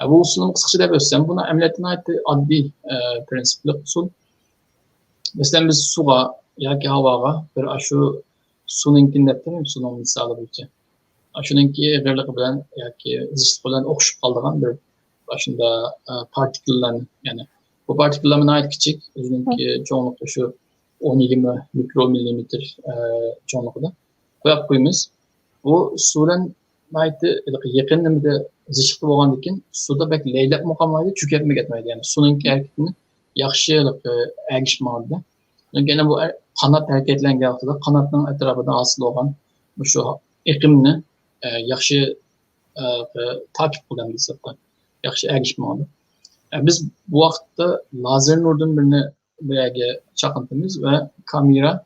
Bu usulün kısaca da göstereyim. Buna emniyetin ait adli prensipli usul. Mesela biz suğa yoki havaga bir şu sununki nepten sunun misali bo'lsa. Shuningki egirlik bilan yoki zishlik bilan o'xshab qolgan bir başında partikellarni yani bu partikellarning ait kichik o'ziniki cho'nliqi shu 10-20 mikromillimetr cho'nliqida qo'yib qo'yamiz. Bu sudan yaqinida zishliq bo'lgandan keyin suda bak laylab qolmaydi, cho'kib ketmaydi. Yani sununki harakatini yaxshi agishmaydi. Gene bu kanat hareketlendiği vaqtida kanatning etrafida hosil bo'lgan shu iqlimni yaxshi takip qilgan desakda yaxshi agishmaydi. Biz bu vaqtda lazer nurdan birini bu yerga chaqintimiz ve kamera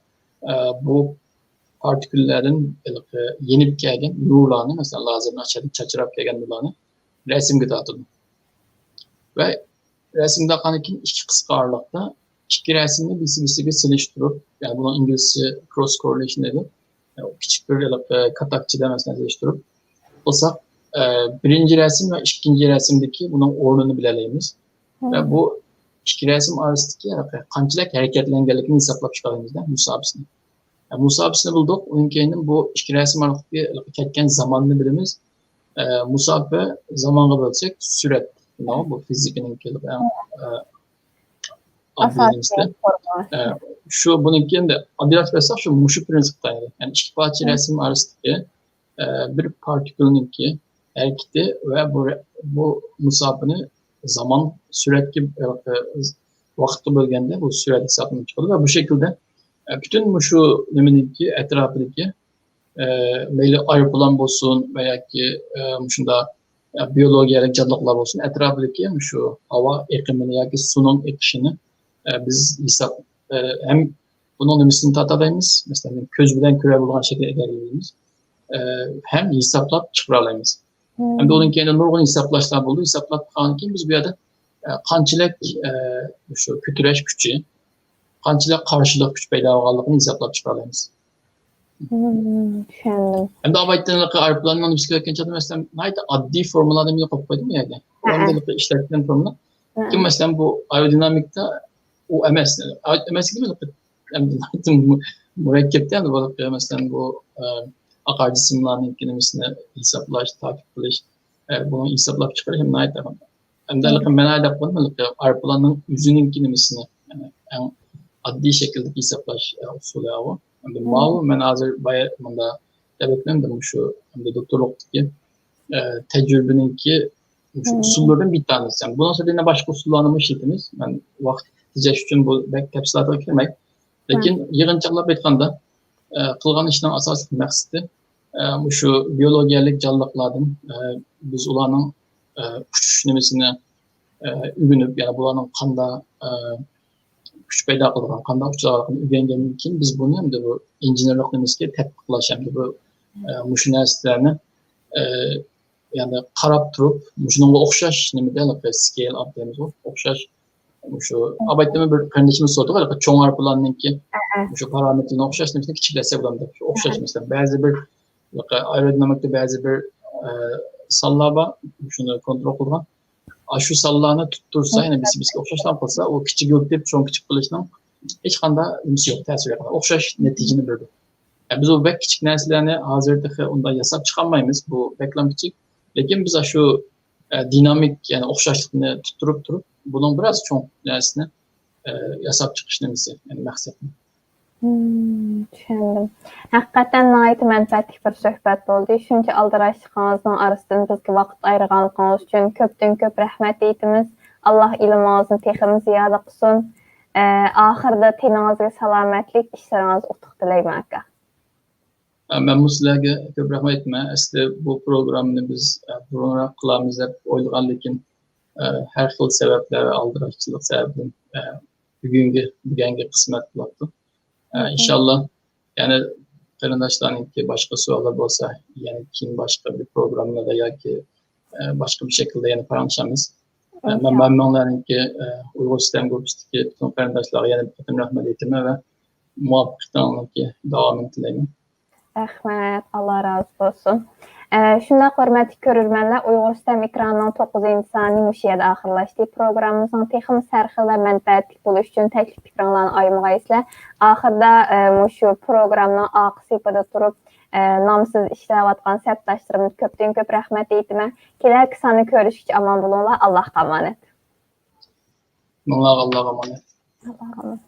bu partiküllerin yenip kelgan nurlarni mesela lazerni açarib chachirab kelgan nurlarni resimga tortadi. Ve resimde qaniki iki qisqa ağırlıkta iki resimni birisi-birisiga silishtirib, yani bunun İngilizce cross correlation dedi. Yani küçük bir katakçıda mesela silishtirib olsak birinci resim ve ikinci resimdeki bunun o'rnini bilaleymiz. Ve bu iki resim arasındaki qanchalik hareketlenganligini hisoblab chiqaramiz musabisini. Yani musabisini bildik, onun keyin bu iki resim arasındaki ketgan zamanni bilamiz. Musabe zamanga bo'lsak sürat. Bu fizikinin adliyetimizde. Şu bununki de adilat vesaire şu muşu prensipten yani iki parça resim arasındaki bir partikülünki hareketi ve bu musabını zaman sürekli vaqtga bo'lganda bu surat hisoblanib chiqadi va bu shaklda bütün şu nimaniki etrafidagi mayli aeroplan bo'lsin va yoki shunda biyologiyalik canlılar bo'lsin etrafidagi şu havo eqimini yoki suvning eqishini biz hisob hem bunun nimasini tatalaymiz, mesela ko'z bilan ko'ra bo'lgan shaklda egarlaymiz, hem hisoblab chiqara olamiz. Hem de onun kendi nurgun hesaplashlar bo'ldi. Hesaplab qilgandan keyin biz bu yerda qanchalik şu kütüreş gücü, qanchalik qarshilik kuch paydo bo'lganligini hisoblab chiqara olamiz. Tushundim. Hem de abaytdanlıqı aeroplandan biz kelayotgan chog'da mesela nayda oddiy formulalarni qo'yib qo'ydim yerga. Endi ishlatilgan formula. Kim mesela bu aerodinamikda o emas. Emas gibi murakkabdan bo'lib mesela bu akar cisimlarning kelimesini hesaplash, takip qilish, bunu hesaplab chiqarish ham nayda. Hem de ben ayda qo'ydim, aeroplanning o'zining kelimesini yani en oddiy shaklda hesaplash usuli bu. Mal ben hazır bayağı bunda devletlerim şu doktorluktaki tecrübeninki şu usullerden bir tanesi. Yani bundan sonra yine başka usullarını işletimiz. Ben vakit ticaret için bu tepsilata girmek. Lakin yığınçaklap etkanda kılgan işten asas maksatı şu biyolojik canlılıklardan biz ulanın uçuş nimesine ügünüp yani bulanın kanda kuch paydo qilgan qanday uçlarını öğrengenlik için biz bunu hem de bu injenerlik nimesiga tatbiqlash hem de bu shu narsalarni yani qarab turib shunga o'xshash nimada scale up deymiz o'xshash shu abaytma bir qanday so'radi cho'ng aeroplanninki shu parametrini o'xshash nimasi kichiklasa bo'ladi shu o'xshash mesela ba'zi bir aerodinamikda ba'zi bir sallaba shuni kontrol qilgan şu sallarını tuttursa yani bizga o'xshashdan qilsa o kichik yo'q deb cho'ng kichik qilishning hech qanday nimasi yo'q ta'siri yo'q o'xshash natijani berdi biz o bek kichik narsalarni hozirda unda yasab chiqolmaymiz bu beklam kichik lekin biz shu dinamik yani o'xshashlikni tuttirib turib bunun biraz cho'ng narsani yasab chiqish nimasi yani maqsad. Tushundim. Haqiqatan nihoyat manfaatli bir suhbat bo'ldi. Shuncha aldirashliqingizning arasidan bizga vaqt ayirganligingiz uchun ko'pdan ko'p rahmat aytamiz. Alloh ilmingizni texnik ziyoda qilsin. Oxirida teningizga salomatlik, ishlaringiz utuq tilayman aka. Ben bu sizlarga ko'p rahmat aytman. Aslida bu programni biz burunroq qilamiz deb o'ylagan lekin har xil sabablar aldirashchilik sababidan bugungi qismat bo'ldi. İnşallah yani qarindoshlarningki boshqa savollar bo'lsa yani keyin boshqa bir programlarda yoki boshqa bir shaklda yana paylaşamiz. Ben mamnunlarningki Uyg'ur sistem gruppasidagi butun qarindoshlarga yana bir qatim rahmat aytaman va muvaffaqiyatli davomini tilayman. Rahmat, Allah razı olsun. Shunda hurmatli ko'ruvchilar, Uyg'ur sistem ekranining 9-soni mushu yerda oxirlashdi. Programmamizning texnik sarxil va manfaatli bo'lishi uchun taklif fikringizni ayirmaysizlar. Oxirida shu programning oqisida turib nomsiz ishlayotgan sabtdoshlarimga ko'pdan ko'p rahmat aytaman. Kelar soni ko'rishgacha omon bo'linglar. Allohga omonat. Allohga omonat. Allohga omonat.